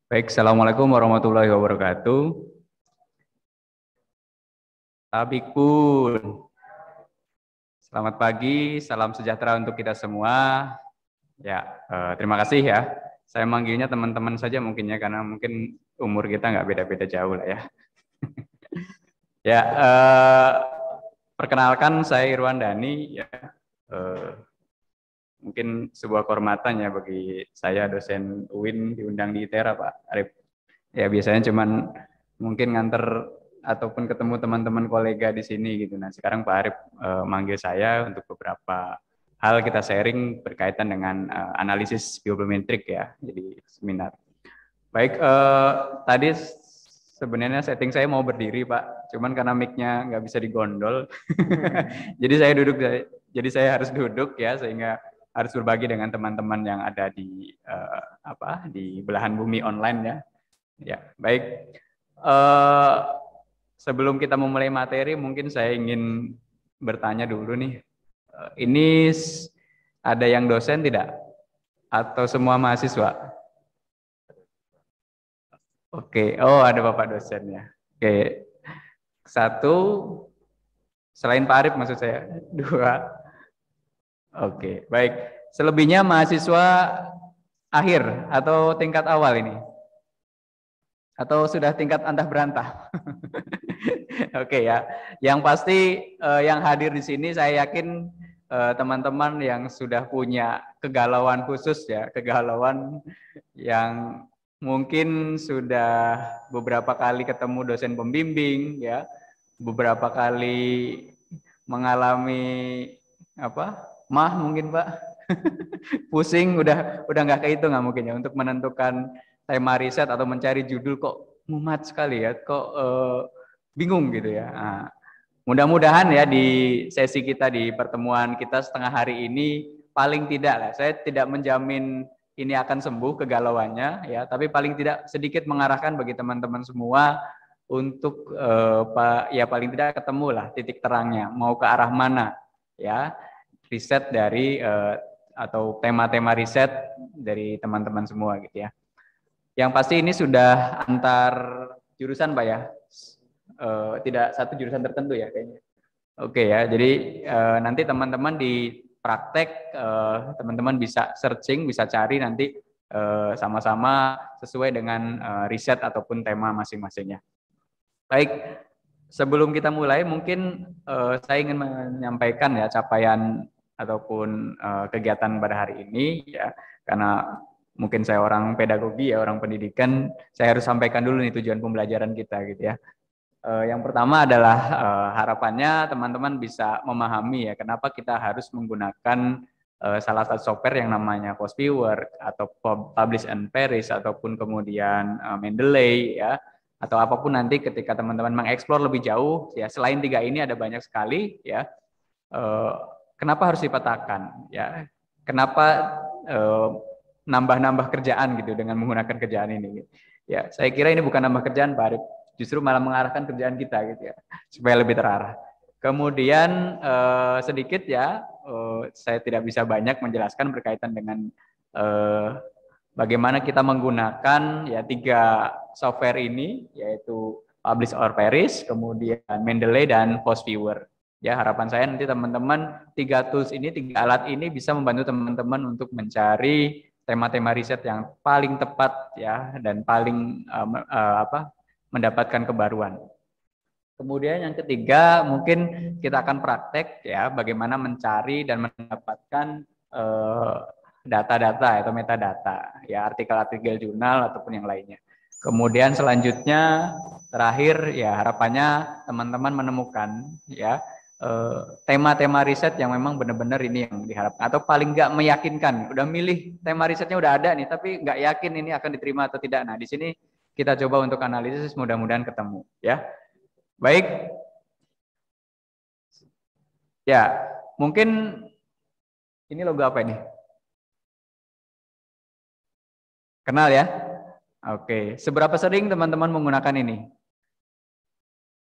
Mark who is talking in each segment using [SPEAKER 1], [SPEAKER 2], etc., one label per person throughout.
[SPEAKER 1] Baik, Assalamualaikum warahmatullahi wabarakatuh. Tabikun, selamat pagi, salam sejahtera untuk kita semua. Ya, terima kasih ya. Saya manggilnya teman-teman saja mungkin ya, karena mungkin umur kita nggak beda-beda jauh lah ya. Ya, perkenalkan saya Irwan Dhani. Ya, eh, mungkin sebuah kehormatan ya bagi saya dosen UIN diundang di ITERA Pak Arif. Ya biasanya cuman mungkin nganter ataupun ketemu teman-teman kolega di sini gitu. Nah sekarang Pak Arif manggil saya untuk beberapa hal kita sharing berkaitan dengan analisis bibliometrik ya, jadi seminar. Baik, tadi sebenarnya setting saya mau berdiri Pak, cuman karena mic-nya nggak bisa digondol, jadi saya duduk, jadi saya harus duduk ya, sehingga harus berbagi dengan teman-teman yang ada di di belahan bumi online ya. Ya, baik. Eh, Sebelum kita memulai materi, mungkin saya ingin bertanya dulu nih. Ini ada yang dosen tidak? Atau semua mahasiswa? Oke, oh ada Bapak dosennya. Oke, satu, selain Pak Arif maksud saya. Dua, oke, baik. Selebihnya mahasiswa akhir atau tingkat awal ini? Atau sudah tingkat antah berantah? Oke ya, yang pasti yang hadir di sini saya yakin teman-teman yang sudah punya kegalauan khusus ya, kegalauan yang mungkin sudah beberapa kali ketemu dosen pembimbing ya, beberapa kali mengalami mungkin Pak, pusing udah nggak kehitung nggak mungkin ya untuk menentukan tema riset atau mencari judul kok mumat sekali ya, kok bingung gitu ya. Nah, mudah-mudahan ya di sesi kita di pertemuan kita setengah hari ini paling tidak lah, saya tidak menjamin ini akan sembuh kegalauannya ya, tapi paling tidak sedikit mengarahkan bagi teman-teman semua untuk ya paling tidak ketemu lah titik terangnya mau ke arah mana ya riset dari atau tema-tema riset dari teman-teman semua gitu ya. Yang pasti ini sudah antar jurusan Pak ya, tidak satu jurusan tertentu ya kayaknya. Oke ya, jadi nanti teman-teman di praktek teman-teman bisa searching, bisa cari nanti sama-sama sesuai dengan riset ataupun tema masing-masingnya. Baik, sebelum kita mulai mungkin saya ingin menyampaikan ya capaian ataupun kegiatan pada hari ini ya, karena mungkin saya orang pedagogi ya, orang pendidikan, saya harus sampaikan dulu nih tujuan pembelajaran kita gitu ya. Yang pertama adalah harapannya teman-teman bisa memahami ya kenapa kita harus menggunakan salah satu software yang namanya Post-Viewer atau Publish and Perish ataupun kemudian Mendeley ya, atau apapun nanti ketika teman-teman mengeksplor lebih jauh ya, selain tiga ini ada banyak sekali ya. Kenapa harus dipetakan ya? Kenapa nambah-nambah kerjaan gitu dengan menggunakan kerjaan ini? Ya, saya kira ini bukan nambah kerjaan Pak Arif, justru malah mengarahkan kerjaan kita gitu ya, supaya lebih terarah. Kemudian sedikit ya, saya tidak bisa banyak menjelaskan berkaitan dengan bagaimana kita menggunakan ya tiga software ini, yaitu Publish or Perish, kemudian Mendeley dan Post-Viewer. Ya, harapan saya nanti teman-teman tiga tools ini, tiga alat ini bisa membantu teman-teman untuk mencari tema-tema riset yang paling tepat ya dan paling mendapatkan kebaruan. Kemudian yang ketiga mungkin kita akan praktek ya bagaimana mencari dan mendapatkan data-data atau metadata ya, artikel-artikel jurnal ataupun yang lainnya. Kemudian selanjutnya terakhir ya harapannya teman-teman menemukan ya tema-tema riset yang memang benar-benar ini yang diharapkan atau paling nggak meyakinkan. Udah milih tema risetnya udah ada nih tapi nggak yakin ini akan diterima atau tidak. Nah di sini kita coba untuk analisis, mudah-mudahan ketemu ya. Baik. Ya, mungkin ini logo apa ini? Kenal ya? Oke, seberapa sering teman-teman menggunakan ini?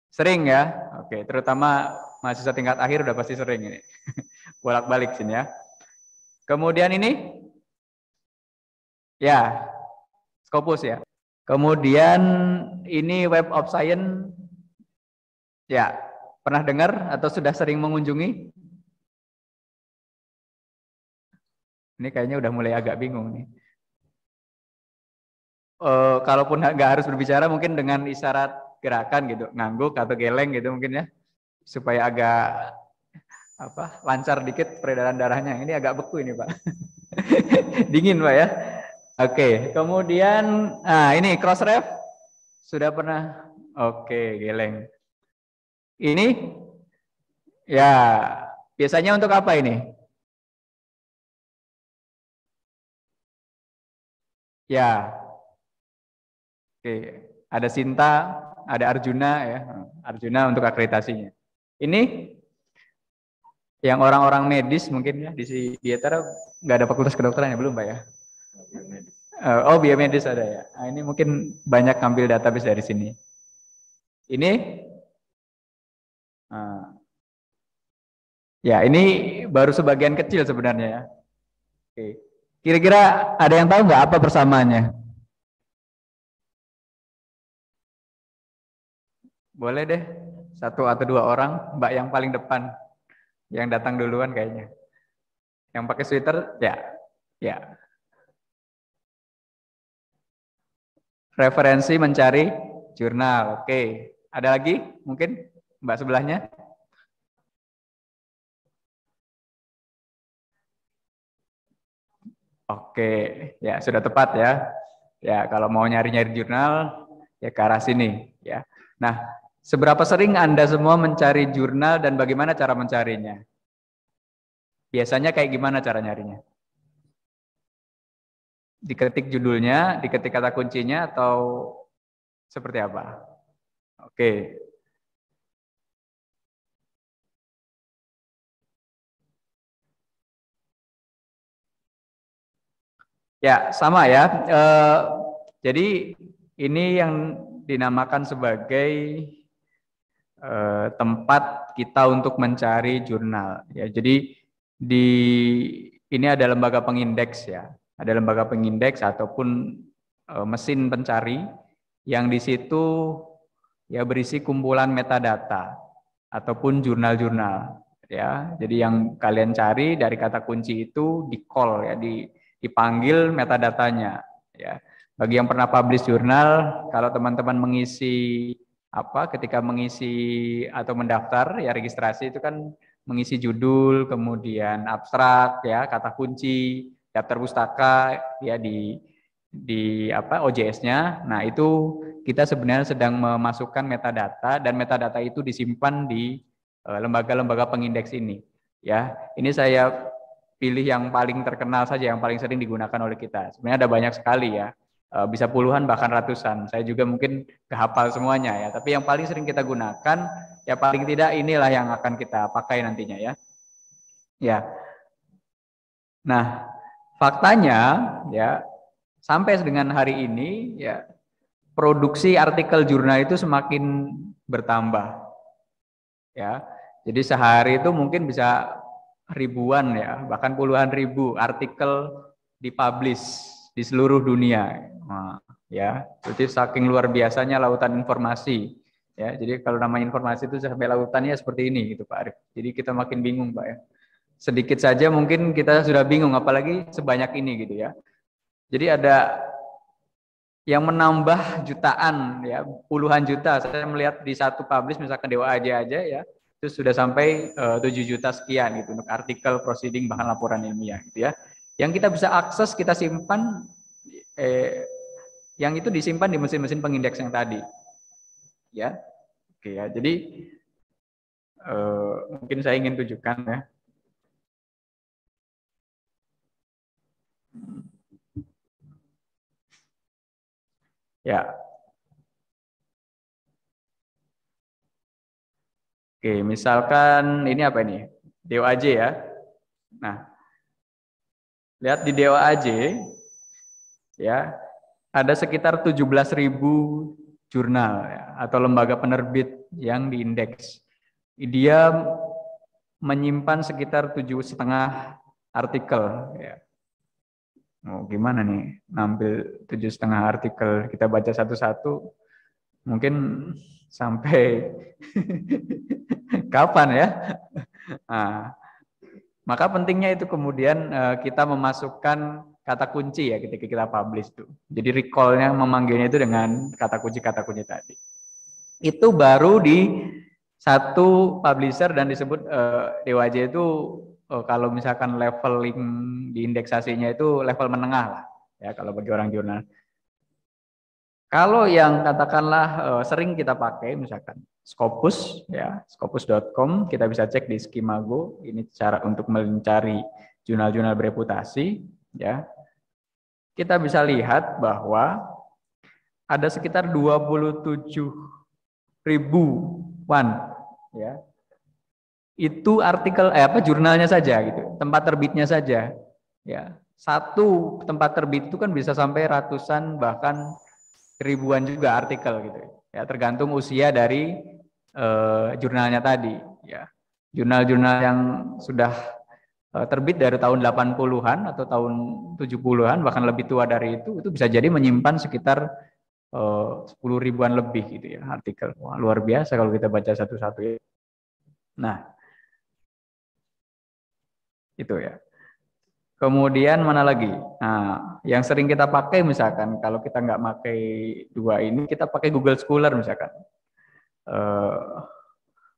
[SPEAKER 1] Sering ya? Oke, terutama mahasiswa tingkat akhir udah pasti sering ini. Bolak-balik sini ya. Kemudian ini? Ya, Scopus ya. Kemudian ini Web of Science, ya pernah dengar atau sudah sering mengunjungi? Ini kayaknya udah mulai agak bingung nih. Kalaupun nggak harus berbicara, mungkin dengan isyarat gerakan gitu, ngangguk atau geleng gitu mungkin ya, supaya agak lancar dikit peredaran darahnya. Ini agak beku ini Pak, dingin Pak ya. Oke, kemudian, nah ini crossref sudah pernah? Oke, geleng. Ini ya biasanya untuk apa ini? Ya, oke. Ada Sinta, ada Arjuna ya. Arjuna untuk akreditasinya. Ini yang orang-orang medis mungkin ya di Etara nggak ada fakultas kedokteran ya belum Pak ya? Oh biomedis ada ya. Nah, ini mungkin banyak ngambil database dari sini. Ini, ya ini baru sebagian kecil sebenarnya ya. Oke. Kira-kira ada yang tahu nggak apa persamaannya? Boleh deh, satu atau dua orang, Mbak yang paling depan, yang datang duluan kayaknya. Yang pakai sweater, ya, ya. Referensi mencari jurnal, oke. Ada lagi mungkin Mbak sebelahnya? Oke, ya sudah tepat ya. Ya kalau mau nyari-nyari jurnal, ya ke arah sini. Ya. Nah, seberapa sering Anda semua mencari jurnal dan bagaimana cara mencarinya? Biasanya kayak gimana cara nyarinya? Diketik judulnya, diketik kata kuncinya, atau seperti apa? Oke. Ya, sama ya. Jadi ini yang dinamakan sebagai tempat kita untuk mencari jurnal. Ya, jadi di ini ada lembaga pengindeks ya. Ada lembaga pengindeks ataupun mesin pencari yang di situ ya berisi kumpulan metadata ataupun jurnal-jurnal ya. Jadi yang kalian cari dari kata kunci itu di call ya, dipanggil metadatanya ya. Bagi yang pernah publish jurnal, kalau teman-teman mengisi ketika mengisi atau mendaftar ya registrasi itu kan mengisi judul, kemudian abstrak ya, kata kunci, daftar pustaka ya di OJS-nya. Nah, itu kita sebenarnya sedang memasukkan metadata dan metadata itu disimpan di lembaga-lembaga pengindeks ini. Ya, ini saya pilih yang paling terkenal saja, yang paling sering digunakan oleh kita. Sebenarnya ada banyak sekali ya, bisa puluhan bahkan ratusan. Saya juga mungkin kehafal semuanya ya, tapi yang paling sering kita gunakan ya paling tidak inilah yang akan kita pakai nantinya ya. Ya. Nah, faktanya ya sampai dengan hari ini ya produksi artikel jurnal itu semakin bertambah ya. Jadi sehari itu mungkin bisa ribuan ya, bahkan puluhan ribu artikel dipublish di seluruh dunia. Nah, ya, jadi saking luar biasanya lautan informasi. Ya, jadi kalau namanya informasi itu sampai lautannya seperti ini gitu Pak Arif. Jadi kita makin bingung Pak ya. Sedikit saja mungkin kita sudah bingung, apalagi sebanyak ini gitu ya. Jadi ada yang menambah jutaan ya, puluhan juta. Saya melihat di satu publish misalkan Dewa aja ya, itu sudah sampai 7 juta sekian gitu untuk artikel, proceeding, bahkan laporan ilmiah gitu ya. Yang kita bisa akses, kita simpan, yang itu disimpan di mesin-mesin pengindeks yang tadi. Ya, oke ya. Jadi mungkin saya ingin tunjukkan ya. Ya. Oke, misalkan ini apa ini? Dewa AJ ya. Nah, lihat di Dewa AJ ya, ada sekitar 17.000 jurnal ya, atau lembaga penerbit yang diindeks. Dia menyimpan sekitar 7,5 artikel ya. Oh, gimana nih? Nampil 7,5 artikel, kita baca satu-satu, mungkin sampai kapan ya? Nah, maka pentingnya itu kemudian kita memasukkan kata kunci ya ketika kita publish tuh. Jadi recall-nya memanggilnya itu dengan kata kunci tadi. Itu baru di satu publisher dan disebut DWJ itu kalau misalkan leveling di indeksasinya itu level menengah lah ya kalau bagi orang jurnal. Kalau yang katakanlah sering kita pakai misalkan Scopus ya, scopus.com, kita bisa cek di Skimago, ini cara untuk mencari jurnal-jurnal bereputasi ya. Kita bisa lihat bahwa ada sekitar 27 ribuan ya. Itu artikel jurnalnya saja gitu, tempat terbitnya saja ya. Satu tempat terbit itu kan bisa sampai ratusan bahkan ribuan juga artikel gitu ya, tergantung usia dari jurnalnya tadi ya. Jurnal-jurnal yang sudah terbit dari tahun 80-an atau tahun 70-an bahkan lebih tua dari itu bisa jadi menyimpan sekitar 10 ribuan lebih gitu ya artikel. Wah, luar biasa kalau kita baca satu-satu ya. Nah, itu ya. Kemudian mana lagi? Nah, yang sering kita pakai misalkan kalau kita nggak pakai dua ini, kita pakai Google Scholar misalkan.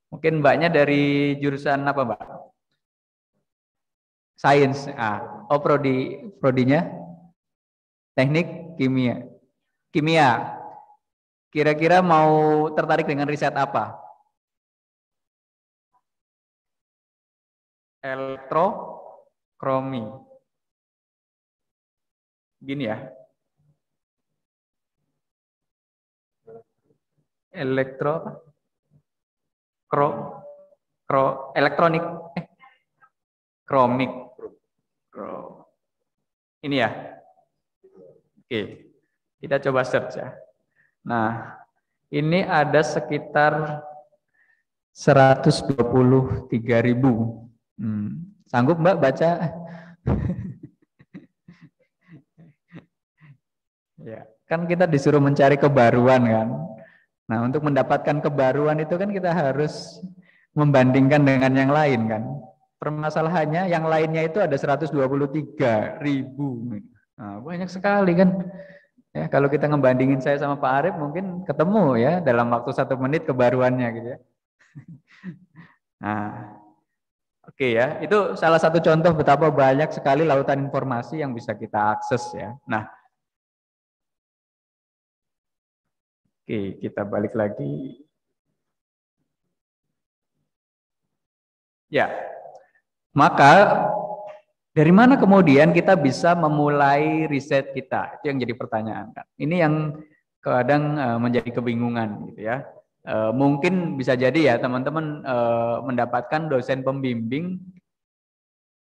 [SPEAKER 1] Mungkin mbaknya dari jurusan apa, Mbak? Sains. Oh, prodinya teknik kimia. Kimia. Kira-kira mau tertarik dengan riset apa? Elektrokromi. Gini ya. Elektro apa? Elektronik. Kromik. Ini ya. Oke. Kita coba search ya. Nah, ini ada sekitar 123.000. Sanggup Mbak baca? Ya, kan kita disuruh mencari kebaruan kan. Nah, untuk mendapatkan kebaruan itu kan kita harus membandingkan dengan yang lain kan. Permasalahannya yang lainnya itu ada 123.000. Nah, banyak sekali kan. Ya, kalau kita ngebandingin saya sama Pak Arif mungkin ketemu ya dalam waktu 1 menit kebaruannya gitu ya. Nah, oke ya, itu salah satu contoh betapa banyak sekali lautan informasi yang bisa kita akses ya. Nah, oke, kita balik lagi. Ya, maka dari mana kemudian kita bisa memulai riset kita? Itu yang jadi pertanyaan kan. Ini yang kadang menjadi kebingungan gitu ya. Mungkin bisa jadi ya teman-teman mendapatkan dosen pembimbing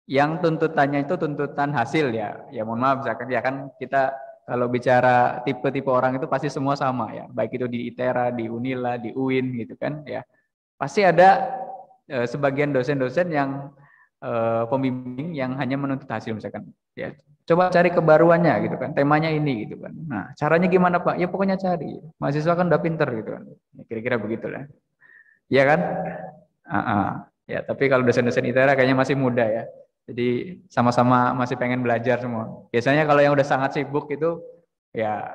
[SPEAKER 1] yang tuntutannya itu tuntutan hasil ya. Ya mohon maaf misalkan ya kan kita kalau bicara tipe-tipe orang itu pasti semua sama ya. Baik itu di ITERA, di UNILA, di UIN gitu kan ya. Pasti ada sebagian dosen-dosen yang pembimbing yang hanya menuntut hasil misalkan ya coba cari kebaruannya gitu kan, temanya ini gitu kan. Nah caranya gimana Pak? Ya pokoknya cari, mahasiswa kan udah pinter gitu kan, ya, kira-kira begitulah ya kan. Ya tapi kalau dosen-dosen ITERA kayaknya masih muda ya, jadi sama-sama masih pengen belajar semua. Biasanya kalau yang udah sangat sibuk itu ya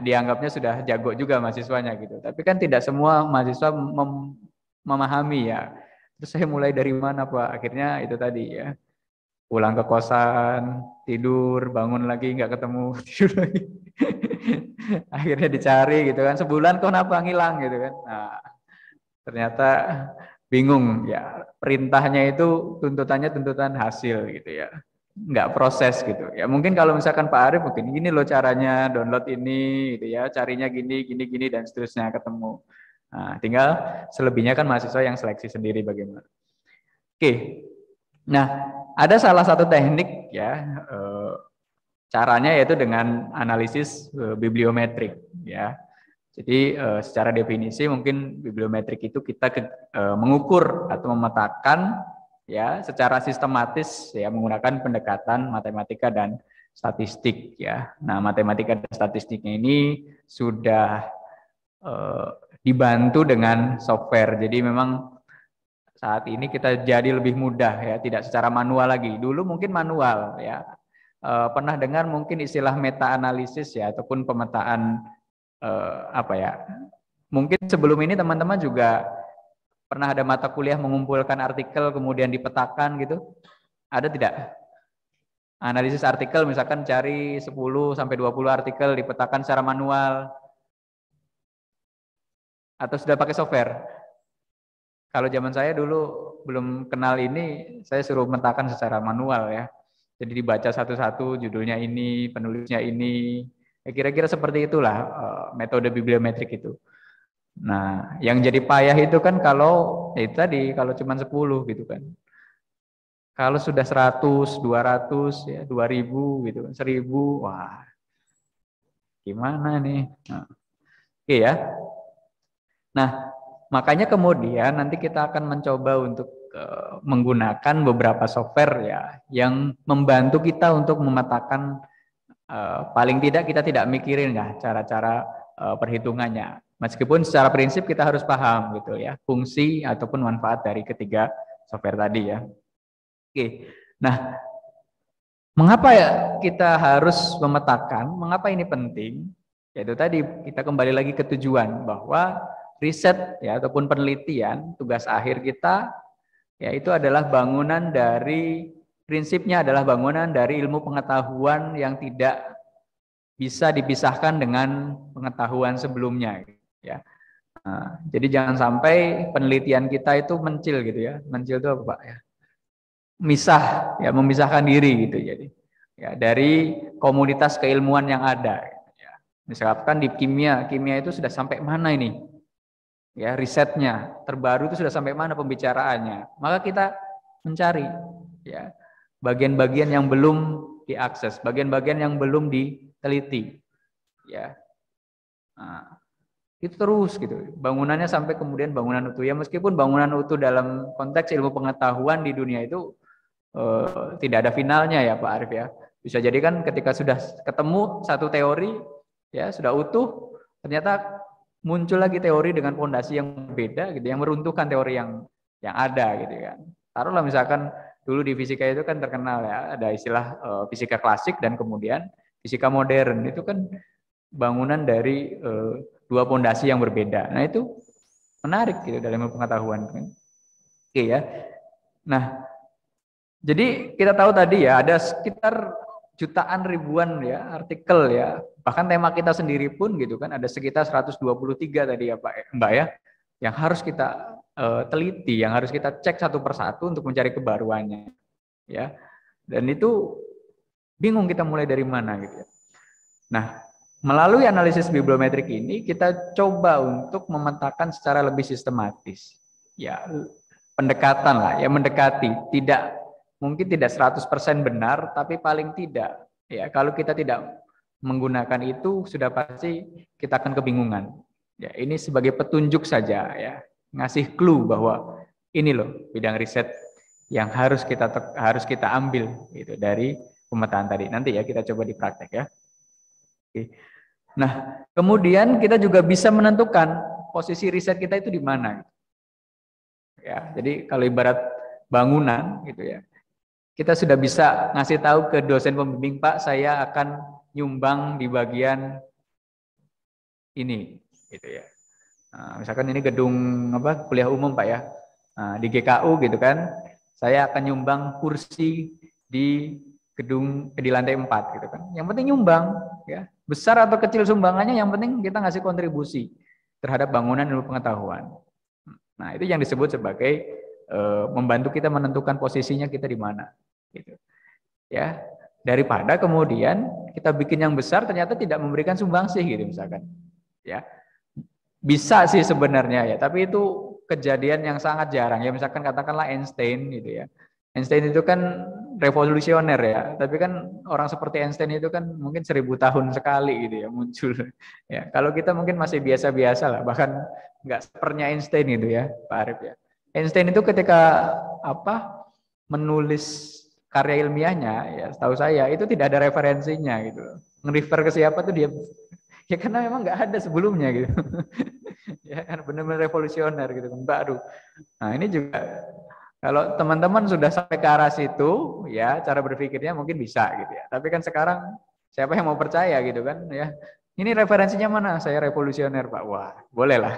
[SPEAKER 1] dianggapnya sudah jago juga mahasiswanya gitu, tapi kan tidak semua mahasiswa memahami ya. Terus saya mulai dari mana Pak? Akhirnya itu tadi ya, pulang ke kosan, tidur, bangun lagi nggak ketemu, tidur lagi. Akhirnya dicari gitu kan, sebulan kok kenapa ngilang gitu kan. Nah, ternyata bingung ya, perintahnya itu tuntutannya tuntutan hasil gitu ya, nggak proses gitu ya. Mungkin kalau misalkan Pak Arif mungkin gini loh caranya, download ini gitu ya, carinya gini gini dan seterusnya ketemu. Nah, tinggal selebihnya kan mahasiswa yang seleksi sendiri bagaimana. Oke, nah ada salah satu teknik ya, caranya yaitu dengan analisis bibliometrik ya. Jadi secara definisi mungkin bibliometrik itu kita mengukur atau memetakan ya secara sistematis ya menggunakan pendekatan matematika dan statistik ya. Nah, matematika dan statistiknya ini sudah dibantu dengan software. Jadi memang saat ini kita jadi lebih mudah ya, tidak secara manual lagi. Dulu mungkin manual ya. Pernah dengar mungkin istilah meta analisis ya, ataupun pemetaan apa ya? Mungkin sebelum ini teman-teman juga pernah ada mata kuliah mengumpulkan artikel kemudian dipetakan gitu. Ada tidak? Analisis artikel misalkan cari 10 sampai 20 artikel dipetakan secara manual. Atau sudah pakai software? Kalau zaman saya dulu belum kenal ini, saya suruh metakan secara manual ya. Jadi dibaca satu-satu, judulnya ini, penulisnya ini. Kira-kira seperti itulah metode bibliometrik itu. Nah, yang jadi payah itu kan kalau itu tadi kalau cuma 10 gitu kan. Kalau sudah 100, 200 ya, 2000 gitu kan, 1000, wah. Gimana nih? Nah, oke ya. Nah, makanya kemudian nanti kita akan mencoba untuk menggunakan beberapa software ya yang membantu kita untuk memetakan paling tidak kita tidak mikirin ya cara-cara perhitungannya. Meskipun secara prinsip kita harus paham gitu ya fungsi ataupun manfaat dari ketiga software tadi ya. Oke. Nah, mengapa ya kita harus memetakan? Mengapa ini penting? Yaitu tadi kita kembali lagi ke tujuan bahwa riset ya ataupun penelitian tugas akhir kita ya itu adalah bangunan dari prinsipnya adalah bangunan dari ilmu pengetahuan yang tidak bisa dipisahkan dengan pengetahuan sebelumnya ya. Nah, jadi jangan sampai penelitian kita itu mencil gitu ya. Mencil itu apa Pak ya? Misah ya, memisahkan diri gitu jadi. Ya, dari komunitas keilmuan yang ada ya. Misalkan di kimia itu sudah sampai mana ini? Ya, risetnya terbaru itu sudah sampai mana pembicaraannya, maka kita mencari ya bagian-bagian yang belum diakses, bagian-bagian yang belum diteliti ya. Nah, itu terus gitu bangunannya sampai kemudian bangunan utuh ya, meskipun bangunan utuh dalam konteks ilmu pengetahuan di dunia itu tidak ada finalnya ya Pak Arif ya. Bisa jadi kan ketika sudah ketemu satu teori ya sudah utuh, ternyata muncul lagi teori dengan fondasi yang berbeda gitu, yang meruntuhkan teori yang ada gitu kan. Taruhlah misalkan dulu di fisika itu kan terkenal ya, ada istilah fisika klasik dan kemudian fisika modern. Itu kan bangunan dari dua fondasi yang berbeda. Nah, itu menarik gitu dalam pengetahuan kan. Oke ya. Nah, jadi kita tahu tadi ya ada sekitar jutaan ribuan ya artikel ya. Bahkan tema kita sendiri pun gitu kan ada sekitar 123 tadi ya Pak Mbak ya yang harus kita teliti, yang harus kita cek satu persatu untuk mencari kebaruannya ya. Dan itu bingung kita mulai dari mana gitu ya. Nah, melalui analisis bibliometrik ini kita coba untuk memetakan secara lebih sistematis ya, pendekatan lah ya, mendekati, mungkin tidak 100% benar, tapi paling tidak ya kalau kita tidak menggunakan itu sudah pasti kita akan kebingungan. Ya, ini sebagai petunjuk saja ya, ngasih clue bahwa ini loh bidang riset yang harus kita ambil gitu dari pemetaan tadi. Nanti ya kita coba di praktek ya. Oke. Nah, kemudian kita juga bisa menentukan posisi riset kita itu di mana. Ya, jadi kalau ibarat bangunan gitu ya. Kita sudah bisa ngasih tahu ke dosen pembimbing, Pak, saya akan nyumbang di bagian ini, gitu ya. Nah, misalkan ini gedung kuliah umum, Pak ya, nah, di GKU gitu kan, saya akan nyumbang kursi di gedung di lantai 4 gitu kan. Yang penting nyumbang, ya, besar atau kecil sumbangannya, yang penting kita ngasih kontribusi terhadap bangunan ilmu pengetahuan. Nah, itu yang disebut sebagai membantu kita menentukan posisinya kita di mana gitu ya, daripada kemudian kita bikin yang besar ternyata tidak memberikan sumbangsih gitu misalkan ya. Bisa sih sebenarnya ya, tapi itu kejadian yang sangat jarang ya. Misalkan katakanlah Einstein gitu ya, Einstein itu kan revolusioner ya, tapi kan orang seperti Einstein itu kan mungkin 1000 tahun sekali gitu ya muncul ya. Kalau kita mungkin masih biasa-biasa lah, bahkan nggak sepernya Einstein gitu ya Pak Arif ya. Einstein itu ketika menulis karya ilmiahnya, ya setahu saya itu tidak ada referensinya gitu. Nge-refer ke siapa tuh dia, ya karena memang nggak ada sebelumnya gitu. Ya kan benar-benar revolusioner gitu kan, baru. Nah ini juga kalau teman-teman sudah sampai ke arah situ, ya cara berpikirnya mungkin bisa gitu ya. Tapi kan sekarang siapa yang mau percaya gitu kan ya? Ini referensinya mana? Saya revolusioner Pak. Wah, boleh lah.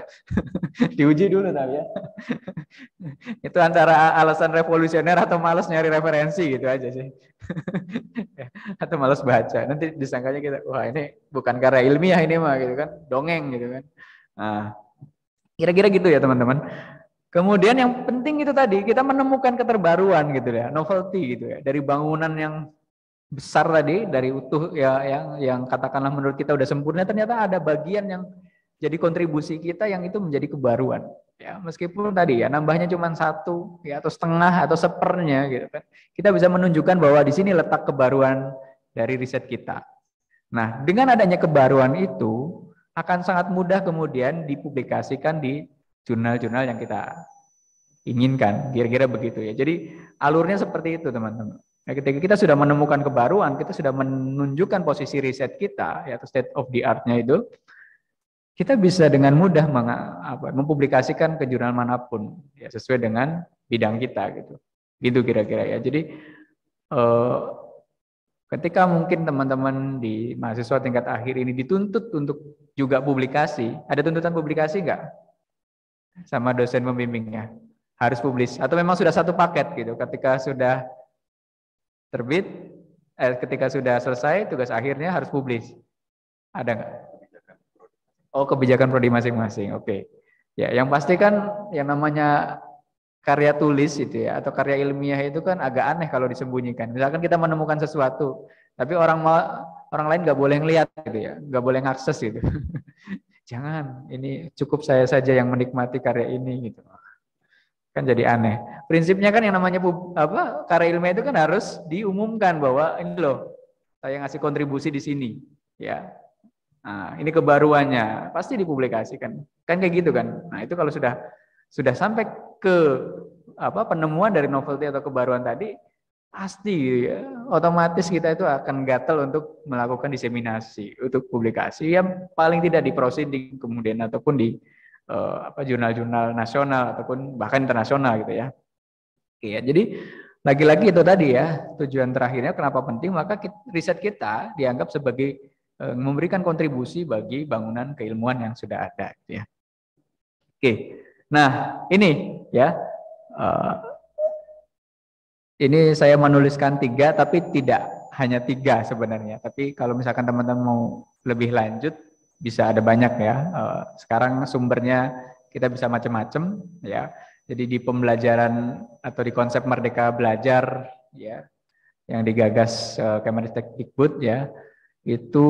[SPEAKER 1] Diuji dulu tapi ya. Itu antara alasan revolusioner atau malas nyari referensi gitu aja sih. Atau malas baca. Nanti disangkanya kita, wah ini bukan karya ilmiah ini mah gitu kan, dongeng gitu kan. Nah, kira-kira gitu ya teman-teman. Kemudian yang penting itu tadi kita menemukan keterbaruan gitu ya, novelty gitu ya, dari bangunan yang besar tadi, dari utuh ya yang katakanlah menurut kita udah sempurna, ternyata ada bagian yang jadi kontribusi kita yang itu menjadi kebaruan. Ya, meskipun tadi ya nambahnya cuma 1 ya atau setengah atau sepernya gitu kan. Kita bisa menunjukkan bahwa di sini letak kebaruan dari riset kita. Nah, dengan adanya kebaruan itu akan sangat mudah kemudian dipublikasikan di jurnal-jurnal yang kita inginkan, kira-kira begitu ya. Jadi alurnya seperti itu teman-teman. Nah, ketika kita sudah menemukan kebaruan, kita sudah menunjukkan posisi riset kita, ya, atau state of the art-nya itu, kita bisa dengan mudah mempublikasikan ke jurnal manapun, ya sesuai dengan bidang kita gitu. Gitu kira-kira ya. Jadi ketika mungkin teman-teman di mahasiswa tingkat akhir ini dituntut untuk juga publikasi, ada tuntutan publikasi enggak? Sama dosen pembimbingnya harus publis atau memang sudah satu paket gitu, ketika sudah terbit ketika sudah selesai tugas akhirnya harus publis, ada nggak? Oh, kebijakan prodi masing-masing, oke. Ya yang pasti kan yang namanya karya tulis itu ya atau karya ilmiah itu kan agak aneh kalau disembunyikan. Misalkan kita menemukan sesuatu tapi orang lain nggak boleh ngelihat gitu ya, nggak boleh ngakses gitu. Jangan, ini cukup saya saja yang menikmati karya ini gitu. Kan jadi aneh. Prinsipnya kan yang namanya karya ilmiah itu kan harus diumumkan bahwa ini loh saya ngasih kontribusi di sini, ya. Nah, ini kebaruannya, pasti dipublikasikan. Kan kayak gitu kan. Nah, itu kalau sudah sampai ke penemuan dari novelty atau kebaruan tadi, pasti ya, otomatis kita itu akan gatel untuk melakukan diseminasi untuk publikasi yang paling tidak di proceeding kemudian ataupun di jurnal-jurnal nasional ataupun bahkan internasional gitu ya. Oke ya, jadi lagi-lagi itu tadi ya tujuan terakhirnya kenapa penting, maka riset kita dianggap sebagai memberikan kontribusi bagi bangunan keilmuan yang sudah ada gitu ya. Oke, nah ini ya. Ini saya menuliskan 3, tapi tidak hanya 3 sebenarnya. Tapi kalau misalkan teman-teman mau lebih lanjut, bisa ada banyak ya. Sekarang sumbernya kita bisa macam-macam ya. Jadi di pembelajaran atau di konsep Merdeka Belajar ya, yang digagas Kemendikbud ya, itu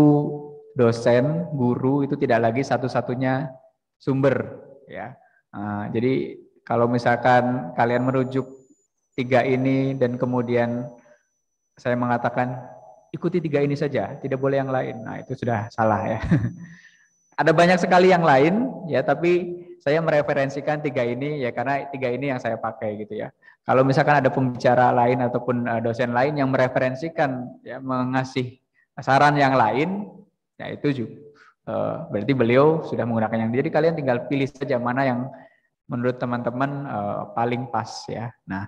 [SPEAKER 1] dosen, guru itu tidak lagi satu-satunya sumber ya. Jadi kalau misalkan kalian merujuk 3 ini dan kemudian saya mengatakan ikuti 3 ini saja, tidak boleh yang lain. Nah, itu sudah salah ya. Ada banyak sekali yang lain ya, tapi saya mereferensikan 3 ini ya karena 3 ini yang saya pakai gitu ya. Kalau misalkan ada pembicara lain ataupun dosen lain yang mereferensikan ya mengasih saran yang lain, ya itu juga berarti beliau sudah menggunakan yang. Jadi kalian tinggal pilih saja mana yang menurut teman-teman paling pas ya. Nah,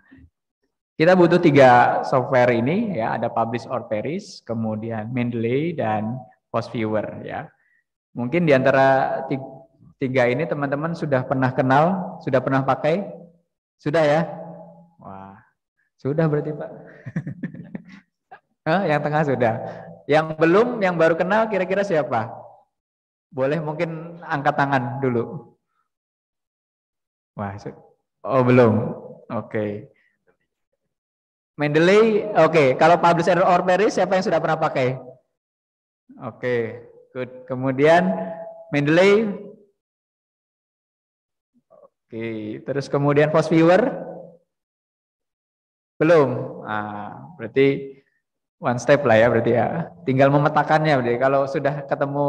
[SPEAKER 1] kita butuh 3 software ini ya, ada Publish or Perish, kemudian Mendeley dan PostViewer ya. Mungkin di antara 3 ini teman-teman sudah pernah kenal, sudah pernah pakai? Sudah ya? Wah, sudah berarti Pak. Yang tengah sudah. Yang belum, yang baru kenal kira-kira siapa? Boleh mungkin angkat tangan dulu. Wah, oh belum. Oke. Mendeley, oke. Kalau Publish or Perish, siapa yang sudah pernah pakai? Oke, good. Kemudian Mendeley, oke. Terus kemudian PostViewer, belum. Berarti one step lah ya, berarti ya. Tinggal memetakannya. Berarti kalau sudah ketemu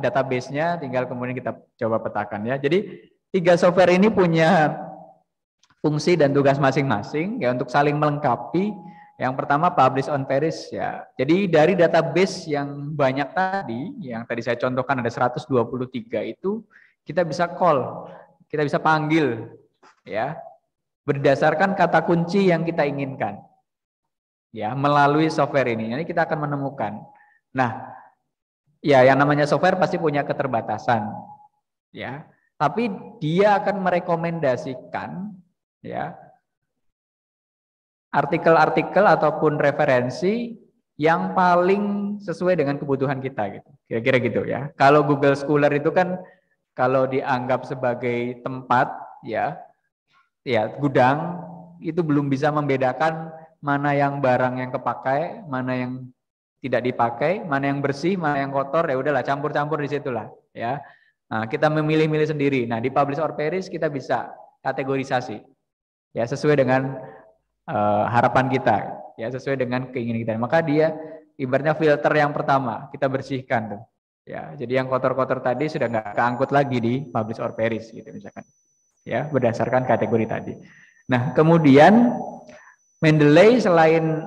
[SPEAKER 1] database-nya, tinggal kemudian kita coba petakan ya. Jadi 3 software ini punya fungsi dan tugas masing-masing ya untuk saling melengkapi. Yang pertama publish on Paris ya. Jadi dari database yang banyak tadi, yang tadi saya contohkan ada 123 itu, kita bisa call, kita bisa panggil ya berdasarkan kata kunci yang kita inginkan. Ya, melalui software ini. Nanti kita akan menemukan. Nah, ya yang namanya software pasti punya keterbatasan. Ya. Tapi dia akan merekomendasikan ya artikel-artikel ataupun referensi yang paling sesuai dengan kebutuhan kita gitu. Kira-kira gitu ya. Kalau Google Scholar itu kan kalau dianggap sebagai tempat ya gudang, itu belum bisa membedakan mana yang barang yang kepakai, mana yang tidak dipakai, mana yang bersih, mana yang kotor, ya udahlah campur-campur di situlah ya. Nah, kita memilih-milih sendiri. Nah, di Publish or Perish kita bisa kategorisasi ya sesuai dengan harapan kita, ya sesuai dengan keinginan kita. Maka dia ibaratnya filter yang pertama kita bersihkan tuh. Ya, jadi yang kotor-kotor tadi sudah nggak keangkut lagi di Publish or Perish gitu misalkan. Ya, berdasarkan kategori tadi. Nah, kemudian Mendeley selain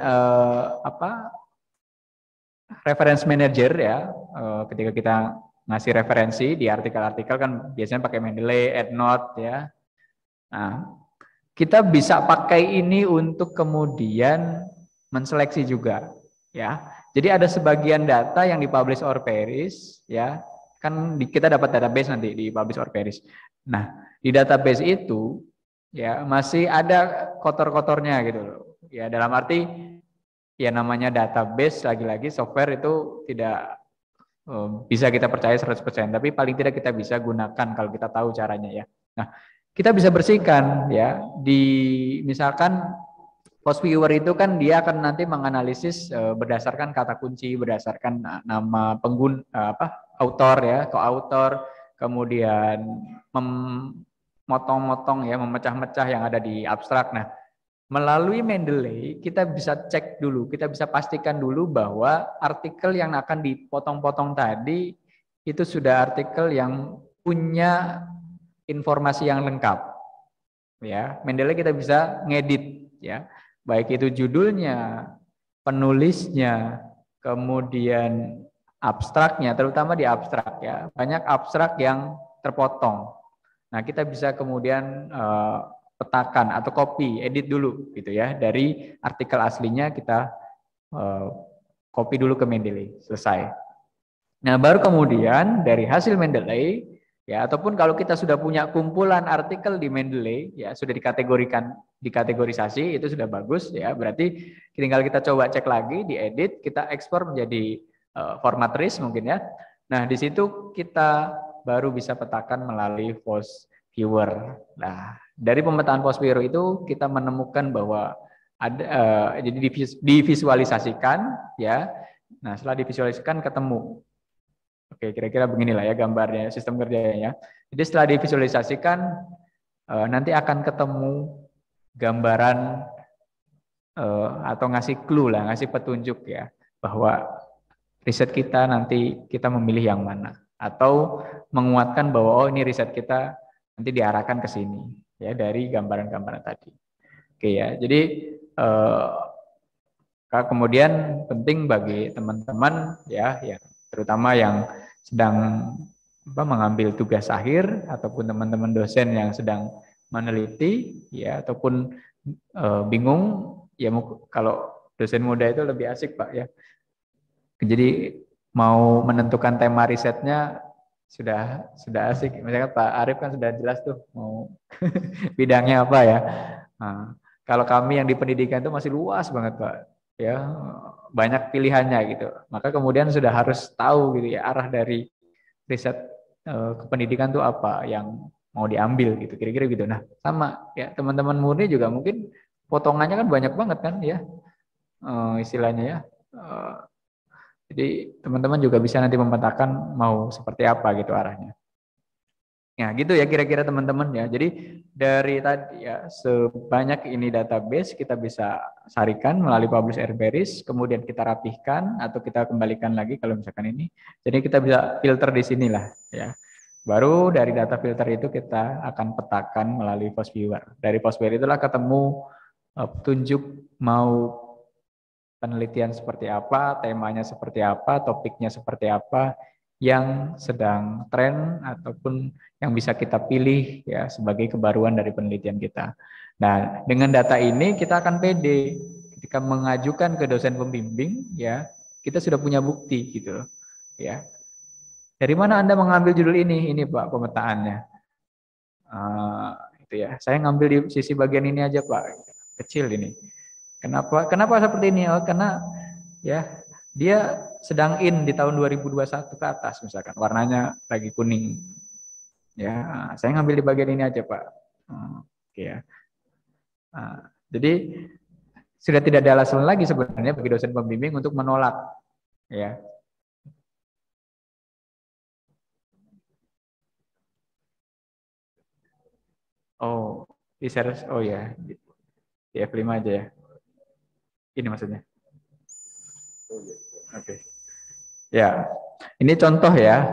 [SPEAKER 1] reference manager ya, ketika kita ngasih referensi di artikel-artikel kan biasanya pakai Mendeley, EndNote ya. Nah, kita bisa pakai ini untuk kemudian menseleksi juga ya. Jadi ada sebagian data yang di-publish or perish ya. Kan kita dapat database nanti di publish or perish. Nah, di database itu ya masih ada kotor-kotornya gitu loh. Ya dalam arti ya namanya database lagi-lagi software itu tidak bisa kita percaya 100%, tapi paling tidak kita bisa gunakan kalau kita tahu caranya ya. Nah, kita bisa bersihkan ya di misalkan post viewer itu kan dia akan nanti menganalisis berdasarkan kata kunci, berdasarkan nama pengguna author ya, co-author, kemudian memotong-motong ya, memecah-mecah yang ada di abstrak. Nah, melalui Mendeley kita bisa cek dulu, kita bisa pastikan dulu bahwa artikel yang akan dipotong-potong tadi itu sudah artikel yang punya informasi yang lengkap. Ya, Mendeley kita bisa ngedit ya. Baik itu judulnya, penulisnya, kemudian abstraknya, terutama di abstrak ya. Banyak abstrak yang terpotong. Nah, kita bisa kemudian petakan atau copy, edit dulu gitu ya. Dari artikel aslinya kita copy dulu ke Mendeley, selesai. Nah, baru kemudian dari hasil Mendeley ya, ataupun kalau kita sudah punya kumpulan artikel di Mendeley ya, sudah dikategorisasi, itu sudah bagus ya, berarti tinggal kita coba cek lagi, diedit, kita ekspor menjadi format RIS mungkin ya. Nah, di situ kita baru bisa petakan melalui post viewer. Nah, dari pemetaan post viewer itu kita menemukan bahwa ada jadi divisualisasikan ya. Nah, setelah divisualisasikan ketemu. Oke, kira-kira beginilah ya gambarnya, sistem kerjanya. Jadi setelah divisualisasikan, nanti akan ketemu gambaran atau ngasih clue lah, ngasih petunjuk ya, bahwa riset kita nanti kita memilih yang mana. Atau menguatkan bahwa oh ini riset kita nanti diarahkan ke sini, ya dari gambaran-gambaran tadi. Oke ya, jadi kemudian penting bagi teman-teman ya, terutama yang sedang mengambil tugas akhir ataupun teman-teman dosen yang sedang meneliti ya ataupun bingung ya, kalau dosen muda itu lebih asik Pak ya. Jadi mau menentukan tema risetnya sudah asik. Misalkan Pak Arif kan sudah jelas tuh mau bidangnya apa ya. Nah, kalau kami yang di pendidikan itu masih luas banget Pak. Ya, banyak pilihannya gitu. Maka kemudian sudah harus tahu gitu ya arah dari riset kependidikan itu apa yang mau diambil gitu, kira-kira gitu. Nah, sama ya teman-teman murni juga mungkin potongannya kan banyak banget kan ya istilahnya ya. Jadi teman-teman juga bisa nanti memetakan mau seperti apa gitu arahnya. Ya gitu ya kira-kira teman-teman ya. Jadi dari tadi ya sebanyak ini database kita bisa sarikan melalui Publish or Perish, kemudian kita rapihkan atau kita kembalikan lagi kalau misalkan ini. Jadi kita bisa filter di sinilah ya. Baru dari data filter itu kita akan petakan melalui post viewer. Dari post viewer itulah ketemu petunjuk mau penelitian seperti apa, temanya seperti apa, topiknya seperti apa, yang sedang tren ataupun yang bisa kita pilih ya sebagai kebaruan dari penelitian kita. Nah, dengan data ini kita akan pede ketika mengajukan ke dosen pembimbing ya, kita sudah punya bukti gitu ya. Dari mana Anda mengambil judul ini? Ini Pak pemetaannya. Itu ya. Saya ngambil di sisi bagian ini aja Pak. Kecil ini. Kenapa? Kenapa seperti ini? Oh, karena ya dia sedang in di tahun 2021 ke atas misalkan. Warnanya lagi kuning. Ya, saya ngambil di bagian ini aja Pak. Oke ya. Jadi sudah tidak ada alasan lagi sebenarnya bagi dosen pembimbing untuk menolak ya. Oh, di series, oh ya, di F5 aja ya. Ini maksudnya. Oke. Ya, ini contoh ya.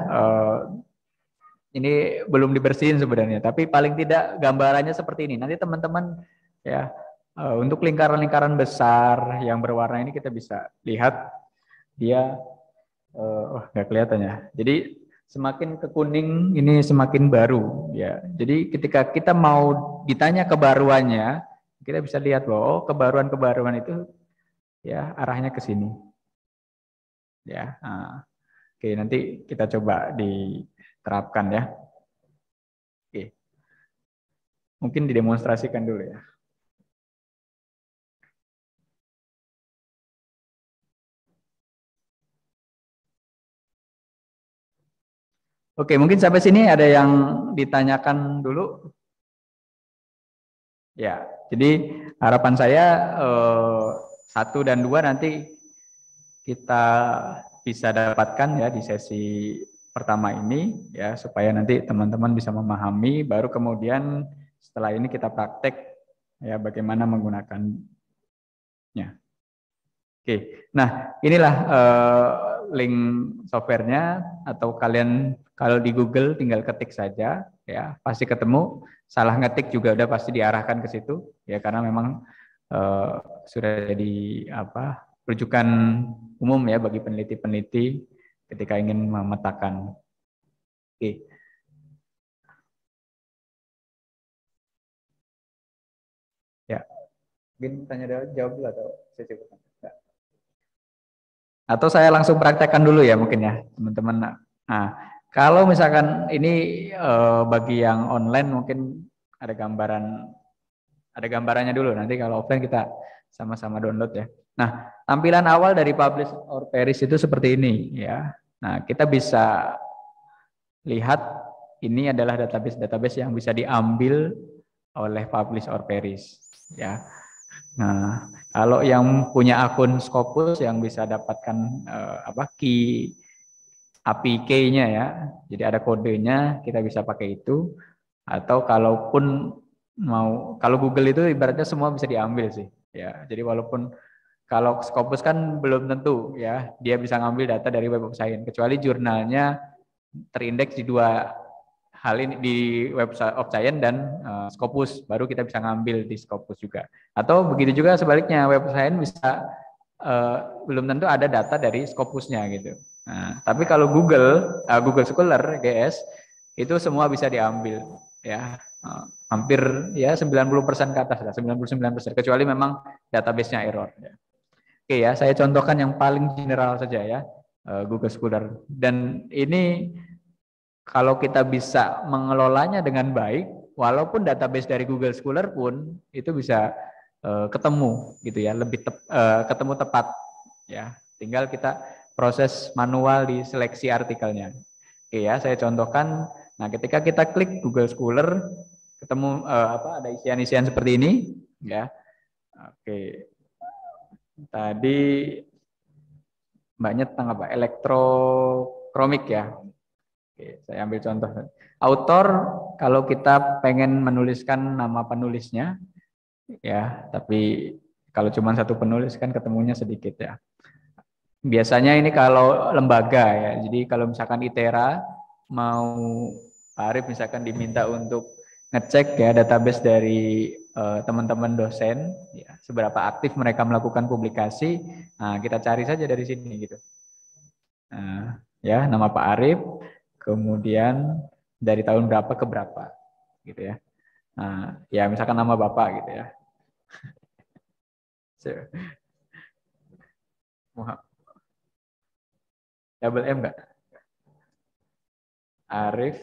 [SPEAKER 1] Ini belum dibersihin sebenarnya, tapi paling tidak gambarannya seperti ini. Nanti teman-teman ya untuk lingkaran-lingkaran besar yang berwarna ini kita bisa lihat dia nggak kelihatan ya. Jadi semakin ke kuning ini semakin baru ya. Jadi ketika kita mau ditanya kebaruannya, kita bisa lihat bahwa oh, kebaruan-kebaruan itu ya arahnya ke sini. Ya. Nah, oke, nanti kita coba diterapkan ya. Oke. Mungkin didemonstrasikan dulu ya. Oke, mungkin sampai sini ada yang ditanyakan dulu. Ya, jadi harapan saya 1 dan 2 nanti kita bisa dapatkan ya di sesi pertama ini ya supaya nanti teman-teman bisa memahami baru kemudian setelah ini kita praktek ya bagaimana menggunakannya. Oke, nah inilah link softwarenya atau kalian kalau di Google tinggal ketik saja ya pasti ketemu. Salah ngetik juga udah pasti diarahkan ke situ ya karena memang sudah jadi apa rujukan umum ya bagi peneliti-peneliti ketika ingin memetakan. Oke. Ya, mungkin tanya jawab dulu atau saya coba. Atau saya langsung praktekkan dulu ya mungkin ya teman-teman. Nah, kalau misalkan ini bagi yang online mungkin ada gambarannya dulu. Nanti kalau offline kita sama-sama download ya. Nah, tampilan awal dari publish or perish itu seperti ini ya. Nah, kita bisa lihat ini adalah database-database yang bisa diambil oleh publish or perish ya. Nah, kalau yang punya akun Scopus yang bisa dapatkan key API key-nya ya. Jadi ada kodenya, kita bisa pakai itu. Atau kalaupun kalau Google itu ibaratnya semua bisa diambil sih. Ya, jadi walaupun kalau Scopus kan belum tentu ya, dia bisa ngambil data dari Web of Science kecuali jurnalnya terindeks di dua hal ini di Web of Science dan Scopus, baru kita bisa ngambil di Scopus juga. Atau begitu juga sebaliknya, Web of Science bisa belum tentu ada data dari Scopusnya gitu. Nah, tapi kalau Google Scholar GS itu semua bisa diambil ya. Hampir ya 90% ke atas lah, 99% kecuali memang database-nya error ya. Oke ya, saya contohkan yang paling general saja ya, Google Scholar. Dan ini kalau kita bisa mengelolanya dengan baik, walaupun database dari Google Scholar pun itu bisa ketemu gitu ya, ketemu tepat ya. Tinggal kita proses manual di seleksi artikelnya. Oke ya, saya contohkan. Nah, ketika kita klik Google Scholar, ketemu ada isian-isian seperti ini ya. Oke. Tadi Mbaknya tentang apa? Elektrokromik ya. Oke, saya ambil contoh. Autor, kalau kita pengen menuliskan nama penulisnya, ya, tapi kalau cuma satu penulis kan ketemunya sedikit ya. Biasanya ini kalau lembaga ya, jadi kalau misalkan ITERA mau Pak Arif misalkan diminta untuk ngecek ya database dari teman-teman dosen, ya, seberapa aktif mereka melakukan publikasi, nah, kita cari saja dari sini gitu. Nah, ya nama Pak Arif, kemudian dari tahun berapa ke berapa, gitu ya. Nah, ya misalkan nama Bapak gitu ya. Double M enggak? Arif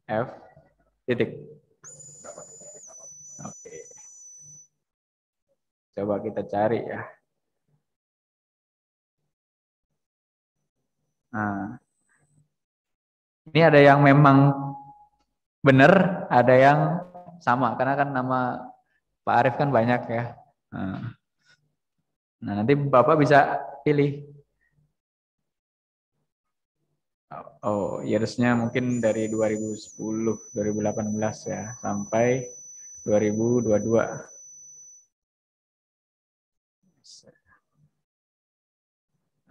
[SPEAKER 1] F titik. Oke. Coba kita cari ya. Nah, ini ada yang memang benar, ada yang sama karena kan nama Pak Arif kan banyak ya. Nah, nanti Bapak bisa pilih. Oh, yearsnya mungkin dari 2010, 2018 ya, sampai 2022.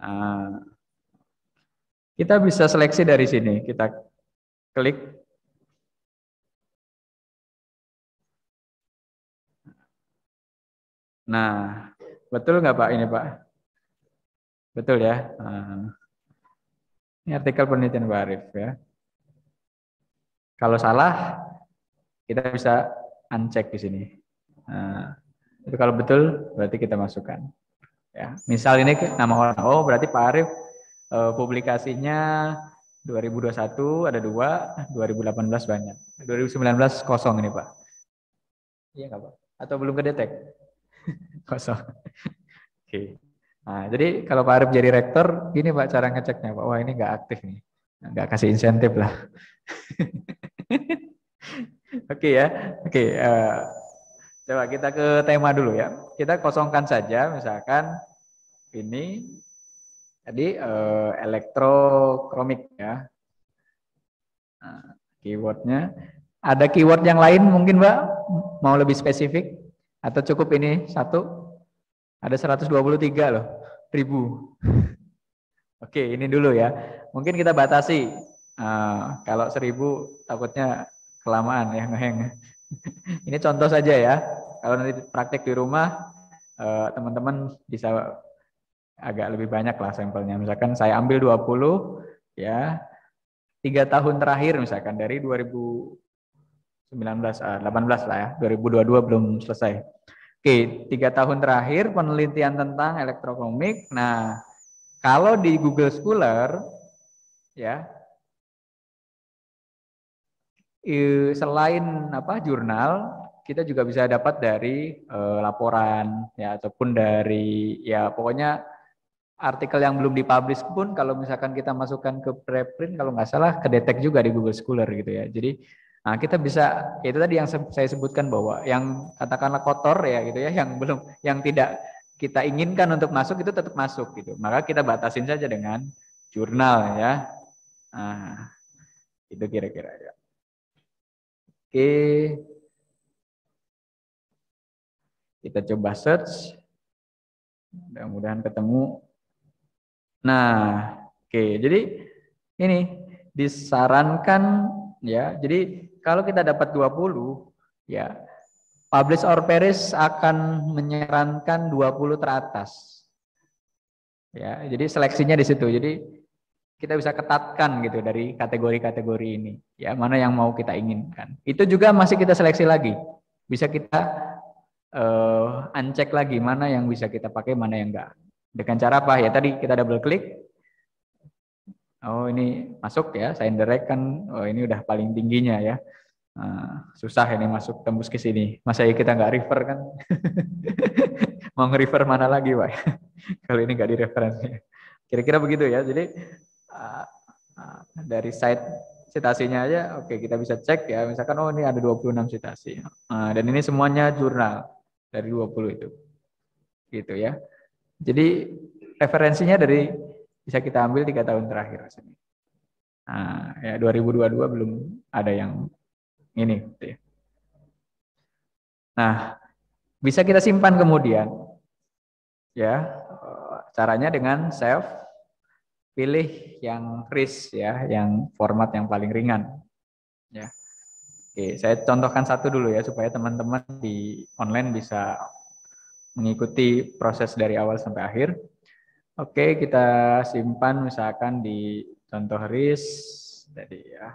[SPEAKER 1] Nah, kita bisa seleksi dari sini. Kita klik. Nah, betul nggak Pak ini Pak? Betul ya. Nah, ini artikel penelitian Pak Arif ya. Kalau salah, kita bisa uncheck di sini. Nah, tapi kalau betul, berarti kita masukkan. Ya, misal ini nama orang. Oh, berarti Pak Arif publikasinya 2021 ada 2, 2018 banyak. 2019 kosong ini Pak. Iya nggak Pak? Atau belum kedetek? Kosong. Oke. Nah, jadi kalau Pak Arif jadi rektor, gini Pak cara ngeceknya Pak. Wah ini nggak aktif nih. Nggak kasih insentif lah. Oke ya. Oke. Coba kita ke tema dulu ya. Kita kosongkan saja misalkan ini tadi elektrokromik ya. Nah, keywordnya. Ada keyword yang lain mungkin Mbak? Mau lebih spesifik? Atau cukup ini satu? Ada 123 loh, ribu. Oke, ini dulu ya. Mungkin kita batasi. Kalau 1000 takutnya kelamaan ya ngeheng. Ini contoh saja ya. Kalau nanti praktek di rumah, teman-teman bisa agak lebih banyak lah sampelnya. Misalkan saya ambil 20 ya, 3 tahun terakhir misalkan dari 2019, 18 lah ya, 2022 belum selesai. Oke, 3 tahun terakhir penelitian tentang elektrokromik. Nah, kalau di Google Scholar, ya, selain jurnal, kita juga bisa dapat dari laporan, ya, ataupun dari, ya, pokoknya artikel yang belum dipublish pun, kalau misalkan kita masukkan ke preprint, kalau nggak salah, kedetek juga di Google Scholar gitu ya. Jadi, nah, kita bisa, itu tadi yang saya sebutkan bahwa yang katakanlah kotor ya gitu ya, yang tidak kita inginkan untuk masuk itu tetap masuk gitu. Maka kita batasin saja dengan jurnal ya. Nah, itu kira-kira ya. Oke, kita coba search. Mudah-mudahan ketemu. Nah, oke, jadi ini disarankan ya. Jadi kalau kita dapat 20 ya, publish or perish akan menyarankan 20 teratas. Ya, jadi seleksinya di situ. Jadi kita bisa ketatkan gitu dari kategori-kategori ini. Ya, mana yang mau kita inginkan. Itu juga masih kita seleksi lagi. Bisa kita uncheck lagi mana yang bisa kita pakai, mana yang enggak. Dengan cara apa? Ya tadi kita double klik. Oh ini masuk ya, sign direct kan. Oh ini udah paling tingginya ya. Susah ini masuk tembus ke sini. Masa ya kita nggak refer kan? Mau nge-refer mana lagi, Pak? Kalau ini nggak direferensi. Kira-kira begitu ya. Jadi dari site citasinya aja, oke kita bisa cek ya. Misalkan oh ini ada 26 citasi. Dan ini semuanya jurnal dari 20 itu. Gitu ya. Jadi referensinya dari bisa kita ambil 3 tahun terakhir sini. Ya 2022 belum ada yang ini. Gitu ya. Nah, bisa kita simpan kemudian. Ya, caranya dengan save pilih yang RIS ya, yang format yang paling ringan. Ya. Oke, saya contohkan satu dulu ya supaya teman-teman di online bisa mengikuti proses dari awal sampai akhir. Oke, kita simpan misalkan di contoh RIS tadi ya.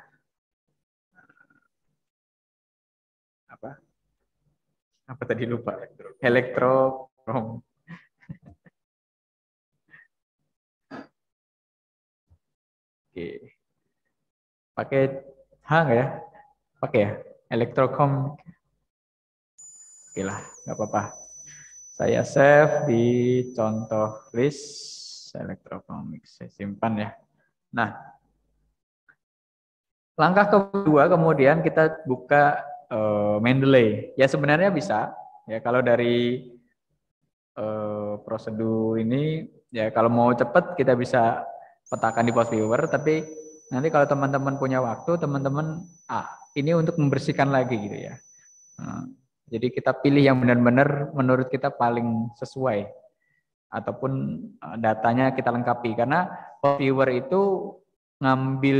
[SPEAKER 1] Apa tadi lupa? Elektrom. Oke. Pakai H nggak ya? Pakai ya? Elektrokom. Oke lah, nggak apa-apa. Saya save di contoh list Electrocomics. Saya simpan ya. Nah, langkah kedua kemudian kita buka Mendeley. Ya sebenarnya bisa. Ya kalau dari prosedur ini, ya kalau mau cepat kita bisa petakan di post viewer. Tapi nanti kalau teman-teman punya waktu, teman-teman ini untuk membersihkan lagi gitu ya. Jadi kita pilih yang benar-benar menurut kita paling sesuai ataupun datanya kita lengkapi karena viewer itu ngambil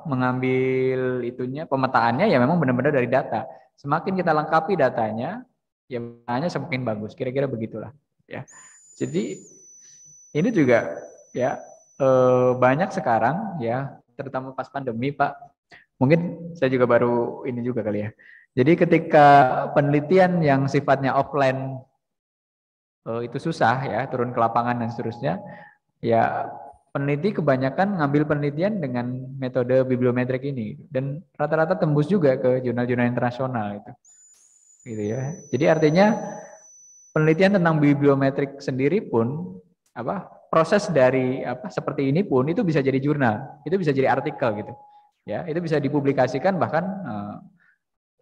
[SPEAKER 1] mengambil itunya pemetaannya ya memang benar-benar dari data. Semakin kita lengkapi datanya, ya datanya semakin bagus. Kira-kira begitulah ya. Jadi ini juga ya banyak sekarang ya terutama pas pandemi Pak. Mungkin saya juga baru ini juga kali ya. Jadi ketika penelitian yang sifatnya offline itu susah ya, turun ke lapangan dan seterusnya, ya peneliti kebanyakan ngambil penelitian dengan metode bibliometrik ini dan rata-rata tembus juga ke jurnal-jurnal internasional itu. Gitu ya. Jadi artinya penelitian tentang bibliometrik sendiri pun proses dari seperti ini pun itu bisa jadi jurnal, itu bisa jadi artikel gitu. Ya, itu bisa dipublikasikan bahkan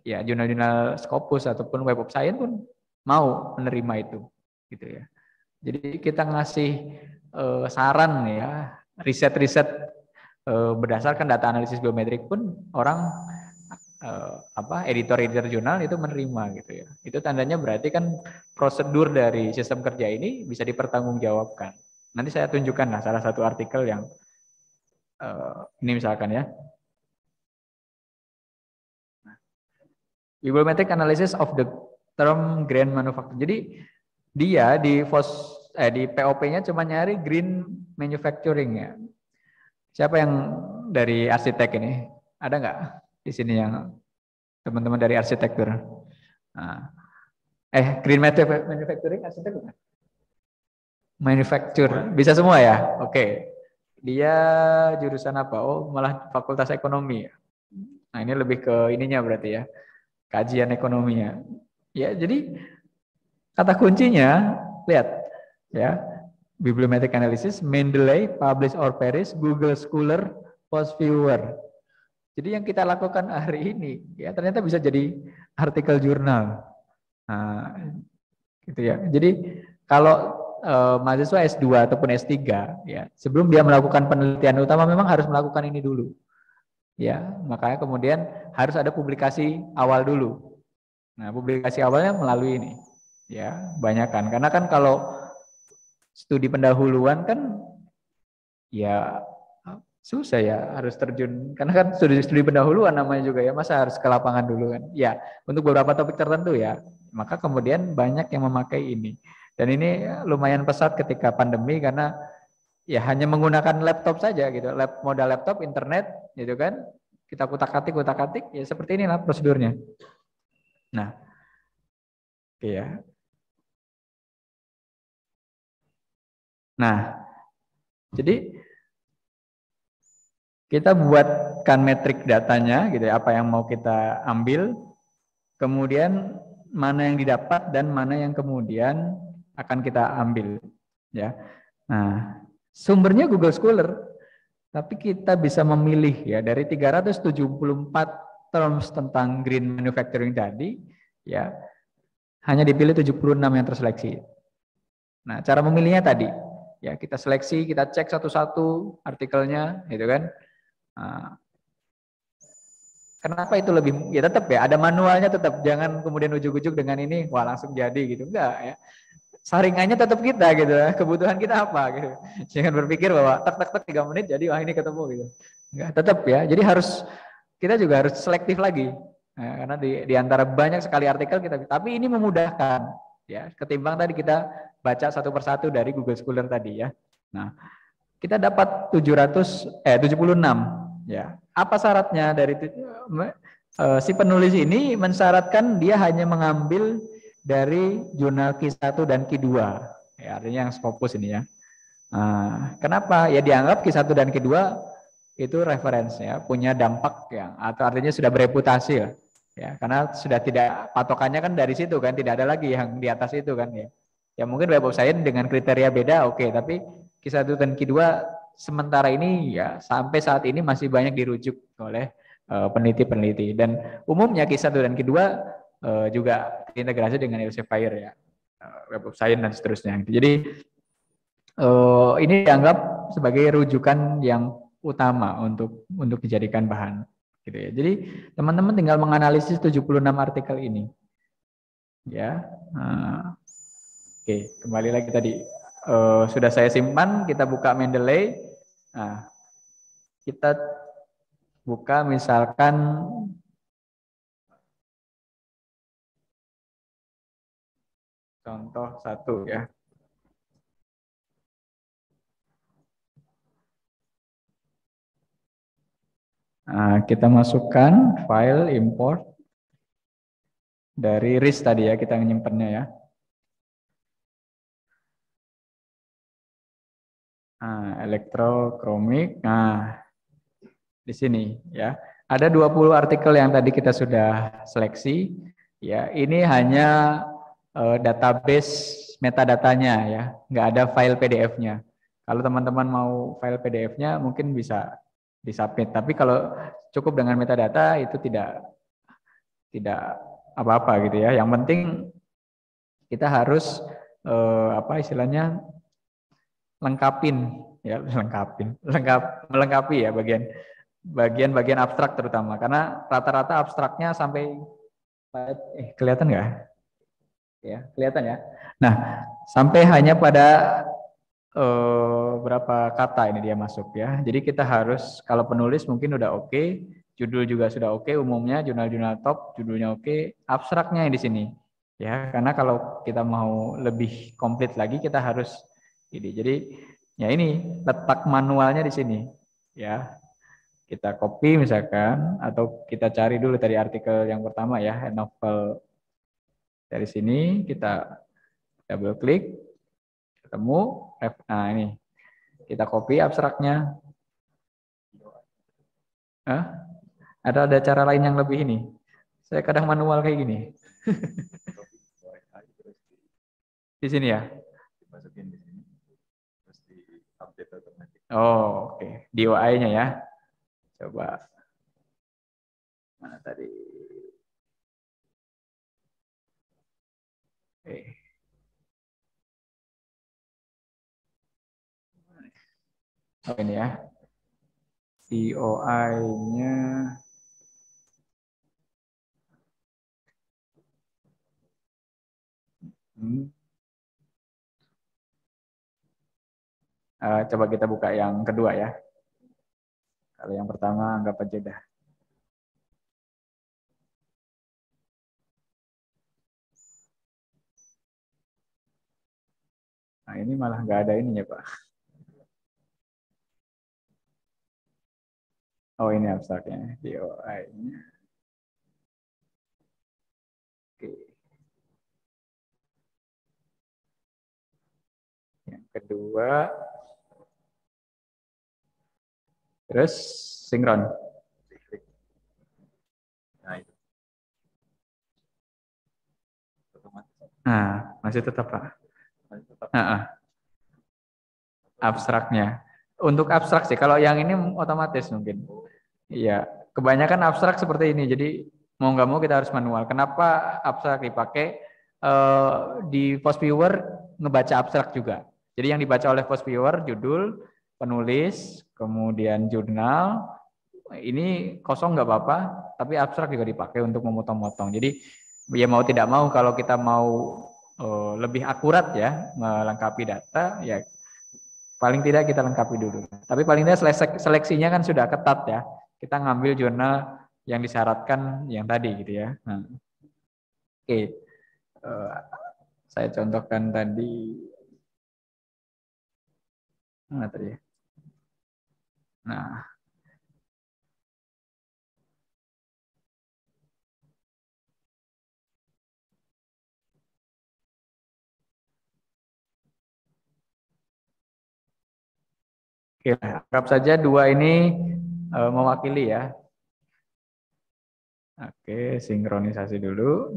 [SPEAKER 1] ya jurnal-jurnal Scopus ataupun Web of Science pun mau menerima itu gitu ya. Jadi kita ngasih saran ya, riset-riset berdasarkan data analisis biometrik pun orang editor-editor jurnal itu menerima gitu ya. Itu tandanya berarti kan prosedur dari sistem kerja ini bisa dipertanggungjawabkan. Nanti saya tunjukkan lah salah satu artikel yang ini misalkan ya. Bibliometric analysis of the term green manufacture. Jadi dia di POP-nya cuma nyari green manufacturing ya. Siapa yang dari arsitek ini? Ada nggak di sini yang teman-teman dari arsitektur? Nah, green manufacturing arsitek bukan? Manufacture bisa semua ya? Oke. Dia jurusan apa? Oh, malah fakultas ekonomi. Nah, ini lebih ke ininya berarti ya. Kajian ekonominya. Ya, jadi kata kuncinya lihat ya. Bibliometric analysis, Mendeley, publish or perish, Google Scholar, post viewer. Jadi yang kita lakukan hari ini ya ternyata bisa jadi artikel jurnal. Nah, gitu ya. Jadi kalau mahasiswa S2 ataupun S3 ya, sebelum dia melakukan penelitian utama memang harus melakukan ini dulu. Ya, makanya kemudian harus ada publikasi awal dulu. Nah, publikasi awalnya melalui ini. Ya, banyak kan. Karena kan kalau studi pendahuluan kan ya susah ya, harus terjun. Karena kan studi pendahuluan namanya juga ya, masa harus ke lapangan dulu kan. Ya, untuk beberapa topik tertentu ya. Maka kemudian banyak yang memakai ini. Dan ini lumayan pesat ketika pandemi karena ya hanya menggunakan laptop saja gitu, modal laptop, internet gitu kan, kita kutak-atik, ya seperti inilah prosedurnya. Nah, oke ya. Nah, jadi kita buatkan metrik datanya gitu ya, apa yang mau kita ambil, kemudian mana yang didapat dan mana yang kemudian akan kita ambil ya. Nah, sumbernya Google Scholar, tapi kita bisa memilih ya dari 374 terms tentang green manufacturing tadi ya, hanya dipilih 76 yang terseleksi. Nah, cara memilihnya tadi ya, kita seleksi, kita cek satu-satu artikelnya gitu kan. Nah, kenapa itu lebih ya tetap ya ada manualnya, tetap jangan kemudian ujuk-ujuk dengan ini wah langsung jadi gitu, enggak ya. saringannya tetap kita gitu, kebutuhan kita apa gitu. Jangan berpikir bahwa tek tek tek 3 menit jadi wah ini ketemu gitu. Enggak, tetap ya. Jadi kita juga harus selektif lagi. Nah, karena di antara banyak sekali artikel kita, tapi ini memudahkan ya, ketimbang tadi kita baca satu persatu dari Google Scholar tadi ya. Nah, kita dapat 76 ya. Apa syaratnya dari si penulis ini mensyaratkan dia hanya mengambil dari jurnal Q1 dan Q2. Ya, artinya yang Scopus ini ya. Nah, kenapa? Ya dianggap Q1 dan Q2 itu referensi ya, punya dampak yang atau artinya sudah bereputasi ya. Ya, karena sudah tidak patokannya kan dari situ kan, tidak ada lagi yang di atas itu kan ya. Ya mungkin Web of Science dengan kriteria beda oke, tapi Q1 dan Q2 sementara ini ya sampai saat ini masih banyak dirujuk oleh peneliti-peneliti dan umumnya Q1 dan Q2 juga terintegrasi dengan Elsevier ya, Web of Science dan seterusnya. Jadi ini dianggap sebagai rujukan yang utama untuk dijadikan bahan gitu ya. Jadi teman-teman tinggal menganalisis 76 artikel ini. Ya. Oke, kembali lagi tadi. Sudah saya simpan, kita buka Mendeley. Nah, kita buka misalkan contoh 1 ya. Nah, kita masukkan file import dari RIS tadi ya, kita menyimpannya ya. Nah, elektrokromik. Nah, di sini ya. Ada 20 artikel yang tadi kita sudah seleksi. Ya, ini hanya database metadatanya ya, nggak ada file PDF-nya. Kalau teman-teman mau file PDF-nya mungkin bisa disubmit. Tapi kalau cukup dengan metadata itu tidak apa-apa gitu ya. Yang penting kita harus istilahnya melengkapi ya bagian abstrak terutama karena rata-rata abstraknya sampai kelihatan nggak? Ya, kelihatan ya. Nah, sampai hanya pada berapa kata ini dia masuk ya. Jadi kita harus kalau penulis mungkin udah oke, judul juga sudah oke, umumnya jurnal-jurnal top, judulnya oke, abstraknya di sini. Ya, karena kalau kita mau lebih komplit lagi kita harus ini. Jadi ya ini letak manualnya di sini. Ya. Kita copy misalkan atau kita cari dulu tadi artikel yang pertama ya, novel. Dari sini kita double klik, ketemu, nah ini kita copy abstraknya. Ada cara lain yang lebih ini. Saya kadang manual kayak gini. Di sini ya. Dimasukin di sini, terus di update otomatis. Oh, oke. Di UI-nya ya. Coba mana tadi? Oh ini ya. DOI-nya coba kita buka yang kedua ya. Kalau yang pertama anggap aja dah. Nah ini malah nggak ada ininya Pak. Oh ini abstraknya, DOI-nya. Oke. Yang kedua, terus sinkron. Nah, masih tetap Pak. Abstraknya. Untuk abstrak sih, kalau yang ini otomatis mungkin. Iya, kebanyakan abstrak seperti ini. Jadi mau nggak mau kita harus manual. Kenapa abstrak dipakai? Di Post Viewer ngebaca abstrak juga. Jadi yang dibaca oleh Post Viewer judul, penulis, kemudian jurnal. Ini kosong nggak apa-apa, tapi abstrak juga dipakai untuk memotong-motong. Jadi ya mau tidak mau kalau kita mau lebih akurat ya melengkapi data, ya paling tidak kita lengkapi dulu. Tapi paling tidak seleksinya kan sudah ketat ya. Kita ngambil jurnal yang disyaratkan yang tadi gitu ya. Nah, oke, saya contohkan tadi. Mana tadi? Nah, oke, anggap saja dua ini mewakili ya. Oke, sinkronisasi dulu.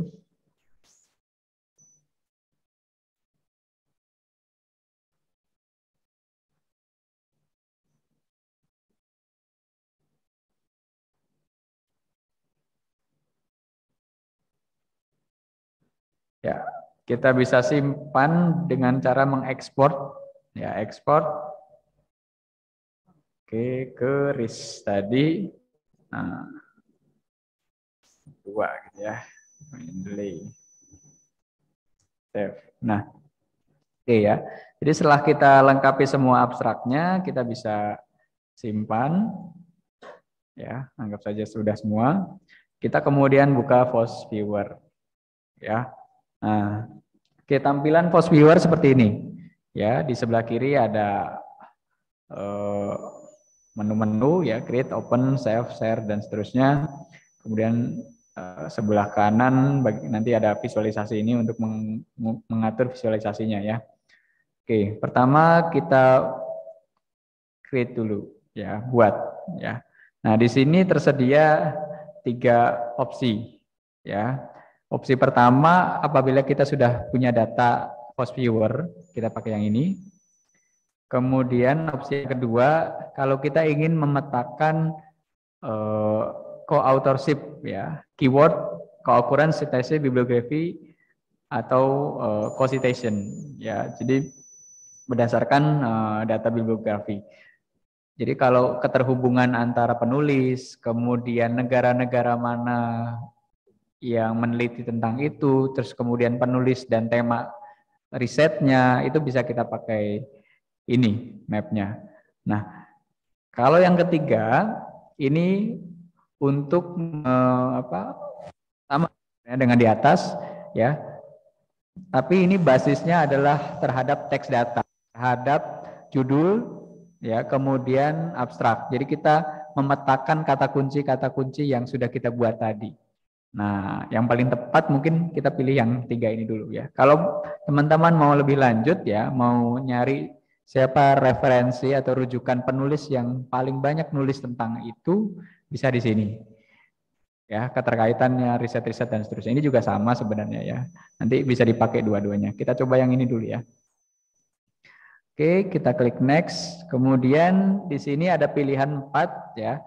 [SPEAKER 1] Ya, kita bisa simpan dengan cara mengekspor, ya ekspor, oke, ke RIS tadi, nah, dua gitu ya, delay, save. Nah, oke ya. Jadi setelah kita lengkapi semua abstraknya, kita bisa simpan, ya, anggap saja sudah semua. Kita kemudian buka FOSS Viewer, ya. Nah, oke, tampilan FOSS Viewer seperti ini. Ya, di sebelah kiri ada menu-menu ya, create, open, save, share dan seterusnya. Kemudian sebelah kanan nanti ada visualisasi ini untuk mengatur visualisasinya ya. Oke, pertama kita create dulu ya, buat ya. Nah, di sini tersedia 3 opsi ya. Opsi pertama, apabila kita sudah punya data FOSS Viewer, kita pakai yang ini. Kemudian opsi yang kedua, kalau kita ingin memetakan co-authorship ya, keyword, co-occurrence, citation, bibliografi atau co-citation ya. Jadi berdasarkan data bibliografi. Jadi kalau keterhubungan antara penulis, kemudian negara-negara mana yang meneliti tentang itu, terus kemudian penulis dan tema risetnya, itu bisa kita pakai ini mapnya. Nah, kalau yang ketiga ini untuk sama dengan di atas ya, tapi ini basisnya adalah terhadap teks data, terhadap judul ya, kemudian abstrak. Jadi kita memetakan kata kunci yang sudah kita buat tadi. Nah, yang paling tepat mungkin kita pilih yang 3 ini dulu ya. Kalau teman-teman mau lebih lanjut ya, mau nyari siapa referensi atau rujukan penulis yang paling banyak nulis tentang itu, bisa di sini. Ya, keterkaitannya, riset-riset dan seterusnya. Ini juga sama sebenarnya ya. Nanti bisa dipakai dua-duanya. Kita coba yang ini dulu ya. Oke, kita klik next. Kemudian di sini ada pilihan 4 ya.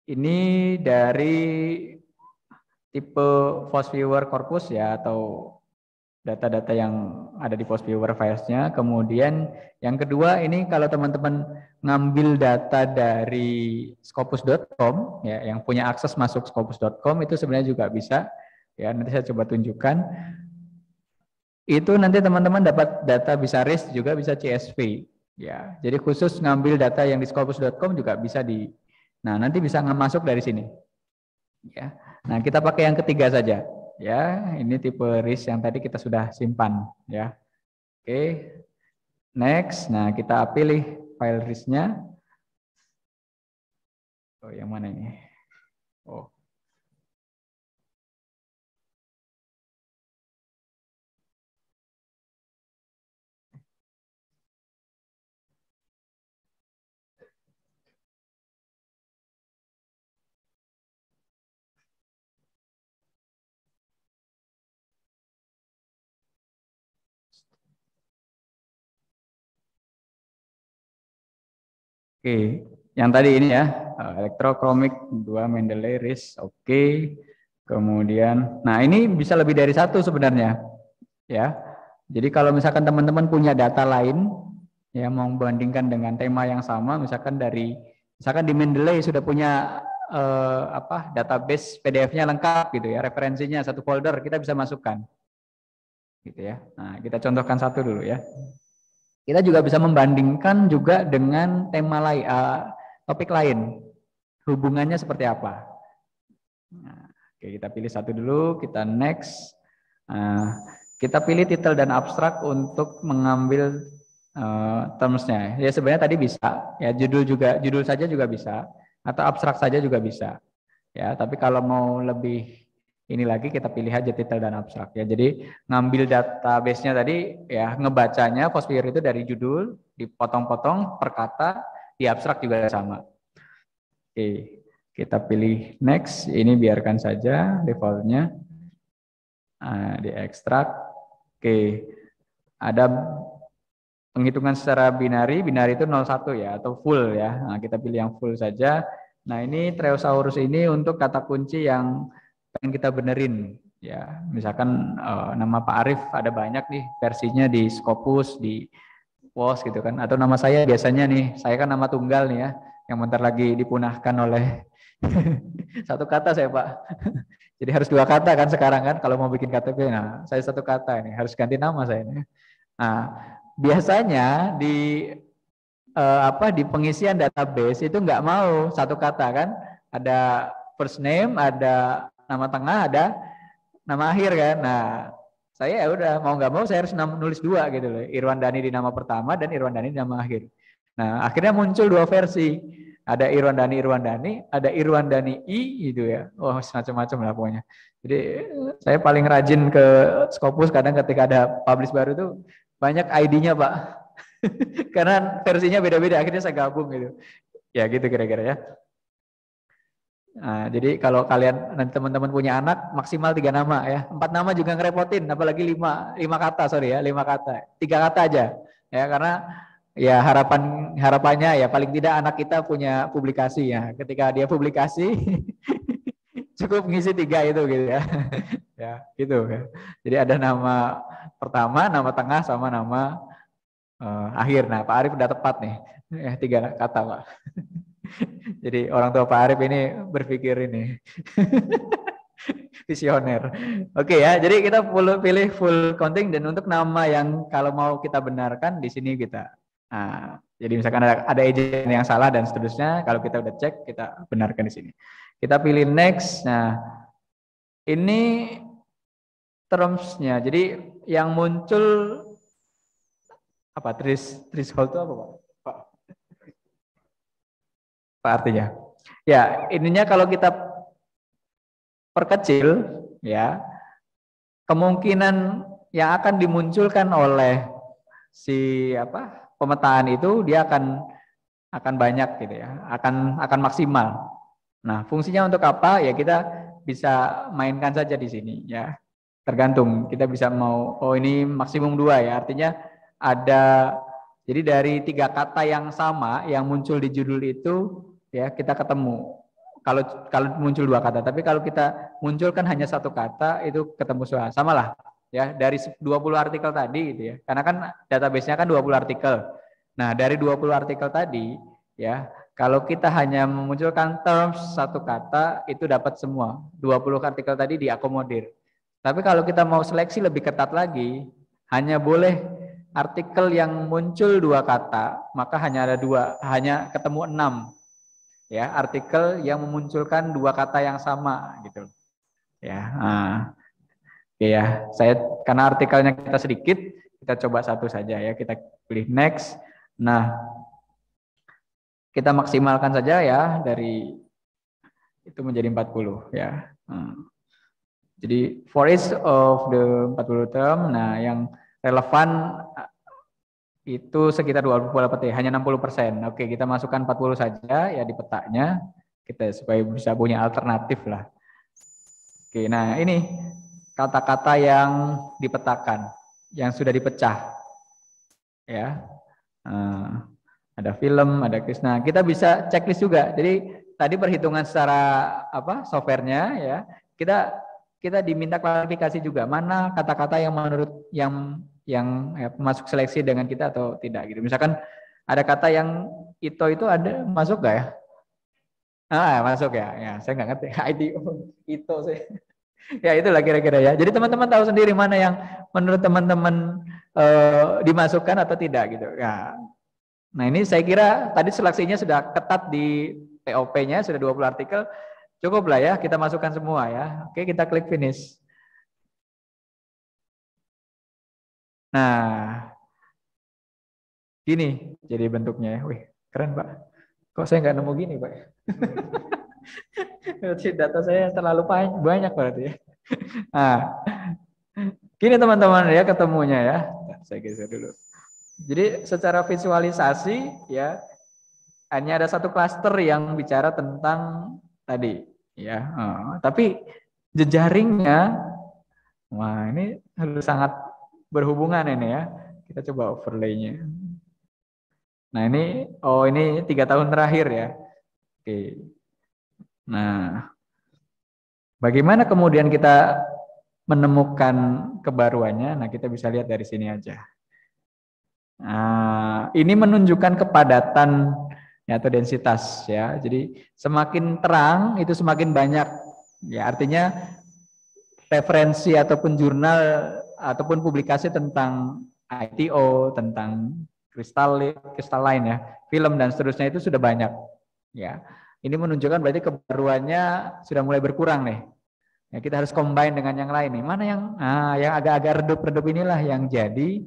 [SPEAKER 1] Ini dari tipe FOSS Viewer Corpus ya, atau data-data yang ada di FOSS Viewer Files-nya. Kemudian yang kedua ini kalau teman-teman ngambil data dari scopus.com ya, yang punya akses masuk scopus.com itu sebenarnya juga bisa ya. Nanti saya coba tunjukkan. Itu nanti teman-teman dapat data bisa RIS juga bisa CSV ya. Jadi khusus ngambil data yang di scopus.com juga bisa di. Nah, nanti bisa masuk dari sini. Ya. Nah, kita pakai yang ketiga saja. Ya, ini tipe RIS yang tadi kita sudah simpan. Ya, oke. Next. Nah, kita pilih file RIS-nya. Oh, yang mana ini? Oh. Oke, yang tadi ini ya, electrochromic 2 Mendeley RIS, oke. Kemudian, nah ini bisa lebih dari satu sebenarnya, ya. Jadi kalau misalkan teman-teman punya data lain, ya mau membandingkan dengan tema yang sama, misalkan di Mendeley sudah punya database PDF-nya lengkap gitu ya, referensinya satu folder kita bisa masukkan. Gitu ya. Nah, kita contohkan satu dulu ya. Kita juga bisa membandingkan juga dengan tema lain, topik lain. Hubungannya seperti apa? Nah, oke, kita pilih satu dulu, kita next. Nah, kita pilih title dan abstrak untuk mengambil terms-nya. Ya sebenarnya tadi bisa, ya judul saja juga bisa, atau abstrak saja juga bisa. Ya, tapi kalau mau lebih ini lagi kita pilih aja title dan abstrak ya. Jadi ngambil database-nya tadi ya, ngebacanya Foursquare itu dari judul, dipotong-potong per kata, di abstrak juga sama. Oke, kita pilih next. Ini biarkan saja default-nya. Nah, di ekstrak. Oke, ada penghitungan secara binari itu 01 ya, atau full ya. Nah, kita pilih yang full saja. Nah, ini Treosaurus ini untuk kata kunci yang pengen kita benerin ya. Misalkan nama Pak Arif ada banyak nih versinya di Scopus, di WOS gitu kan. Atau nama saya biasanya nih, saya kan nama tunggal nih ya, yang bentar lagi dipunahkan oleh satu kata saya Pak. Jadi harus dua kata kan sekarang kan kalau mau bikin KTP. Nah, saya satu kata ini harus ganti nama saya ini. Nah, biasanya di di pengisian database itu nggak mau satu kata kan, ada first name, ada nama tengah, ada nama akhir kan. Nah, saya ya udah mau nggak mau saya harus nulis dua gitu loh, Irwan Dhani di nama pertama dan Irwan Dhani di nama akhir. Nah, akhirnya muncul dua versi, ada Irwan Dhani, ada Irwan Dhani I gitu ya. Oh, macam-macam lah pokoknya. Jadi saya paling rajin ke Scopus kadang ketika ada publish baru tuh banyak ID-nya Pak. Karena versinya beda-beda, akhirnya saya gabung gitu. Ya gitu kira-kira ya. Nah, jadi kalau kalian nanti teman-teman punya anak maksimal 3 nama ya. 4 nama juga ngerepotin, apalagi 5 kata, sorry ya, 5 kata. 3 kata aja. Ya, karena ya harapannya ya paling tidak anak kita punya publikasi ya. Ketika dia publikasi cukup ngisi 3 itu gitu ya. Ya, gitu ya. Jadi ada nama pertama, nama tengah sama nama akhir. Nah, Pak Arif udah tepat nih. 3 kata, Pak. Jadi orang tua Pak Arif ini berpikir ini. Visioner. Oke ya, jadi kita pilih full counting dan untuk nama yang kalau mau kita benarkan di sini kita. Nah, jadi misalkan ada agent yang salah dan seterusnya, kalau kita udah cek kita benarkan di sini. Kita pilih next. Nah, ini terms-nya. Jadi yang muncul apa threshold itu apa Pak? Pak artinya? Ya, ininya kalau kita perkecil ya, kemungkinan yang akan dimunculkan oleh si pemetaan itu dia akan banyak gitu ya, akan maksimal. Nah, fungsinya untuk apa? Ya kita bisa mainkan saja di sini ya. Tergantung, kita bisa mau ini maksimum 2 ya, artinya ada, jadi dari 3 kata yang sama yang muncul di judul itu ya kita ketemu. Kalau muncul 2 kata, tapi kalau kita munculkan hanya 1 kata itu ketemu sama lah ya, dari 20 artikel tadi gitu ya. Karena kan database-nya kan 20 artikel. Nah, dari 20 artikel tadi ya, kalau kita hanya memunculkan terms 1 kata itu dapat semua. 20 artikel tadi diakomodir. Tapi kalau kita mau seleksi lebih ketat lagi, hanya boleh artikel yang muncul 2 kata, maka hanya ada 2, hanya ketemu 6. Ya, artikel yang memunculkan 2 kata yang sama gitu. Ya. Nah, oke ya. Karena artikelnya kita sedikit, kita coba 1 saja ya. Kita pilih next. Nah, kita maksimalkan saja ya dari itu menjadi 40 ya. Jadi for each of the 40 term, nah yang relevan itu sekitar 20%, hanya 60%. Oke, kita masukkan 40 saja ya di petanya, kita supaya bisa punya alternatif lah. Oke, nah ini kata-kata yang dipetakan, yang sudah dipecah. Ya. Ada film, ada Krishna. Kita bisa checklist juga. Jadi tadi perhitungan secara softwarenya ya, kita diminta klarifikasi juga mana kata-kata yang menurut yang masuk seleksi dengan kita atau tidak gitu. Misalkan ada kata yang itu ada masuk gak ya? Masuk ya. Ya, saya nggak ngerti. ITO, itu sih. Ya itulah kira-kira ya. Jadi teman-teman tahu sendiri mana yang menurut teman-teman dimasukkan atau tidak gitu. Ya. Nah ini saya kira tadi seleksinya sudah ketat di POP-nya, sudah 20 artikel. Cukup lah ya, kita masukkan semua ya. Oke, kita klik finish. Nah, gini jadi bentuknya ya. Wih, keren Pak. Kok saya nggak nemu gini Pak? Berarti data saya terlalu banyak berarti ya. Nah, gini teman-teman ya ketemunya ya. Saya geser dulu. Jadi secara visualisasi ya hanya ada satu klaster yang bicara tentang tadi ya. Tapi jejaringnya, wah ini harus sangat berhubungan ini ya. Kita coba overlay-nya. Nah ini, ini 3 tahun terakhir ya. Oke. Nah, bagaimana kemudian kita menemukan kebaruannya? Nah kita bisa lihat dari sini aja. Nah, ini menunjukkan kepadatan ya, atau densitas ya. Jadi semakin terang itu semakin banyak ya, artinya referensi ataupun jurnal ataupun publikasi tentang ITO, tentang kristalin ya, film dan seterusnya itu sudah banyak ya. Ini menunjukkan berarti kebaruannya sudah mulai berkurang nih. Ya, kita harus combine dengan yang lain nih. Mana yang agak-agak redup-redup inilah yang jadi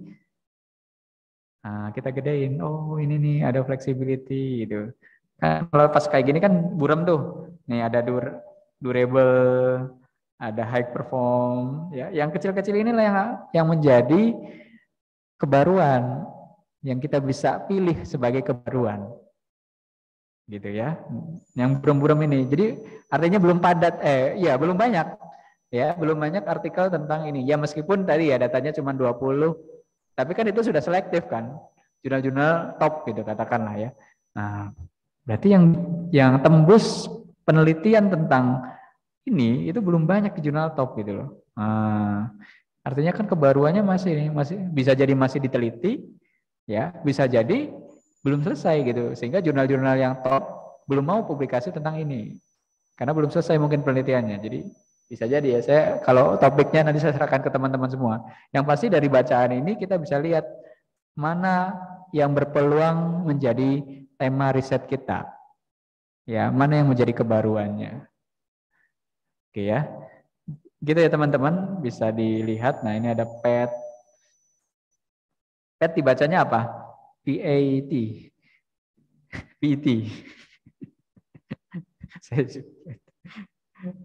[SPEAKER 1] kita gedein. Oh, ini nih ada flexibility gitu. Kan kalau pas kayak gini kan buram tuh. Nih ada durable, ada high perform, ya. Yang kecil-kecil inilah yang menjadi kebaruan yang kita bisa pilih sebagai kebaruan. Gitu ya. Yang buram-buram ini. Jadi artinya belum padat belum banyak. Ya, belum banyak artikel tentang ini. Ya meskipun tadi ya datanya cuma 20, tapi kan itu sudah selektif kan. Jurnal-jurnal top gitu katakanlah ya. Nah, berarti yang tembus penelitian tentang ini itu belum banyak di jurnal top gitu loh. Nah, artinya kan kebaruannya masih bisa jadi masih diteliti ya, bisa jadi belum selesai gitu. Sehingga jurnal-jurnal yang top belum mau publikasi tentang ini. Karena belum selesai mungkin penelitiannya. Jadi bisa jadi ya, saya kalau topiknya nanti saya serahkan ke teman-teman semua. Yang pasti dari bacaan ini kita bisa lihat mana yang berpeluang menjadi tema riset kita. Ya, mana yang menjadi kebaruannya. Oke ya. Gitu ya teman-teman, bisa dilihat. Nah, ini ada PET. PET dibacanya apa? PAT. PET.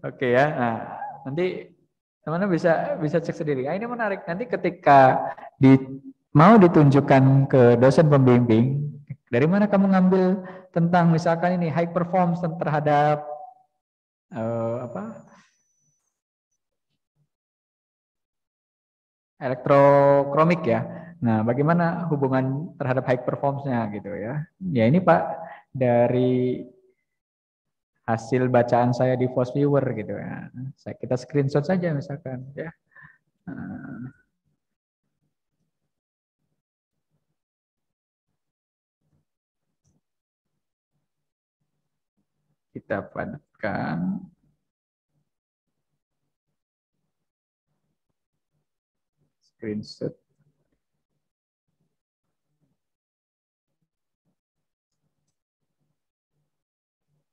[SPEAKER 1] Oke ya. Nah, nanti teman-teman bisa cek sendiri. Ini menarik. Nanti ketika mau ditunjukkan ke dosen pembimbing, dari mana kamu ngambil tentang misalkan ini high performance terhadap elektrokromik ya. Nah, bagaimana hubungan terhadap high performance-nya gitu ya. Ya ini Pak dari hasil bacaan saya di Force Viewer gitu ya. Kita screenshot saja misalkan ya. Kita padatkan. Screenshot.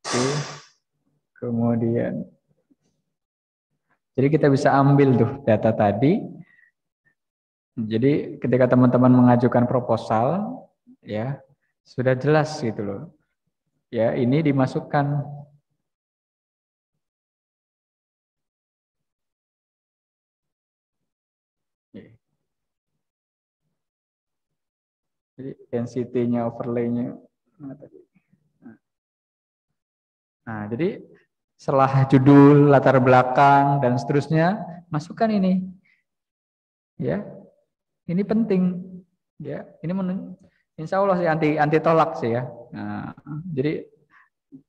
[SPEAKER 1] Oke. Kemudian jadi kita bisa ambil tuh data tadi. Jadi ketika teman-teman mengajukan proposal ya sudah jelas gitu loh. Ya, ini dimasukkan. Jadi density-nya, overlay-nya. Nah, jadi setelah judul, latar belakang, dan seterusnya, masukkan ini. Ya, ini penting. Ya, ini insya Allah sih anti tolak sih ya. Nah, jadi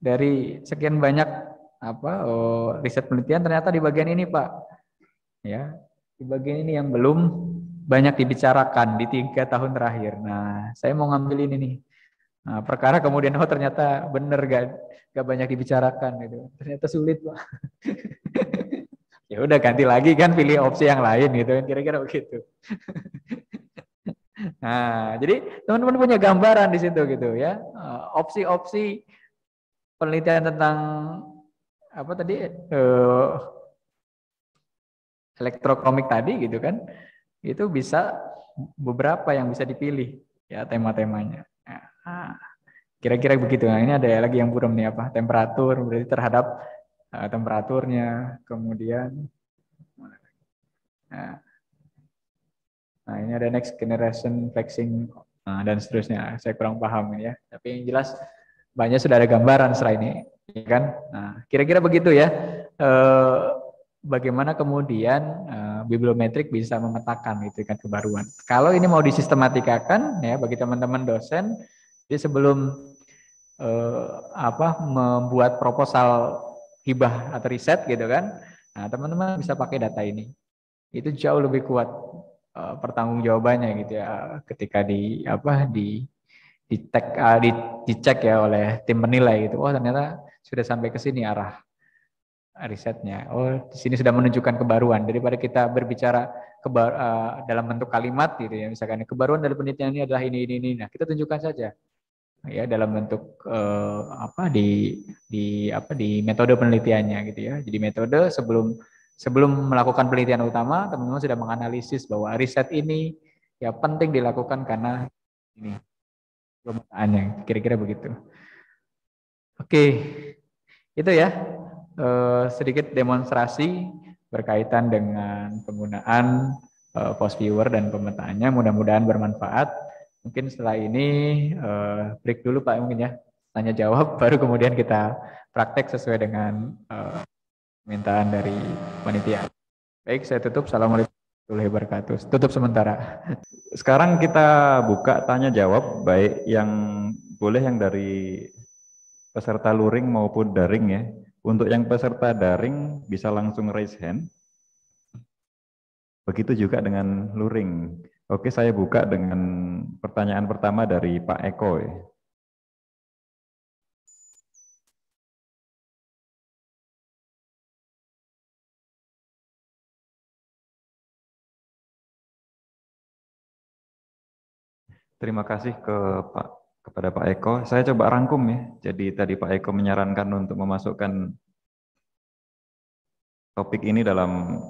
[SPEAKER 1] dari sekian banyak riset penelitian ternyata di bagian ini Pak, ya di bagian ini yang belum banyak dibicarakan di 3 tahun terakhir. Nah, saya mau ngambil ini nih. Nah, perkara kemudian oh ternyata bener gak banyak dibicarakan gitu. Ternyata sulit, Pak. Ya udah ganti lagi kan, pilih opsi yang lain gitu kan, kira-kira begitu. Nah, jadi teman-teman punya gambaran di situ gitu ya. Opsi-opsi penelitian tentang apa tadi elektrokromik tadi gitu kan. Itu bisa beberapa yang bisa dipilih ya tema-temanya. Nah, kira-kira begitu. Nah, ini ada lagi yang buram nih apa? Temperatur berarti terhadap temperaturnya, kemudian nah, nah, ini ada next generation flexing dan seterusnya. Saya kurang paham ini ya. Tapi yang jelas banyak sudah ada gambaran setelah ini, ya kan? Nah, kira-kira begitu ya. Bagaimana kemudian bibliometrik bisa memetakan itu kan kebaruan. Kalau ini mau disistematikan ya bagi teman-teman dosen, jadi sebelum membuat proposal hibah atau riset gitu kan, nah teman-teman bisa pakai data ini. Itu jauh lebih kuat pertanggungjawabannya gitu ya ketika dicek ya oleh tim penilai gitu. Oh ternyata sudah sampai ke sini arah risetnya. Oh di sini sudah menunjukkan kebaruan daripada kita berbicara dalam bentuk kalimat gitu ya. Misalkan kebaruan dari penelitian ini adalah ini. Nah kita tunjukkan saja ya dalam bentuk di metode penelitiannya gitu ya. Jadi metode sebelum melakukan penelitian utama, teman-teman sudah menganalisis bahwa riset ini ya penting dilakukan karena ini permintaannya, kira-kira begitu. Oke, itu ya sedikit demonstrasi berkaitan dengan penggunaan post viewer dan pemetaannya. Mudah-mudahan bermanfaat. Mungkin setelah ini break dulu Pak mungkin ya, tanya jawab, baru kemudian kita praktek sesuai dengan permintaan dari panitia. Baik, saya tutup. Assalamualaikum warahmatullahi wabarakatuh. Tutup sementara.
[SPEAKER 2] Sekarang kita buka tanya jawab, baik yang boleh yang dari peserta luring maupun daring ya. Untuk yang peserta daring bisa langsung raise hand. Begitu juga dengan luring. Oke, saya buka dengan pertanyaan pertama dari Pak Eko ya. Terima kasih kepada Pak Eko. Saya coba rangkum ya. Jadi tadi Pak Eko menyarankan untuk memasukkan topik ini dalam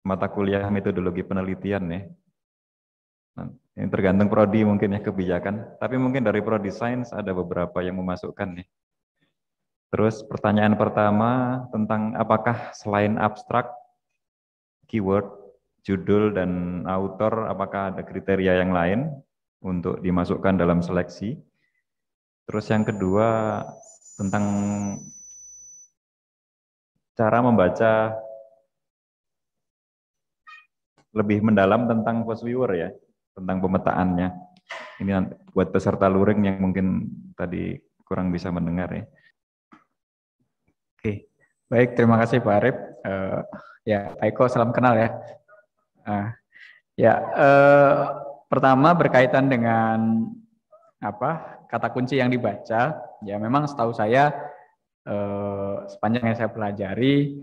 [SPEAKER 2] mata kuliah metodologi penelitian ya. Nah, ini tergantung prodi mungkin ya kebijakan. Tapi mungkin dari prodi sains ada beberapa yang memasukkan ya. Terus pertanyaan pertama tentang apakah selain abstrak, keyword, judul, dan autor, apakah ada kriteria yang lain untuk dimasukkan dalam seleksi. Terus yang kedua tentang cara membaca lebih mendalam tentang post viewer ya, tentang pemetaannya. Ini buat peserta luring yang mungkin tadi kurang bisa mendengar ya.
[SPEAKER 1] Oke, baik, terima kasih Pak Arif. Ya, Pak Eko, salam kenal ya. Pertama berkaitan dengan kata kunci yang dibaca. Ya, memang setahu saya sepanjang yang saya pelajari,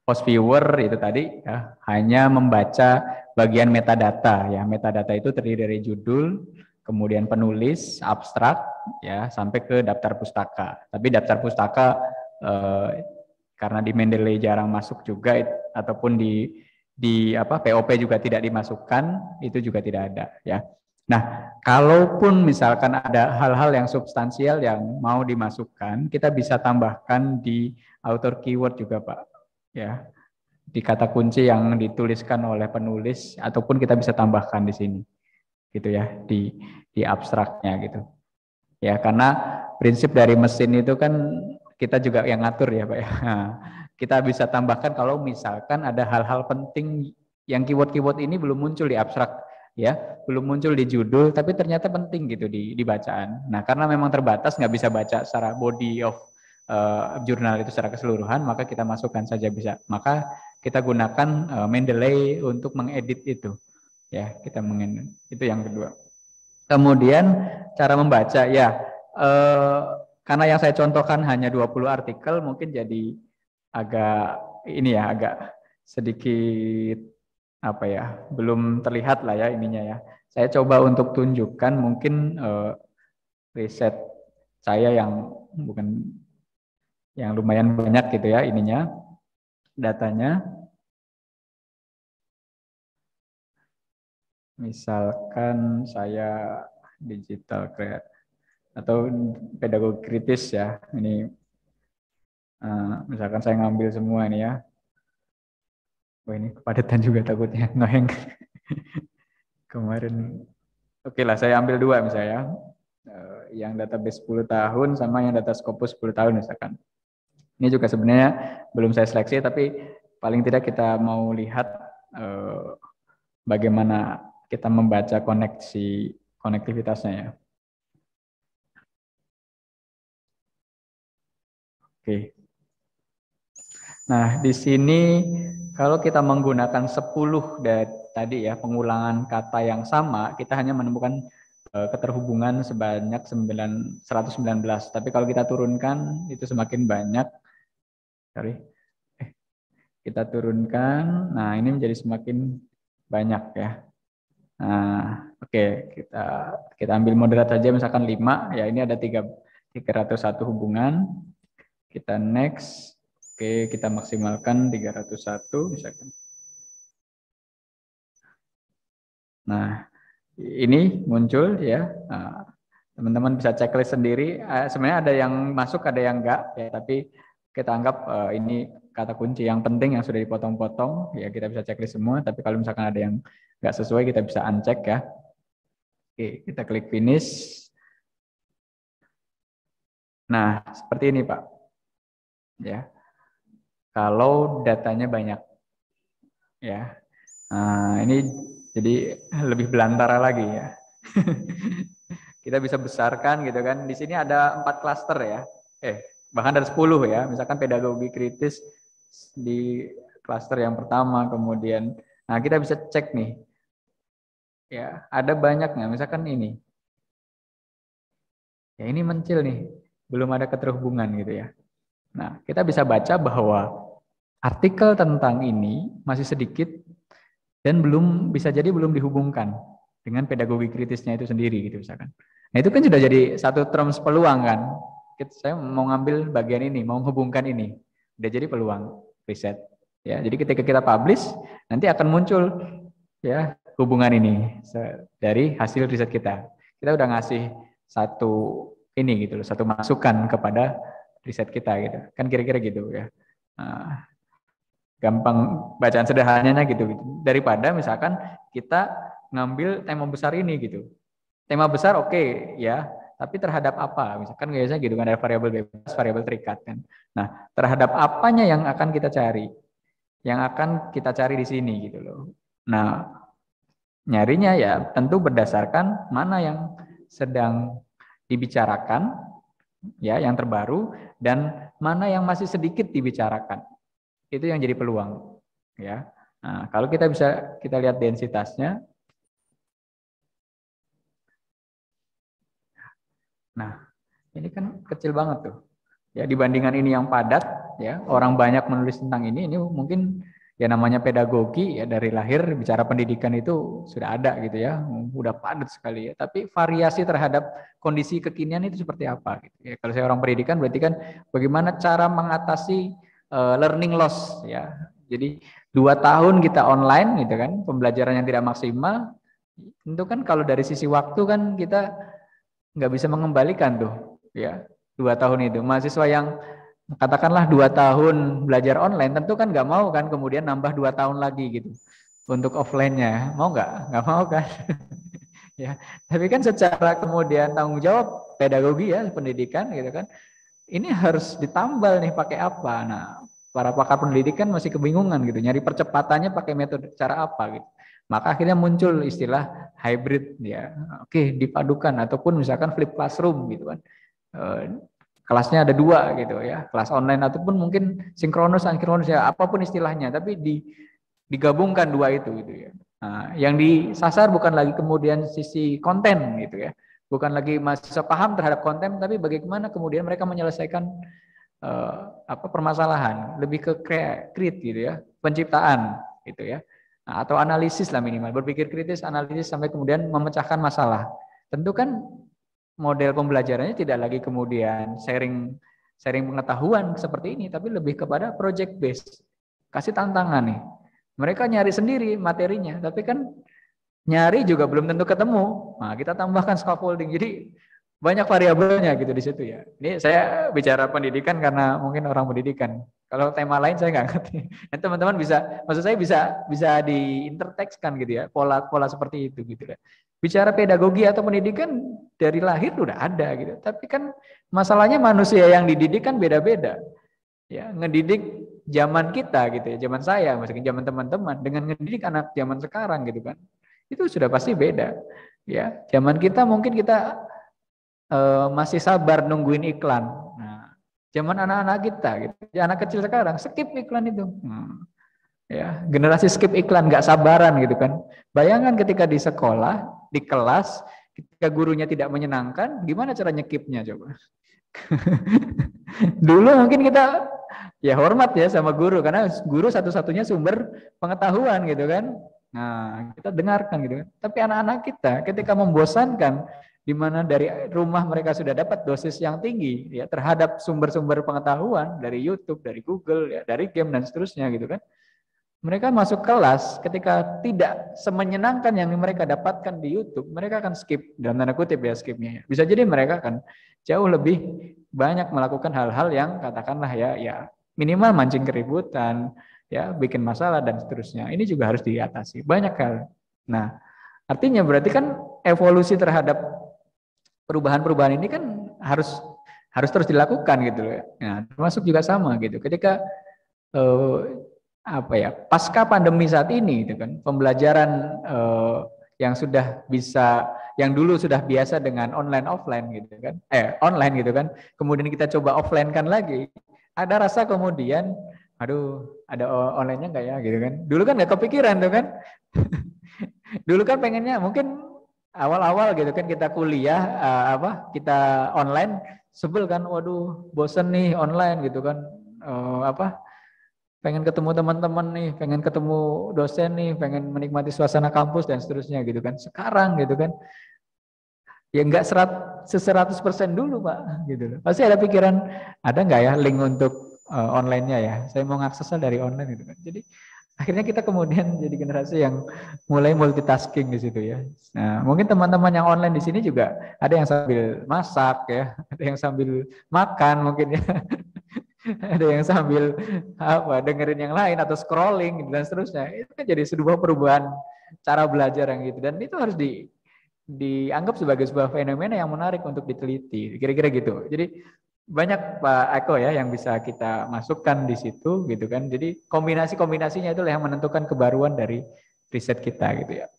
[SPEAKER 1] post viewer itu tadi ya, hanya membaca bagian metadata. Ya, metadata itu terdiri dari judul, kemudian penulis, abstrak, ya sampai ke daftar pustaka. Tapi daftar pustaka karena di Mendeley jarang masuk juga ataupun di POP juga tidak dimasukkan, itu juga tidak ada ya. Nah, kalaupun misalkan ada hal-hal yang substansial yang mau dimasukkan, kita bisa tambahkan di author keyword juga Pak ya, di kata kunci yang dituliskan oleh penulis, ataupun kita bisa tambahkan di sini gitu ya, di abstraknya gitu ya, karena prinsip dari mesin itu kan kita juga yang ngatur ya Pak ya. Nah, kita bisa tambahkan kalau misalkan ada hal-hal penting yang keyword-keyword ini belum muncul di abstrak ya, belum muncul di judul, tapi ternyata penting gitu di bacaan. Nah, karena memang terbatas nggak bisa baca secara body of jurnal itu secara keseluruhan, maka kita masukkan saja bisa. Maka kita gunakan Mendeley untuk mengedit itu. Ya, kita mengedit. Itu yang kedua. Kemudian cara membaca ya, karena yang saya contohkan hanya 20 artikel, mungkin jadi agak ini ya, agak sedikit apa ya, belum terlihat lah ya ininya ya. Saya coba untuk tunjukkan mungkin riset saya yang bukan yang lumayan banyak gitu ya ininya, datanya. Misalkan saya digital create atau pedagogi kritis ya. Ini misalkan saya ngambil semua ini ya. Wah ini kepadatan juga takutnya ngeheng. Kemarin oke lah saya ambil dua misalnya. Yang database 10 tahun sama yang data Scopus 10 tahun misalkan. Ini juga sebenarnya belum saya seleksi tapi paling tidak kita mau lihat bagaimana kita membaca konektivitasnya ya. Oke. Nah, di sini kalau kita menggunakan 10 tadi ya pengulangan kata yang sama, kita hanya menemukan keterhubungan sebanyak 119. Tapi kalau kita turunkan itu semakin banyak. Kita turunkan. Nah, ini menjadi semakin banyak ya. Nah, oke, kita ambil moderat saja misalkan 5, ya ini ada 301 hubungan. Kita next. Oke, kita maksimalkan 301 misalkan. Nah, ini muncul ya. Teman-teman bisa checklist sendiri. Sebenarnya ada yang masuk, ada yang enggak ya, tapi kita anggap ini kata kunci yang penting yang sudah dipotong-potong ya, kita bisa checklist semua, tapi kalau misalkan ada yang enggak sesuai kita bisa uncheck ya. Oke, kita klik finish. Nah, seperti ini, Pak. Ya. Kalau datanya banyak. Ya. Nah, ini jadi lebih belantara lagi ya. Kita bisa besarkan gitu kan. Di sini ada 4 klaster ya. Bahkan ada 10 ya. Misalkan pedagogi kritis di klaster yang pertama, kemudian nah kita bisa cek nih. Ya, ada banyaknya. Misalkan ini. Ya, ini mencil nih. Belum ada keterhubungan gitu ya. Nah, kita bisa baca bahwa artikel tentang ini masih sedikit dan bisa jadi belum dihubungkan dengan pedagogi kritisnya itu sendiri gitu misalkan. Nah, itu kan sudah jadi satu terms peluang kan. Saya mau ngambil bagian ini, mau menghubungkan ini. Udah jadi peluang riset. Ya, jadi ketika kita publish nanti akan muncul ya hubungan ini dari hasil riset kita. Kita udah ngasih satu ini gitu loh, satu masukan kepada riset kita gitu. Kan kira-kira gitu ya. Nah, gampang bacaan sederhananya gitu. Daripada misalkan kita ngambil tema besar ini gitu. Tema besar oke, ya, tapi terhadap apa? Misalkan biasanya gitu kan ada variabel bebas, variabel terikat kan. Nah, terhadap apanya yang akan kita cari? Yang akan kita cari di sini gitu loh. Nah, nyarinya ya tentu berdasarkan mana yang sedang dibicarakan ya yang terbaru dan mana yang masih sedikit dibicarakan. Itu yang jadi peluang ya. Nah, kalau kita lihat densitasnya. Nah, ini kan kecil banget tuh. Ya dibandingkan ini yang padat ya, orang banyak menulis tentang ini mungkin ya namanya pedagogi ya dari lahir bicara pendidikan itu sudah ada gitu ya, udah padat sekali ya. Tapi variasi terhadap kondisi kekinian itu seperti apa gitu ya. Kalau saya orang pendidikan berarti kan bagaimana cara mengatasi learning loss ya. Jadi 2 tahun kita online gitu kan, pembelajaran yang tidak maksimal, tentu kan kalau dari sisi waktu kan kita nggak bisa mengembalikan tuh ya 2 tahun itu. Mahasiswa yang katakanlah 2 tahun belajar online tentu kan nggak mau kan kemudian nambah 2 tahun lagi gitu untuk offline-nya. Mau nggak? Nggak mau kan? Ya, tapi kan secara kemudian tanggung jawab pedagogi ya pendidikan gitu kan. Ini harus ditambal nih pakai apa? Nah, para pakar pendidikan masih kebingungan gitu, nyari percepatannya pakai metode cara apa gitu. Maka akhirnya muncul istilah hybrid ya. Oke, dipadukan ataupun misalkan flip classroom gitu kan. Kelasnya ada 2 gitu ya, kelas online ataupun mungkin sinkronus, asinkronus ya, apapun istilahnya, tapi digabungkan 2 itu gitu ya. Nah, yang disasar bukan lagi kemudian sisi konten gitu ya, bukan lagi mahasiswa paham terhadap konten, tapi bagaimana kemudian mereka menyelesaikan permasalahan, lebih ke create gitu ya, penciptaan gitu ya, nah, atau analisis lah minimal, berpikir kritis, analisis sampai kemudian memecahkan masalah. Tentu kan model pembelajarannya tidak lagi kemudian sharing pengetahuan seperti ini, tapi lebih kepada project based, kasih tantangan nih. Mereka nyari sendiri materinya, tapi kan nyari juga belum tentu ketemu. Nah, kita tambahkan scaffolding. Jadi banyak variabelnya gitu di situ ya. Ini saya bicara pendidikan karena mungkin orang pendidikan. Kalau tema lain saya nggak ngerti. Nah, teman-teman bisa, maksud saya bisa diintertekskan gitu ya, pola seperti itu gitu ya. Bicara pedagogi atau pendidikan dari lahir udah ada gitu. Tapi kan masalahnya manusia yang dididik kan beda-beda. Ya, ngedidik zaman kita gitu ya, zaman saya, maksudnya zaman teman-teman dengan ngedidik anak zaman sekarang gitu kan. Itu sudah pasti beda. Ya, zaman kita mungkin kita masih sabar nungguin iklan. Nah, zaman anak-anak kita gitu, ya, anak kecil sekarang skip iklan itu. Ya, generasi skip iklan, nggak sabaran gitu kan. Bayangkan ketika di sekolah, di kelas, ketika gurunya tidak menyenangkan, gimana cara nyekipnya coba? Dulu mungkin kita ya hormat ya sama guru, karena guru satu-satunya sumber pengetahuan gitu kan. Nah, kita dengarkan gitu kan. Tapi anak-anak kita ketika membosankan, di mana dari rumah mereka sudah dapat dosis yang tinggi ya terhadap sumber-sumber pengetahuan dari YouTube, dari Google, ya, dari game dan seterusnya gitu kan. Mereka masuk kelas ketika tidak semenyenangkan yang mereka dapatkan di YouTube, mereka akan skip, dalam tanda kutip ya skipnya. Ya. Bisa jadi mereka akan jauh lebih banyak melakukan hal-hal yang katakanlah ya minimal mancing keributan, ya bikin masalah dan seterusnya. Ini juga harus diatasi banyak hal. Nah, artinya berarti kan evolusi terhadap perubahan-perubahan ini kan harus terus dilakukan gitu loh. Nah, termasuk juga sama gitu. Ketika pasca pandemi saat ini gitu kan, pembelajaran yang sudah bisa, yang dulu sudah biasa dengan online offline gitu kan, online gitu kan, kemudian kita coba offline kan lagi, ada rasa kemudian, aduh ada online-nya nggak ya gitu kan, dulu kan nggak kepikiran tuh kan, dulu kan pengennya mungkin awal-awal gitu kan kita kuliah kita online, sebel kan, waduh bosen nih online gitu kan, pengen ketemu teman-teman nih, pengen ketemu dosen nih, pengen menikmati suasana kampus dan seterusnya gitu kan. Sekarang gitu kan, ya nggak 100% dulu Pak, gitu loh. Pasti ada pikiran, ada nggak ya link untuk online-nya ya? Saya mau ngaksesnya dari online gitu kan. Jadi akhirnya kita kemudian jadi generasi yang mulai multitasking di situ ya. Nah, mungkin teman-teman yang online di sini juga ada yang sambil masak ya, ada yang sambil makan mungkin ya. Ada yang sambil dengerin yang lain atau scrolling dan seterusnya. Itu kan jadi sebuah perubahan cara belajar yang gitu, dan itu harus dianggap sebagai sebuah fenomena yang menarik untuk diteliti. Kira-kira gitu. Jadi banyak Pak Eko ya yang bisa kita masukkan di situ gitu kan. Jadi kombinasi-kombinasinya itulah yang menentukan kebaruan dari riset kita gitu ya.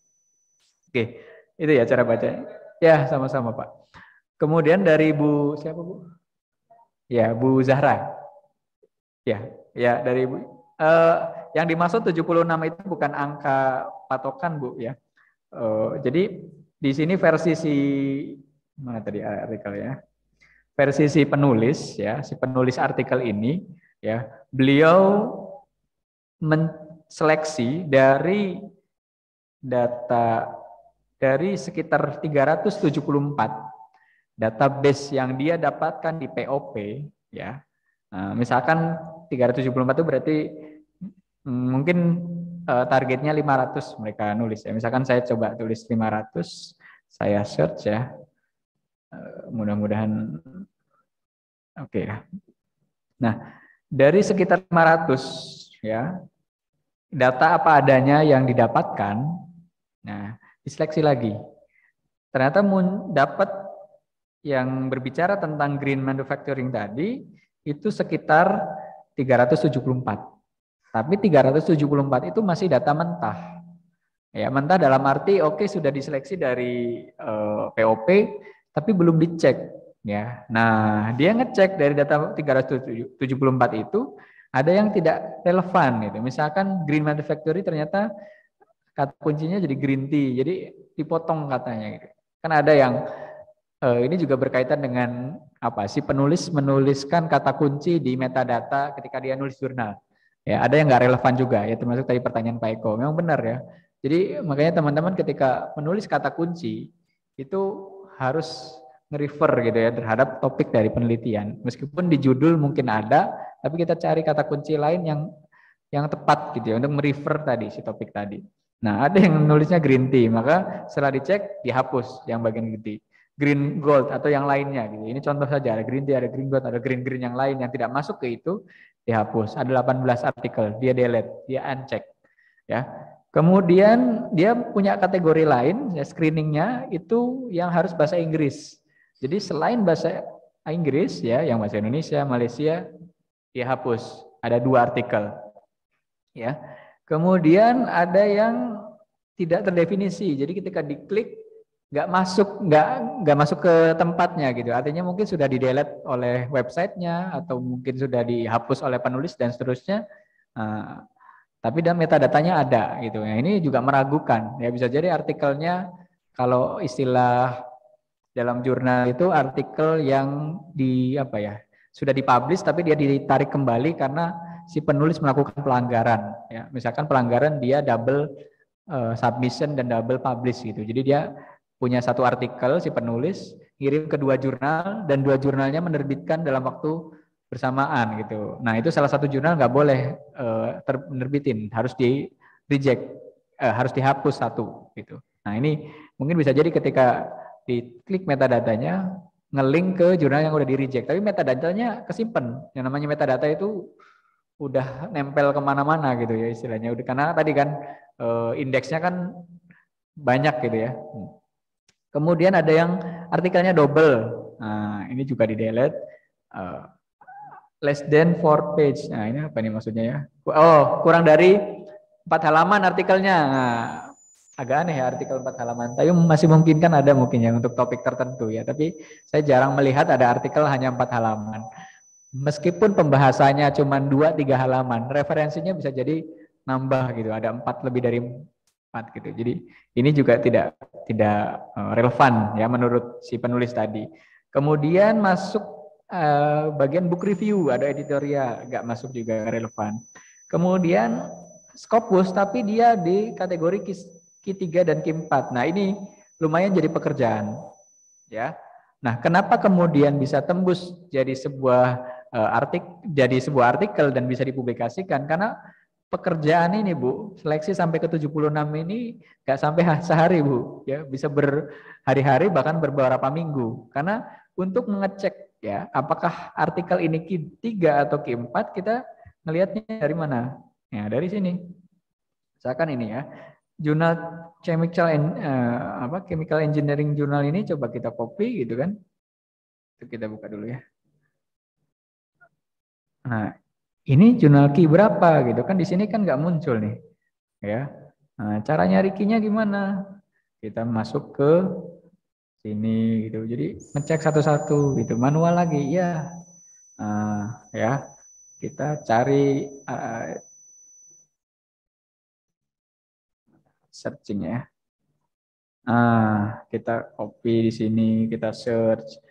[SPEAKER 1] Oke, itu ya cara baca. Ya, sama-sama Pak. Kemudian dari Bu siapa Bu? Ya, Bu Zahra. Ya dari yang dimaksud 76 itu bukan angka patokan Bu ya. Jadi di sini versi mana tadi artikel ya? Versi si penulis ya, si penulis artikel ini ya, beliau menseleksi dari data dari sekitar 374 database yang dia dapatkan di POP ya. Nah, misalkan 374 itu berarti mungkin targetnya 500 mereka nulis ya. Misalkan saya coba tulis 500, saya search ya. Mudah-mudahan oke ya. Nah, dari sekitar 500 ya, data apa adanya yang didapatkan, nah diseleksi lagi. Ternyata dapat yang berbicara tentang green manufacturing tadi, itu sekitar 374. Tapi 374 itu masih data mentah. Ya, mentah dalam arti sudah diseleksi dari POP tapi belum dicek ya. Nah, dia ngecek dari data 374 itu ada yang tidak relevan gitu. Misalkan green manufacturing ternyata kata kuncinya jadi green tea, jadi dipotong katanya gitu. Kan ada yang ini juga berkaitan dengan apa sih, penulis menuliskan kata kunci di metadata ketika dia nulis jurnal. Ya, ada yang nggak relevan juga ya, termasuk tadi pertanyaan Pak Eko. Memang benar ya. Jadi makanya teman-teman ketika menulis kata kunci itu harus nge-refer gitu ya terhadap topik dari penelitian. Meskipun di judul mungkin ada, tapi kita cari kata kunci lain yang tepat gitu ya untuk merefer tadi si topik tadi. Nah, ada yang nulisnya green tea, maka setelah dicek dihapus yang bagian green tea. Green gold atau yang lainnya gitu. Ini contoh saja, ada green tea, ada green gold, ada green yang lain yang tidak masuk ke itu dihapus. Ada 18 artikel, dia delete, dia uncheck ya. Kemudian dia punya kategori lain, ya screeningnya itu yang harus bahasa Inggris. Jadi selain bahasa Inggris ya, yang bahasa Indonesia, Malaysia, dia hapus. Ada 2 artikel. Ya. Kemudian ada yang tidak terdefinisi. Jadi ketika diklik nggak masuk ke tempatnya gitu. Artinya mungkin sudah di-delete oleh websitenya atau mungkin sudah dihapus oleh penulis dan seterusnya. Tapi dan metadatanya ada gitu. Nah, ini juga meragukan. Ya bisa jadi artikelnya kalau istilah dalam jurnal itu artikel yang sudah dipublish tapi dia ditarik kembali karena si penulis melakukan pelanggaran. Ya, misalkan pelanggaran dia double submission dan double publish gitu. Jadi dia punya satu artikel si penulis ngirim ke 2 jurnal dan 2 jurnalnya menerbitkan dalam waktu bersamaan gitu. Nah itu salah satu jurnal nggak boleh menerbitin, harus di reject, harus dihapus satu gitu. Nah ini mungkin bisa jadi ketika diklik metadatanya ngelink ke jurnal yang udah di reject, tapi metadatanya kesimpan. Yang namanya metadata itu udah nempel kemana-mana gitu ya istilahnya. Udah karena tadi kan indeksnya kan banyak gitu ya. Kemudian ada yang artikelnya double. Nah, ini juga di-delete. Less than 4 page. Nah, ini apa nih maksudnya ya? Oh, kurang dari 4 halaman artikelnya. Nah, agak aneh ya artikel 4 halaman. Tapi masih mungkin kan ada mungkin ya untuk topik tertentu ya. Tapi saya jarang melihat ada artikel hanya 4 halaman. Meskipun pembahasannya cuma 2-3 halaman, referensinya bisa jadi nambah gitu. Ada 4 lebih dari 4 gitu. Jadi ini juga tidak relevan ya menurut si penulis tadi. Kemudian masuk bagian book review, ada editorial, nggak masuk juga relevan. Kemudian Scopus tapi dia di kategori Q3 dan Q4. Nah, ini lumayan jadi pekerjaan ya. Nah, kenapa kemudian bisa tembus jadi sebuah artikel dan bisa dipublikasikan? Karena pekerjaan ini Bu, seleksi sampai ke 76 ini nggak sampai sehari Bu, ya bisa berhari-hari bahkan beberapa minggu. Karena untuk mengecek ya apakah artikel ini Q3 atau Q4 kita ngelihatnya dari mana? Ya dari sini. Misalkan ini ya, jurnal Chemical Engineering Journal ini coba kita copy gitu kan. Itu kita buka dulu ya. Nah, ini jurnal key berapa gitu kan, di sini kan nggak muncul nih ya. Nah, cara nyari key-nya gimana? Kita masuk ke sini gitu, jadi ngecek satu-satu gitu, manual lagi ya. Ya kita cari searching ya. Kita copy di sini, kita search.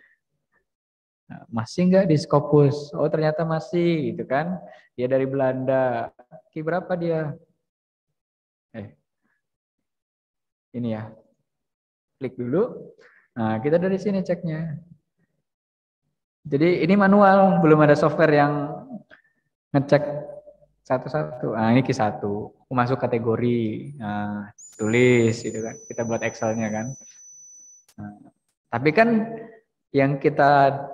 [SPEAKER 1] Nah, masih nggak di Scopus? Oh ternyata masih gitu kan. Dia dari Belanda. Ki berapa dia? Ini ya. Klik dulu. Nah kita dari sini ceknya. Jadi ini manual, belum ada software yang ngecek satu-satu. Nah ini Q1. Masuk kategori. Nah, tulis gitu kan. Kita buat Excel-nya kan. Nah, tapi kan yang kita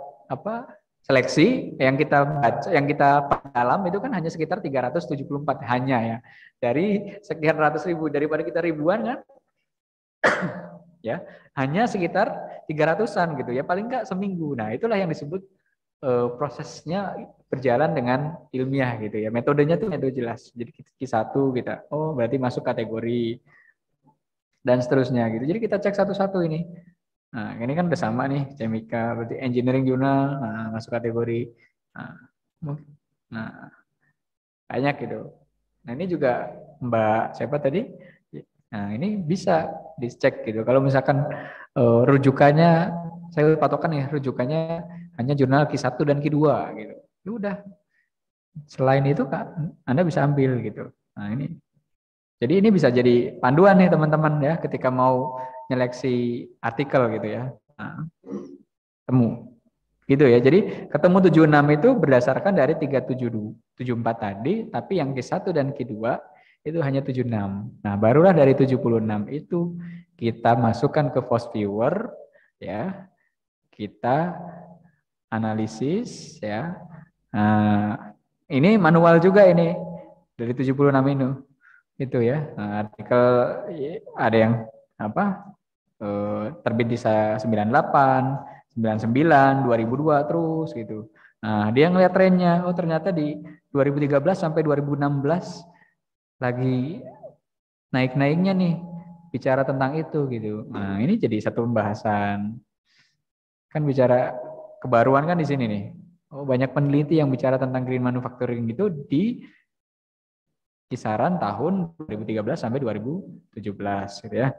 [SPEAKER 1] seleksi, yang kita baca, yang kita dalam itu kan hanya sekitar 374 hanya ya. Dari sekian ratus ribu, daripada kita ribuan kan. Ya, hanya sekitar 300-an gitu ya, paling enggak seminggu. Nah, itulah yang disebut prosesnya berjalan dengan ilmiah gitu ya. Metodenya tuh metode jelas. Jadi Q1 kita, oh berarti masuk kategori dan seterusnya gitu. Jadi kita cek satu-satu ini. Nah, ini kan udah sama nih, Chemical, berarti Engineering Journal, nah, masuk kategori. Nah, banyak gitu. Nah, ini juga Mbak siapa tadi? Nah, ini bisa dicek gitu. Kalau misalkan rujukannya, saya patokan ya, rujukannya hanya jurnal Q1 dan Q2 gitu. Ya udah, selain itu Kak, Anda bisa ambil gitu. Nah, ini. Jadi ini bisa jadi panduan nih teman-teman ya ketika mau nyeleksi artikel gitu ya. Nah, temu. Gitu ya. Jadi ketemu 76 itu berdasarkan dari 3774 tadi, tapi yang Q1 dan Q2 itu hanya 76. Nah, barulah dari 76 itu kita masukkan ke Force Viewer ya. Kita analisis ya. Nah, ini manual juga ini dari 76 ini. Itu ya. Nah, artikel ada yang apa? Terbit di 98, 99, 2002 terus gitu. Nah, dia ngeliat trennya, oh ternyata di 2013 sampai 2016 lagi naik-naiknya nih bicara tentang itu gitu. Nah, ini jadi satu pembahasan. Kan bicara kebaruan kan di sini nih. Oh, banyak peneliti yang bicara tentang green manufacturing itu di kisaran tahun 2013 sampai 2017 gitu ya.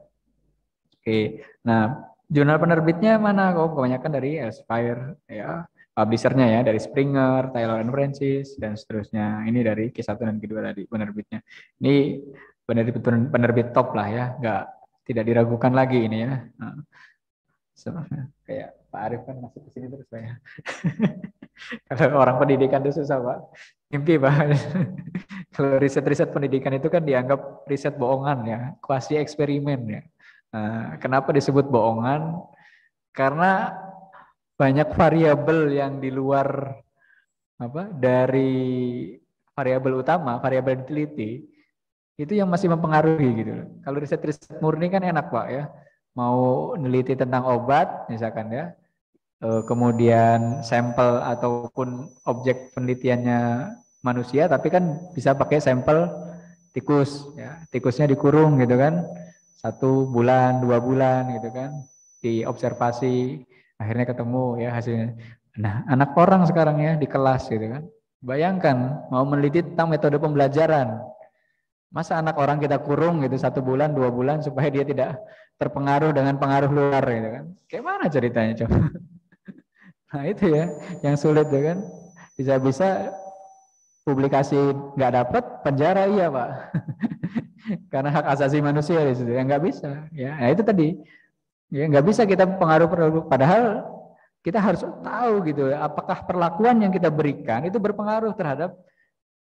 [SPEAKER 1] Oke, nah jurnal penerbitnya mana? Kok kebanyakan dari Elsevier ya, publishernya ya dari Springer, Taylor and Francis dan seterusnya. Ini dari Q1 dan Q2 tadi penerbitnya. Ini penerbit penerbit top lah ya, tidak diragukan lagi ini ya. Nah, kayak Pak Arief kan masuk ke sini terus Pak ya. Kalau orang pendidikan itu susah Pak. Mimpi Pak. Kalau riset-riset pendidikan itu kan dianggap riset bohongan ya, kuasi eksperimen ya. Nah, kenapa disebut bohongan? Karena banyak variabel yang di luar dari variabel utama, variabel diteliti, itu yang masih mempengaruhi gitu. Kalau riset-riset murni kan enak Pak ya, mau neliti tentang obat misalkan ya, kemudian sampel ataupun objek penelitiannya manusia, tapi kan bisa pakai sampel tikus, ya tikusnya dikurung gitu kan, 1 bulan 2 bulan gitu kan, diobservasi, akhirnya ketemu ya hasilnya. Nah anak orang sekarang ya di kelas gitu kan, bayangkan mau meneliti tentang metode pembelajaran, masa anak orang kita kurung gitu 1 bulan 2 bulan supaya dia tidak terpengaruh dengan pengaruh luar gitu kan, kayak mana ceritanya coba. Nah itu ya yang sulit ya kan, bisa-bisa publikasi nggak dapat, penjara iya Pak. Karena hak asasi manusia di situ, ya nggak bisa. Ya, nah itu tadi, ya nggak bisa kita pengaruh, padahal kita harus tahu gitu, apakah perlakuan yang kita berikan itu berpengaruh terhadap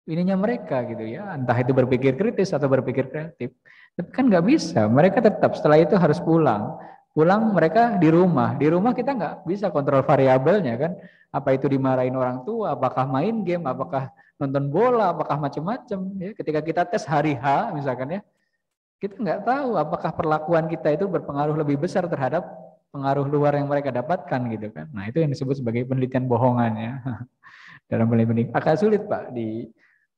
[SPEAKER 1] ininya mereka gitu ya, entah itu berpikir kritis atau berpikir kreatif. Tapi kan nggak bisa, mereka tetap setelah itu harus pulang. Pulang mereka di rumah kita nggak bisa kontrol variabelnya kan, apa itu dimarahin orang tua, apakah main game, apakah nonton bola, apakah macam-macam. Ya, ketika kita tes hari H misalkan ya, kita nggak tahu apakah perlakuan kita itu berpengaruh lebih besar terhadap pengaruh luar yang mereka dapatkan gitu kan. Nah itu yang disebut sebagai penelitian bohongan ya. Dalam penelitian agak sulit Pak di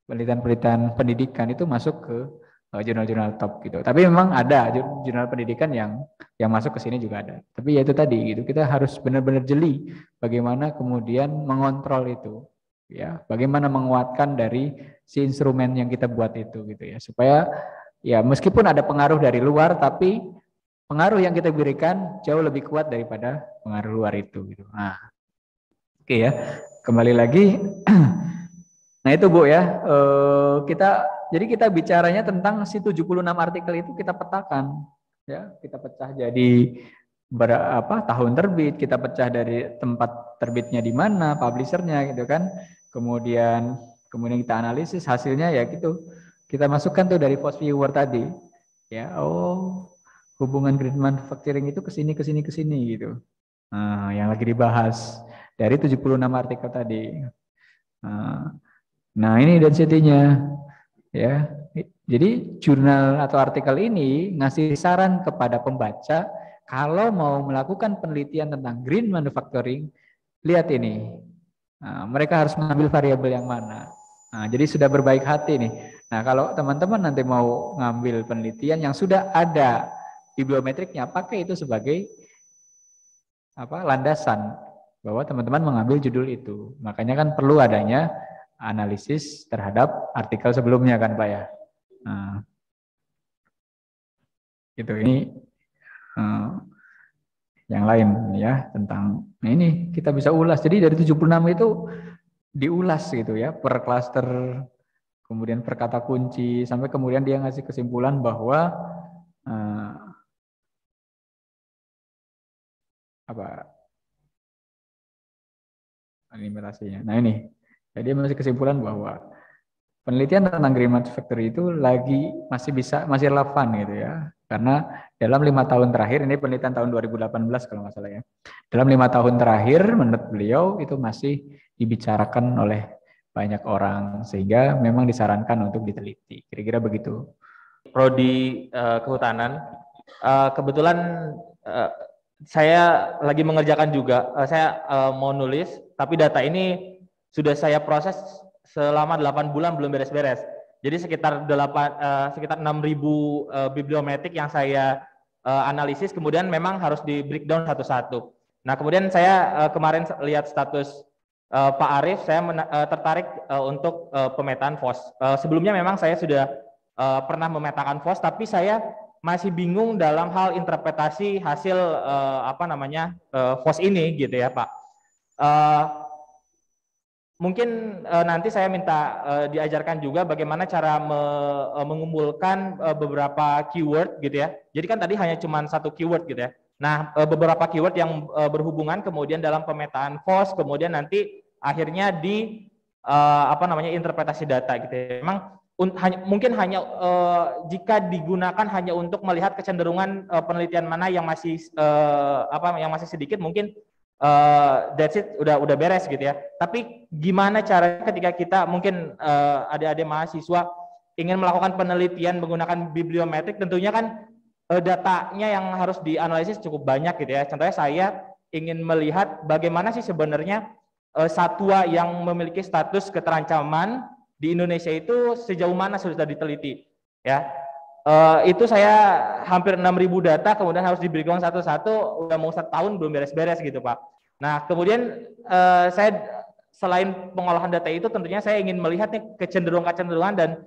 [SPEAKER 1] penelitian-penelitian pendidikan itu masuk ke jurnal-jurnal top gitu. Tapi memang ada jurnal pendidikan yang masuk ke sini juga ada. Tapi ya itu tadi gitu, kita harus benar-benar jeli bagaimana kemudian mengontrol itu. Ya, bagaimana menguatkan dari si instrumen yang kita buat itu gitu ya. Supaya ya meskipun ada pengaruh dari luar, tapi pengaruh yang kita berikan jauh lebih kuat daripada pengaruh luar itu gitu. Nah, oke ya. Kembali lagi. Nah itu Bu ya, jadi kita bicaranya tentang si 76 artikel itu kita petakan, ya kita pecah jadi berapa tahun terbit, kita pecah dari tempat terbitnya di mana, publishernya gitu kan, kemudian kita analisis hasilnya ya gitu, kita masukkan tuh dari Force Viewer tadi, ya oh hubungan green manufacturing itu kesini gitu, yang lagi dibahas dari 76 artikel tadi. Nah, ini density-nya ya. Jadi jurnal atau artikel ini ngasih saran kepada pembaca kalau mau melakukan penelitian tentang green manufacturing, lihat ini. Nah, mereka harus mengambil variabel yang mana. Nah, jadi sudah berbaik hati nih. Nah, kalau teman-teman nanti mau ngambil penelitian yang sudah ada bibliometriknya, pakai itu sebagai landasan bahwa teman-teman mengambil judul itu. Makanya kan perlu adanya analisis terhadap artikel sebelumnya kan Pak ya. Nah, Gitu. Ini yang lain ya tentang. Nah ini kita bisa ulas. Jadi dari 76 itu diulas gitu ya per klaster, kemudian per kata kunci, sampai kemudian dia ngasih kesimpulan bahwa apa animasinya. Nah ini, jadi masih kesimpulan bahwa penelitian tentang Green Matrix Factory itu masih relevan gitu ya, karena dalam 5 tahun terakhir, ini penelitian tahun 2018 kalau nggak salah ya, dalam 5 tahun terakhir menurut beliau itu masih dibicarakan oleh banyak orang, sehingga memang disarankan untuk diteliti. Kira-kira begitu.
[SPEAKER 3] Prodi Kehutanan, kebetulan saya lagi mengerjakan juga, saya mau nulis, tapi data ini sudah saya proses selama 8 bulan belum beres-beres. Jadi sekitar 6.000 bibliometrik yang saya analisis, kemudian memang harus di breakdown satu-satu. Nah kemudian saya kemarin lihat status Pak Arief, saya tertarik untuk pemetaan FOS. Sebelumnya memang saya sudah pernah memetakan FOS, tapi saya masih bingung dalam hal interpretasi hasil FOS ini gitu ya Pak. Mungkin nanti saya minta diajarkan juga bagaimana cara mengumpulkan beberapa keyword gitu ya. Jadi kan tadi hanya cuma satu keyword gitu ya. Nah beberapa keyword yang berhubungan kemudian dalam pemetaan FOS, kemudian nanti akhirnya di interpretasi data gitu ya. Memang mungkin hanya jika digunakan hanya untuk melihat kecenderungan penelitian mana yang masih sedikit, mungkin that's it, udah beres gitu ya. Tapi gimana caranya ketika kita mungkin adik-adik mahasiswa ingin melakukan penelitian menggunakan bibliometrik, tentunya kan datanya yang harus dianalisis cukup banyak gitu ya. Contohnya saya ingin melihat bagaimana sih sebenarnya satwa yang memiliki status keterancaman di Indonesia itu sejauh mana sudah diteliti ya. Itu saya hampir 6.000 data, kemudian harus di breakdown satu-satu, udah mau 1 tahun belum beres-beres gitu Pak. Nah kemudian saya selain pengolahan data itu, tentunya saya ingin melihat nih kecenderungan dan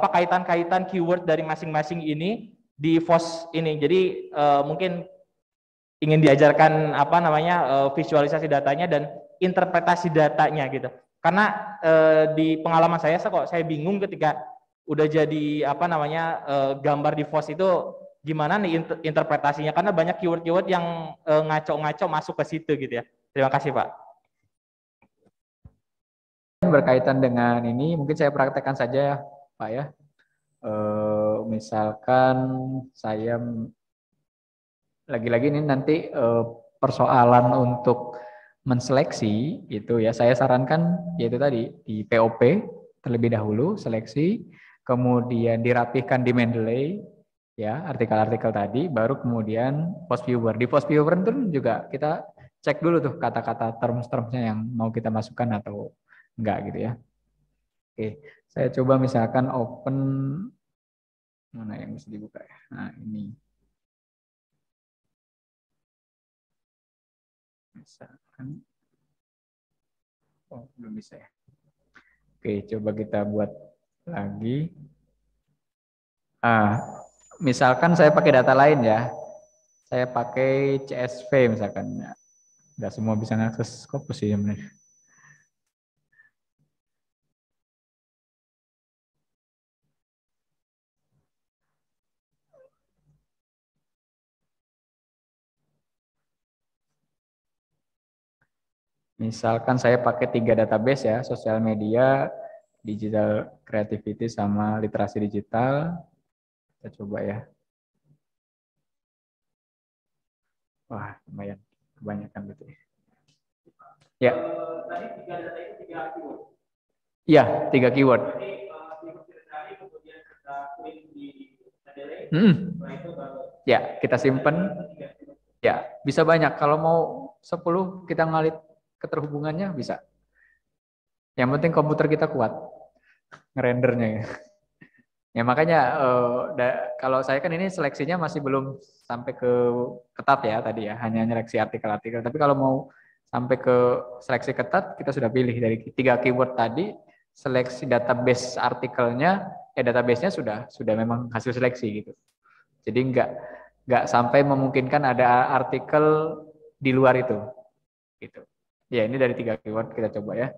[SPEAKER 3] kaitan-kaitan keyword dari masing-masing ini di FOS ini. Jadi mungkin ingin diajarkan visualisasi datanya dan interpretasi datanya gitu. Karena di pengalaman saya kok saya bingung ketika udah jadi gambar di FOS itu gimana nih interpretasinya, karena banyak keyword-keyword yang ngaco-ngaco masuk ke situ gitu ya. Terima kasih Pak.
[SPEAKER 1] Berkaitan dengan ini mungkin saya praktekkan saja ya Pak ya. Misalkan saya lagi-lagi ini nanti persoalan untuk menseleksi itu ya, saya sarankan yaitu tadi di POP terlebih dahulu seleksi, kemudian dirapihkan di Mendeley ya artikel-artikel tadi, baru kemudian post viewer. Di post viewer itu juga kita cek dulu tuh kata-kata terms-termsnya yang mau kita masukkan atau enggak gitu ya. Oke, saya coba misalkan open, mana yang mesti dibuka ya. Nah ini misalkan, oh belum bisa ya. Oke, coba kita buat lagi. Misalkan saya pakai data lain ya, saya pakai CSV misalkan. Nggak semua bisa ngakses Scopus sih sebenarnya. Misalkan saya pakai 3 database ya, sosial media, digital creativity, sama literasi digital. Kita coba ya. Wah, lumayan. Kebanyakan gitu ya. Ya. Tadi 3 data itu 3 keyword. Iya, 3 keyword. Ya, kita simpen. Ya, bisa banyak. Kalau mau 10 kita ngalit keterhubungannya bisa. Yang penting komputer kita kuat ngerendernya ya. Ya makanya kalau saya kan ini seleksinya masih belum sampai ke ketat ya tadi ya, hanya seleksi artikel-artikel. Tapi kalau mau sampai ke seleksi ketat, kita sudah pilih dari 3 keyword tadi, seleksi database artikelnya, database-nya sudah memang hasil seleksi gitu. Jadi nggak sampai memungkinkan ada artikel di luar itu. Gitu. Ya, ini dari 3 keyword kita coba ya.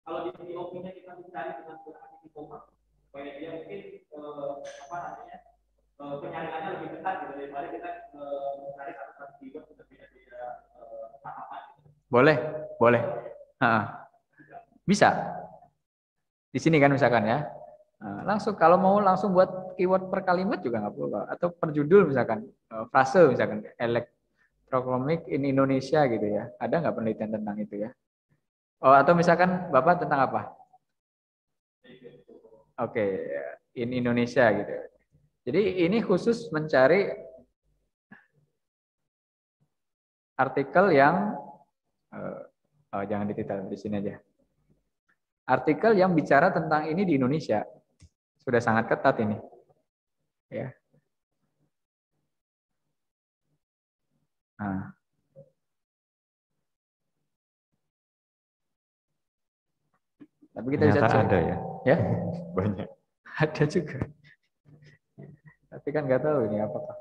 [SPEAKER 3] Kalau di POV-nya kita mencari dengan berarti koma, supaya dia mungkin apa namanya penyaringannya lebih ketat gitu daripada kita mencari satu keyword berbeda-beda tahapan.
[SPEAKER 1] Boleh, boleh. Bisa. Di sini kan misalkan ya. Langsung kalau mau langsung buat keyword per kalimat juga nggak apa-apa. Atau per judul misalkan, frase misalkan, electrochromic in Indonesia gitu ya. Ada nggak penelitian tentang itu ya? Oh, atau misalkan Bapak tentang apa? Oke, in Indonesia gitu. Jadi ini khusus mencari artikel yang jangan dititel di sini aja. Artikel yang bicara tentang ini di Indonesia. Sudah sangat ketat ini. Ya. Nah. Tapi kita
[SPEAKER 2] Ternyata
[SPEAKER 1] bisa cek.
[SPEAKER 2] ada ya.
[SPEAKER 1] Ya?
[SPEAKER 2] Banyak.
[SPEAKER 1] Ada juga. Tapi kan nggak tahu ini apakah.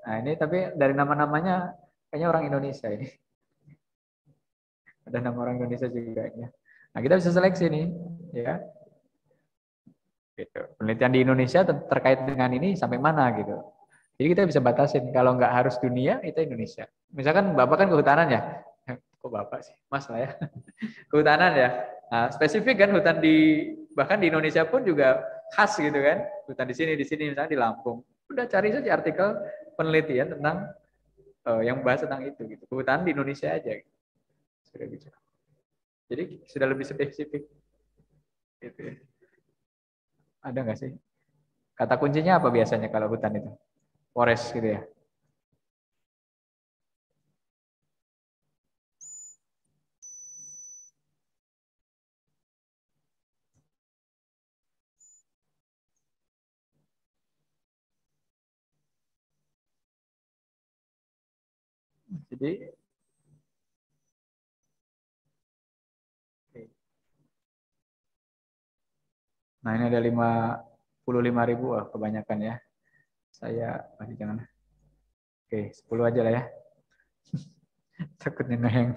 [SPEAKER 1] Nah ini tapi dari nama-namanya kayaknya orang Indonesia ini. Ada nama orang Indonesia juga ya. Nah kita bisa seleksi nih, ya. Gitu. Penelitian di Indonesia terkait dengan ini sampai mana gitu. Jadi kita bisa batasin kalau nggak harus dunia itu Indonesia. Misalkan Bapak kan kehutanan ya. Kok Bapak sih? Mas lah ya. Kehutanan ya. Nah, spesifik kan hutan bahkan di Indonesia pun juga khas gitu kan. Hutan di sini misalnya di Lampung. Udah cari saja artikel penelitian tentang yang bahas tentang itu gitu. Kehutanan di Indonesia aja gitu. Sudah bisa. Jadi sudah lebih spesifik. Gitu ya. Ada nggak sih? Kata kuncinya apa biasanya kalau hutan itu? Forest gitu ya. Jadi nah ini ada 55.000, kebanyakan ya. Saya masih jangan. Oke, 10 aja lah ya. Takutnya neheng.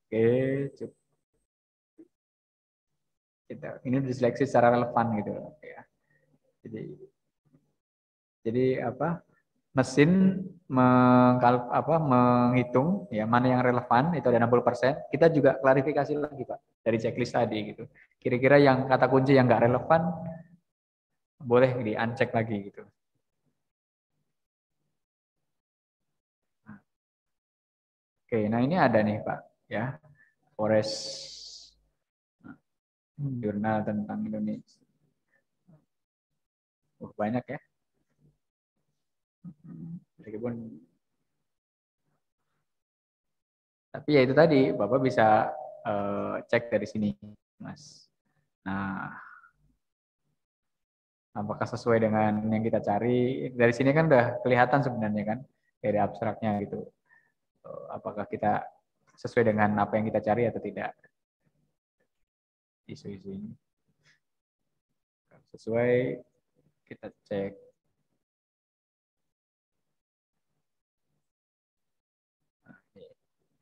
[SPEAKER 1] Oke, cukup. Ini diseleksi secara relevan gitu ya. Jadi apa? Mesin menghitung ya mana yang relevan itu ada 60%. Kita juga klarifikasi lagi Pak dari checklist tadi gitu. Kira-kira yang kata kunci yang nggak relevan boleh di uncheck lagi gitu. Oke, nah ini ada nih Pak ya. Forest jurnal tentang Indonesia. Banyak ya. Meskipun tapi ya itu tadi Bapak bisa cek dari sini Mas. Nah, apakah sesuai dengan yang kita cari? Dari sini kan udah kelihatan sebenarnya kan dari abstraknya gitu. Apakah kita sesuai dengan apa yang kita cari atau tidak? Isu-isu ini. Sesuai, kita cek.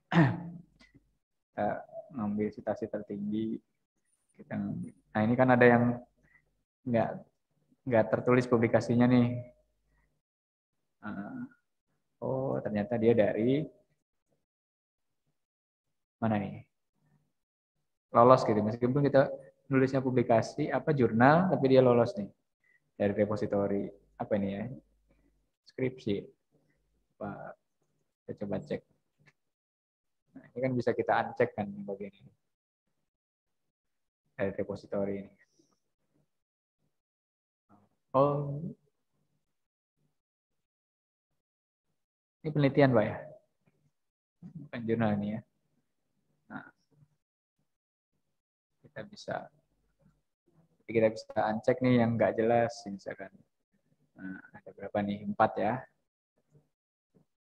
[SPEAKER 1] Kita ngambil citasi tertinggi. Kita ngambil. Nah ini kan ada yang nggak tertulis publikasinya nih. Oh ternyata dia dari mana nih? Lolos gitu. Meskipun kita nulisnya publikasi apa jurnal, tapi dia lolos nih dari repositori apa ini ya? Skripsi. Pak, kita coba cek. Nah, ini kan bisa kita uncheck kan bagian ini dari repositori ini. Oh, ini penelitian Pak ya? Bukan jurnal ini ya. Nah, kita bisa uncheck nih yang nggak jelas misalkan. Nah, ada berapa nih? 4 ya.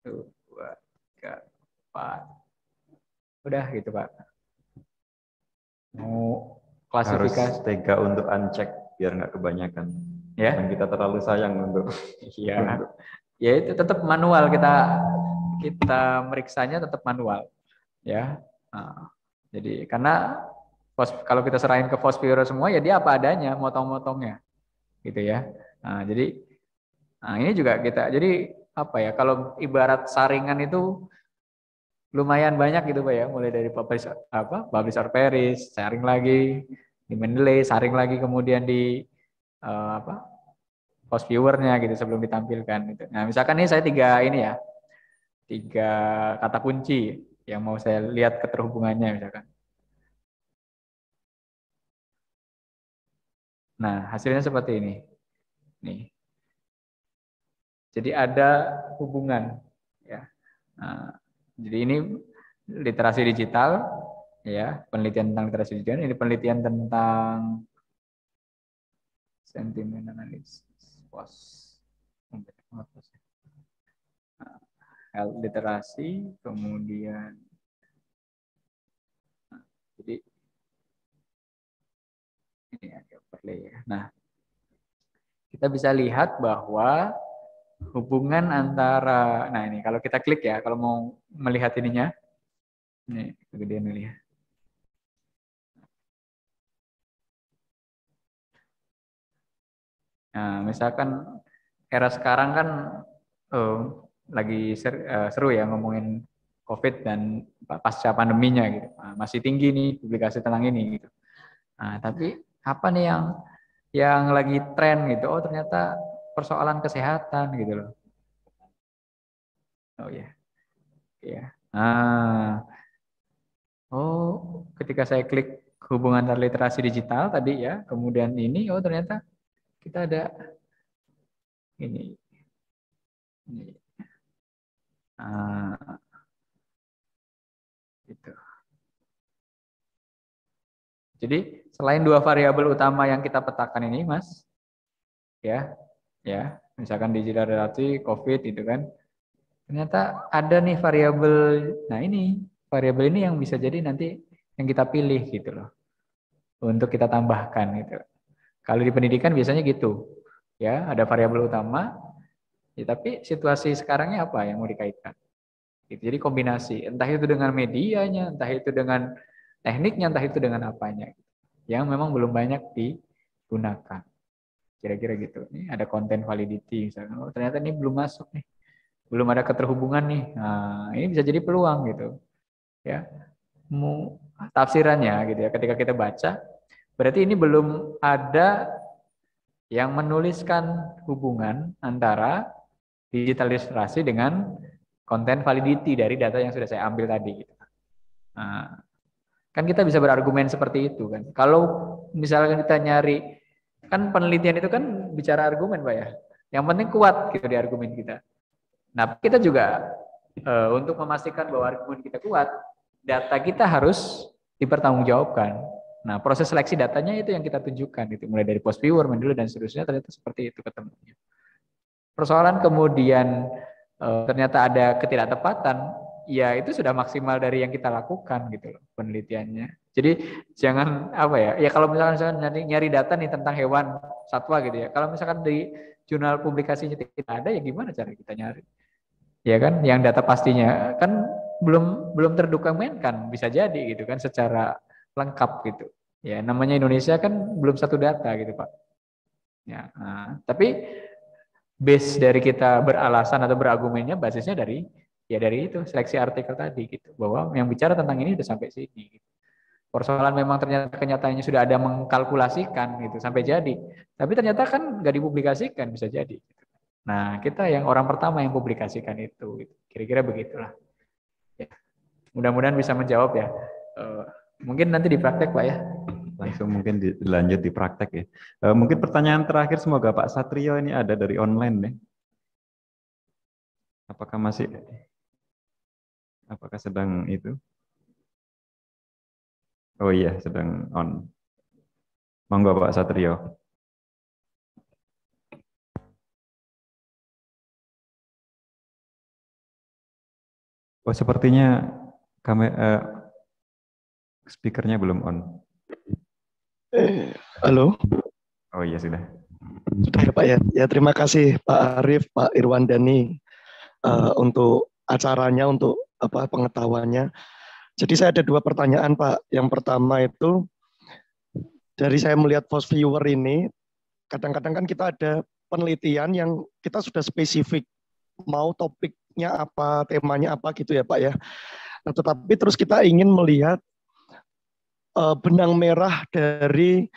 [SPEAKER 1] 1, 2, 3, 4. Udah gitu Pak. Mau
[SPEAKER 2] Harus
[SPEAKER 1] klasifikasi
[SPEAKER 2] tega untuk uncheck biar nggak kebanyakan.
[SPEAKER 1] ya?
[SPEAKER 2] Dan kita terlalu sayang untuk
[SPEAKER 1] Iya. Ya itu tetap manual, kita meriksanya tetap manual ya. Nah, jadi karena kalau kita serahin ke Fospiro semua ya dia apa adanya, motong-motongnya gitu ya. Nah, jadi ini juga kita, jadi apa ya, kalau ibarat saringan itu lumayan banyak gitu Pak ya, mulai dari publish or perish, saring lagi, di Mendeley, saring lagi, kemudian di apa, post viewernya gitu sebelum ditampilkan gitu. Nah, misalkan ini saya tiga kata kunci yang mau saya lihat keterhubungannya misalkan. Nah, hasilnya seperti ini. Nih. Jadi ada hubungan ya. Nah, jadi ini literasi digital ya, penelitian tentang literasi digital, ini penelitian tentang sentiment analysis post health literasi, kemudian jadi ini ada overlay ya. Nah, kita bisa lihat bahwa hubungan antara, nah ini kalau kita klik ya, kalau mau melihat ininya, ini kegedean ini ya. Nah, misalkan era sekarang kan lagi seru ya ngomongin COVID dan pasca pandeminya gitu. Nah, masih tinggi nih publikasi tentang ini gitu. Nah, tapi apa nih yang lagi tren gitu? Oh, ternyata persoalan kesehatan gitu loh. Oh ya. Ya. Nah, oh, ketika saya klik hubungan antar literasi digital tadi ya, kemudian ini, oh ternyata kita ada ini. Ini. Ah, gitu. Jadi selain dua variabel utama yang kita petakan ini, Mas, ya, misalkan digital relasi, COVID itu kan, ternyata ada nih variabel. Nah ini variabel ini yang bisa jadi nanti yang kita pilih gitu loh, untuk kita tambahkan gitu. Kalau di pendidikan biasanya gitu, ya ada variabel utama, ya, tapi situasi sekarangnya apa yang mau dikaitkan? Gitu. Jadi kombinasi, entah itu dengan medianya, entah itu dengan tekniknya, entah itu dengan apanya, yang memang belum banyak digunakan. Kira-kira gitu. Ini ada content validity, misalkan. Oh, ternyata ini belum masuk nih, belum ada keterhubungan nih. Nah, ini bisa jadi peluang gitu, ya. Tafsirannya gitu ya. Ketika kita baca, berarti ini belum ada yang menuliskan hubungan antara digital literasi dengan konten validity dari data yang sudah saya ambil tadi. Nah, kan kita bisa berargumen seperti itu kan. Kalau misalkan kita nyari, kan penelitian itu kan bicara argumen Pak ya. Yang penting kuat gitu di argumen kita. Nah kita juga untuk memastikan bahwa argumen kita kuat, data kita harus dipertanggungjawabkan. Nah proses seleksi datanya itu yang kita tunjukkan gitu. Mulai dari post viewer, Mendeley dan seterusnya, ternyata seperti itu ketemunya. Persoalan kemudian ternyata ada ketidaktepatan, ya itu sudah maksimal dari yang kita lakukan gitu loh penelitiannya. Jadi jangan apa ya kalau misalkan nyari data nih tentang hewan satwa gitu ya. Kalau misalkan di jurnal publikasinya tidak ada, ya gimana cara kita nyari? Ya kan, yang data pastinya kan belum terdokumenkan, bisa jadi gitu kan secara lengkap gitu. Ya namanya Indonesia kan belum satu data gitu Pak. Ya, tapi base dari kita beralasan atau berargumennya basisnya dari itu seleksi artikel tadi gitu, bahwa yang bicara tentang ini udah sampai sini gitu. Persoalan memang ternyata kenyataannya sudah ada mengkalkulasikan gitu sampai jadi, tapi ternyata kan nggak dipublikasikan, bisa jadi gitu. Nah kita yang orang pertama yang publikasikan itu gitu. Kira-kira begitulah ya. Mudah-mudahan bisa menjawab ya. Mungkin nanti dipraktek Pak ya.
[SPEAKER 2] Langsung mungkin dilanjut di praktek ya. Mungkin pertanyaan terakhir, semoga Pak Satrio ini ada dari online nih. Apakah sedang itu? Oh iya, sedang on. Monggo Pak Satrio. Oh sepertinya Speakernya belum on.
[SPEAKER 4] Halo,
[SPEAKER 2] Oh iya sudah.
[SPEAKER 4] sudah ya Pak ya. Ya terima kasih Pak Arief, Pak Irwandani untuk acaranya, untuk pengetahuannya. Jadi saya ada 2 pertanyaan Pak. Yang pertama itu dari saya melihat Post Viewer ini, kadang-kadang kan kita ada penelitian yang kita sudah spesifik mau topiknya apa, temanya apa gitu ya Pak ya. Nah, tetapi terus kita ingin melihat benang merah dari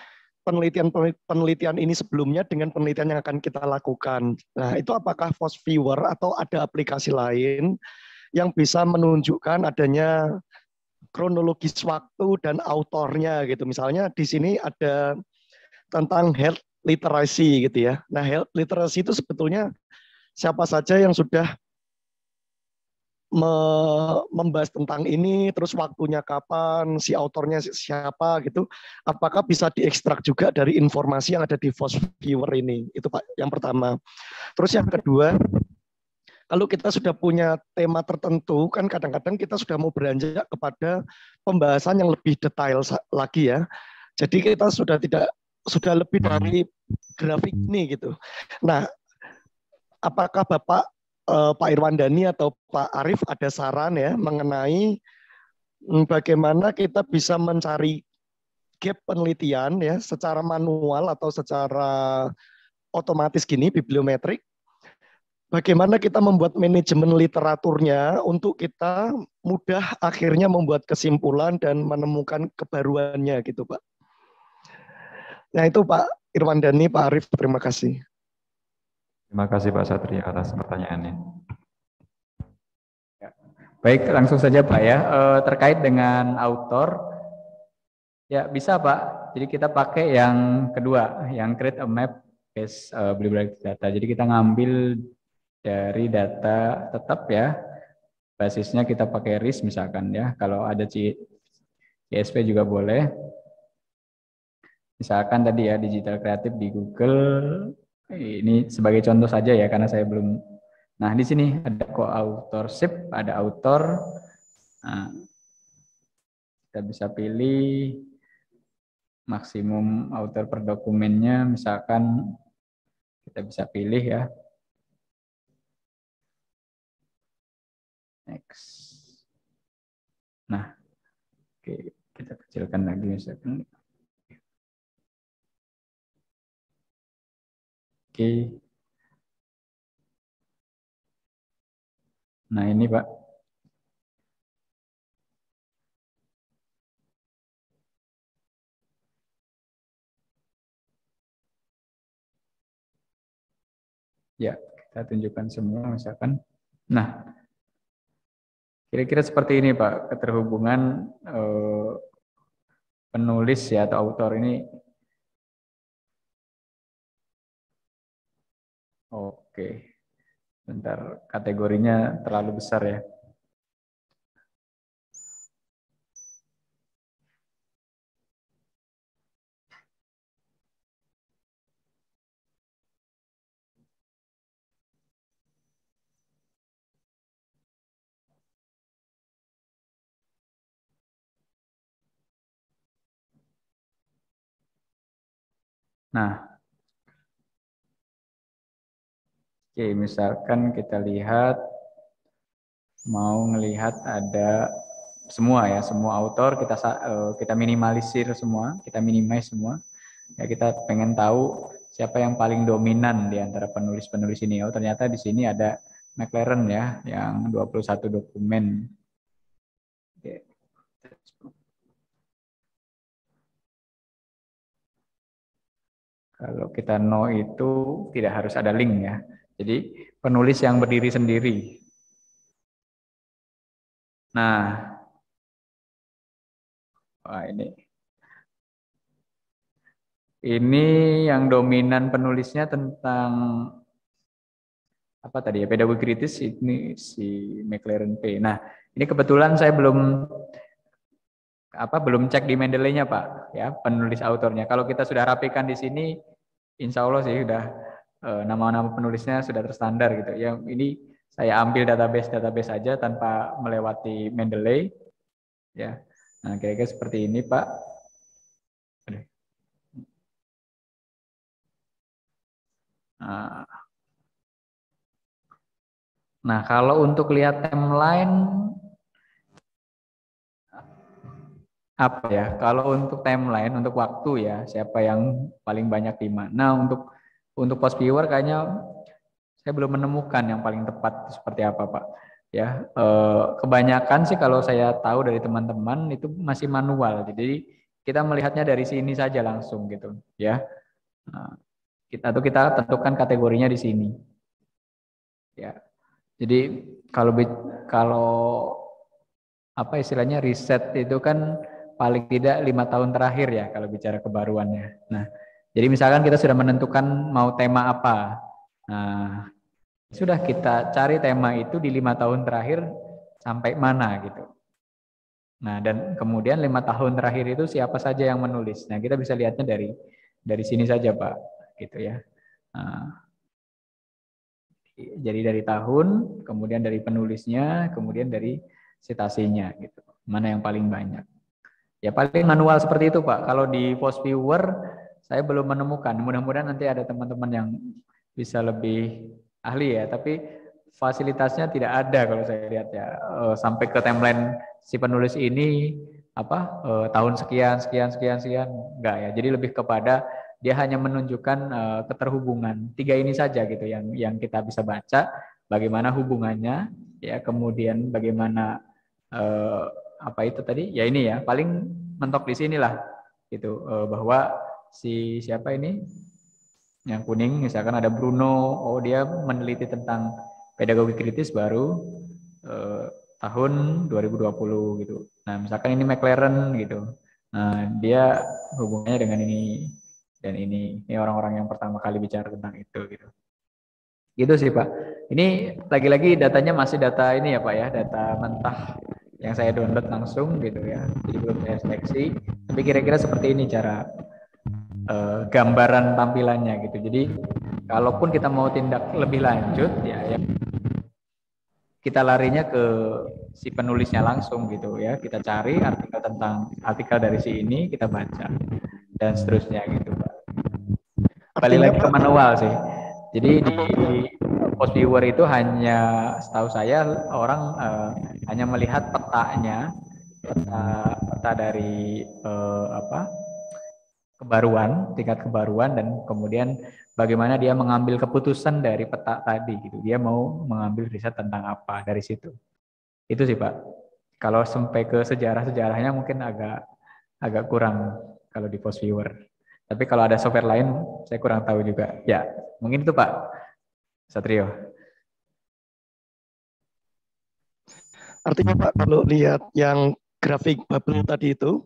[SPEAKER 4] penelitian ini sebelumnya dengan penelitian yang akan kita lakukan. Nah, itu apakah Post Viewer atau ada aplikasi lain yang bisa menunjukkan adanya kronologis waktu dan autornya gitu. Misalnya di sini ada tentang health literacy gitu ya. Nah, health literacy itu sebetulnya siapa saja yang sudah membahas tentang ini, terus waktunya kapan, si autornya siapa gitu, apakah bisa diekstrak juga dari informasi yang ada di Post Viewer ini? Itu Pak, yang pertama. Terus yang kedua, kalau kita sudah punya tema tertentu, kan kadang-kadang kita sudah mau beranjak kepada pembahasan yang lebih detail lagi ya. Jadi kita sudah lebih dari grafik ini gitu. Nah, apakah Bapak Pak Irwandani atau Pak Arief ada saran ya mengenai bagaimana kita bisa mencari gap penelitian ya secara manual atau secara otomatis gini bibliometrik. Bagaimana kita membuat manajemen literaturnya untuk kita mudah akhirnya membuat kesimpulan dan menemukan kebaruannya gitu Pak. Nah itu Pak Irwandani, Pak Arief, terima kasih.
[SPEAKER 2] Terima kasih Pak Satria atas pertanyaannya.
[SPEAKER 1] Baik, langsung saja Pak ya. Terkait dengan author, ya bisa Pak. Jadi kita pakai yang kedua, yang create a map based bibliographic data. Jadi kita ngambil dari data tetap ya. Basisnya kita pakai RIS misalkan ya. Kalau ada CSV juga boleh. Misalkan tadi ya digital kreatif di Google. Ini sebagai contoh saja ya karena saya belum. Nah, di sini ada co-authorship, ada author. Nah, kita bisa pilih maksimum author per dokumennya, misalkan kita bisa pilih ya. Next. Nah, oke, kita kecilkan lagi misalkan. Oke. Nah, ini Pak. Ya, kita tunjukkan semua misalkan. Nah, kira-kira seperti ini Pak, keterhubungan penulis ya atau autor ini. Oke. Bentar, kategorinya terlalu besar ya. Nah, oke, misalkan kita lihat, mau ngelihat ada semua ya, semua autor kita minimalisir semua, kita minimize semua. Ya kita pengen tahu siapa yang paling dominan di antara penulis-penulis ini. Oh, ternyata di sini ada McLaren ya, yang 21 dokumen. Oke. Kalau kita no itu tidak harus ada link ya. Jadi penulis yang berdiri sendiri. Nah, wah ini yang dominan penulisnya tentang apa tadi ya, pedagogi kritis, ini si McLaren P. Nah, ini kebetulan saya belum cek di Mendeley-nya Pak, ya penulis autornya. Kalau kita sudah rapikan di sini, insya Allah sih sudah nama-nama penulisnya sudah terstandar gitu. Yang ini saya ambil database saja tanpa melewati Mendeley, ya. Nah, kira-kira seperti ini, Pak. Nah, kalau untuk lihat timeline, apa ya? Kalau untuk timeline, untuk waktu ya, siapa yang paling banyak di mana? Untuk post viewer kayaknya saya belum menemukan yang paling tepat seperti apa, Pak. Ya, kebanyakan sih kalau saya tahu dari teman-teman itu masih manual. Jadi kita melihatnya dari sini saja langsung gitu, ya. Nah, kita tentukan kategorinya di sini. Ya. Jadi kalau apa istilahnya riset itu kan paling tidak 5 tahun terakhir ya kalau bicara kebaruannya. Nah, jadi misalkan kita sudah menentukan mau tema apa. Nah, sudah kita cari tema itu di 5 tahun terakhir sampai mana gitu. Nah, dan kemudian 5 tahun terakhir itu siapa saja yang menulis. Nah, kita bisa lihatnya dari sini saja, Pak, gitu ya. Nah, jadi dari tahun, kemudian dari penulisnya, kemudian dari citasinya gitu. Mana yang paling banyak? Ya paling manual seperti itu, Pak. Kalau di post viewer saya belum menemukan. Mudah-mudahan nanti ada teman-teman yang bisa lebih ahli ya, tapi fasilitasnya tidak ada kalau saya lihat ya. Sampai ke timeline si penulis ini tahun sekian enggak ya. Jadi lebih kepada dia hanya menunjukkan keterhubungan. 3 ini saja gitu yang kita bisa baca, bagaimana hubungannya ya, kemudian bagaimana apa itu tadi? Ya ini ya, paling mentok di sinilah gitu, bahwa siapa ini yang kuning misalkan ada Bruno, oh dia meneliti tentang pedagogi kritis baru tahun 2020 gitu. Nah, misalkan ini McLaren gitu. Nah, dia hubungannya dengan ini dan ini orang-orang yang pertama kali bicara tentang itu gitu. Gitu sih, Pak. Ini lagi-lagi datanya masih data ini ya, Pak ya, data mentah yang saya download langsung gitu ya. Jadi belum saya seleksi. Tapi kira-kira seperti ini cara gambaran tampilannya gitu. Jadi kalaupun kita mau tindak lebih lanjut ya kita larinya ke si penulisnya langsung gitu ya. Kita cari artikel dari si ini, kita baca dan seterusnya gitu, Pak. Balik lagi ke manual sih. Jadi di post viewer itu hanya setahu saya orang hanya melihat petanya, peta dari tingkat kebaruan dan kemudian bagaimana dia mengambil keputusan dari peta tadi gitu. Dia mau mengambil riset tentang apa dari situ. Itu sih, Pak. Kalau sampai ke sejarah-sejarahnya mungkin agak kurang kalau di post viewer. Tapi kalau ada software lain saya kurang tahu juga. Ya, mungkin itu Pak Satrio.
[SPEAKER 4] Artinya Pak, kalau lihat yang grafik bubble tadi itu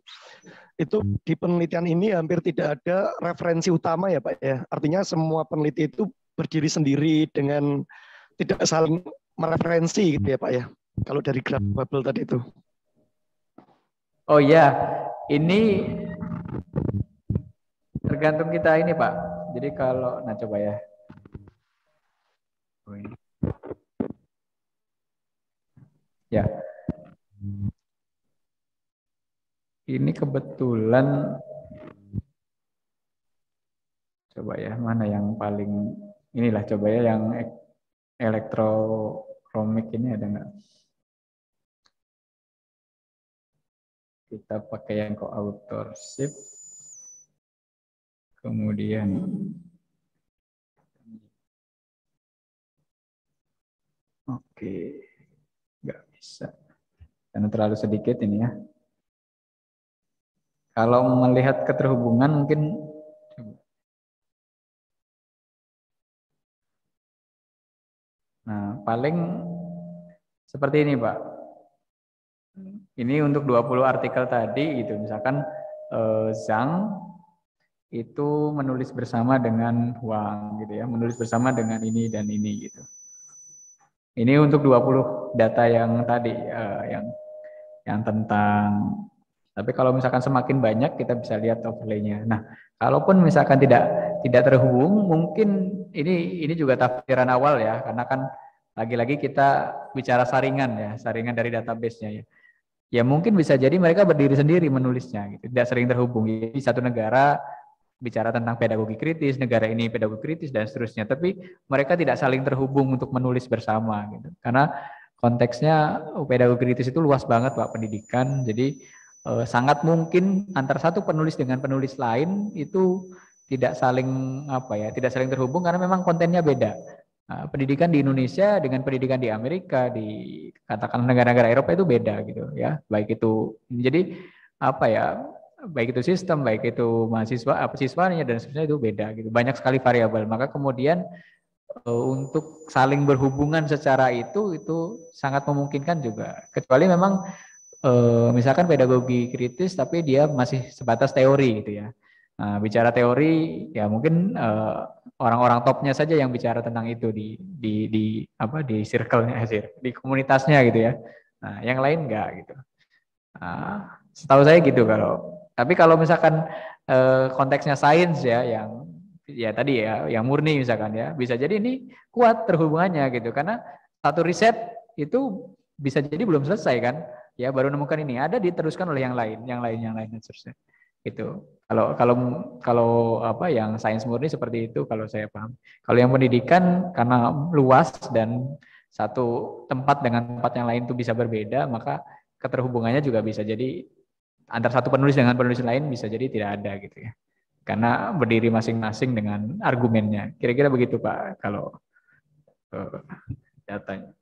[SPEAKER 4] di penelitian ini hampir tidak ada referensi utama ya Pak ya. Artinya semua peneliti itu berdiri sendiri dengan tidak saling mereferensi gitu ya Pak ya. Kalau dari grafik bubble tadi itu.
[SPEAKER 1] Oh iya, ini tergantung kita ini Pak. Jadi kalau, nah coba ya. Ya. Ini kebetulan, coba ya, mana yang paling, inilah coba ya yang elektrochromik ini ada nggak? Kita pakai yang co-authorship. Kemudian oke, nggak bisa karena terlalu sedikit ini ya. Kalau melihat keterhubungan mungkin nah paling seperti ini Pak. Ini untuk 20 artikel tadi gitu, misalkan Zhang itu menulis bersama dengan Huang gitu ya, menulis bersama dengan ini dan ini gitu. Ini untuk 20 data yang tadi yang tentang, tapi kalau misalkan semakin banyak kita bisa lihat overlay-nya. Nah, kalaupun misalkan tidak terhubung, mungkin ini juga tafsiran awal ya, karena kan lagi-lagi kita bicara saringan ya, saringan dari database-nya ya. ya mungkin bisa jadi mereka berdiri sendiri menulisnya, gitu. Tidak sering terhubung. Jadi satu negara bicara tentang pedagogi kritis, negara ini pedagogi kritis dan seterusnya. Tapi mereka tidak saling terhubung untuk menulis bersama, gitu. Karena konteksnya pedagogi kritis itu luas banget Pak, pendidikan. Jadi sangat mungkin antara satu penulis dengan penulis lain itu tidak saling tidak saling terhubung karena memang kontennya beda. Pendidikan di Indonesia dengan pendidikan di Amerika, di katakan negara-negara Eropa itu beda gitu ya. Baik itu jadi baik itu sistem, baik itu mahasiswa, siswanya dan seterusnya itu beda gitu. Banyak sekali variabel. Maka kemudian untuk saling berhubungan secara itu sangat memungkinkan juga. Kecuali memang misalkan pedagogi kritis tapi dia masih sebatas teori gitu ya. Nah, bicara teori ya mungkin orang-orang topnya saja yang bicara tentang itu di circle-nya, di komunitasnya gitu ya. Nah, yang lain enggak gitu. Nah, setahu saya gitu tapi kalau misalkan konteksnya sains ya yang tadi ya yang murni misalkan ya bisa jadi ini kuat terhubungannya gitu karena satu riset itu bisa jadi belum selesai kan ya baru menemukan ini ada diteruskan oleh yang lain dan seterusnya gitu. Kalau yang sains murni seperti itu kalau saya paham. Kalau yang pendidikan karena luas dan satu tempat dengan tempat yang lain itu bisa berbeda, maka keterhubungannya juga bisa jadi antara satu penulis dengan penulis lain bisa jadi tidak ada gitu ya. Karena berdiri masing-masing dengan argumennya. Kira-kira begitu Pak kalau datanya.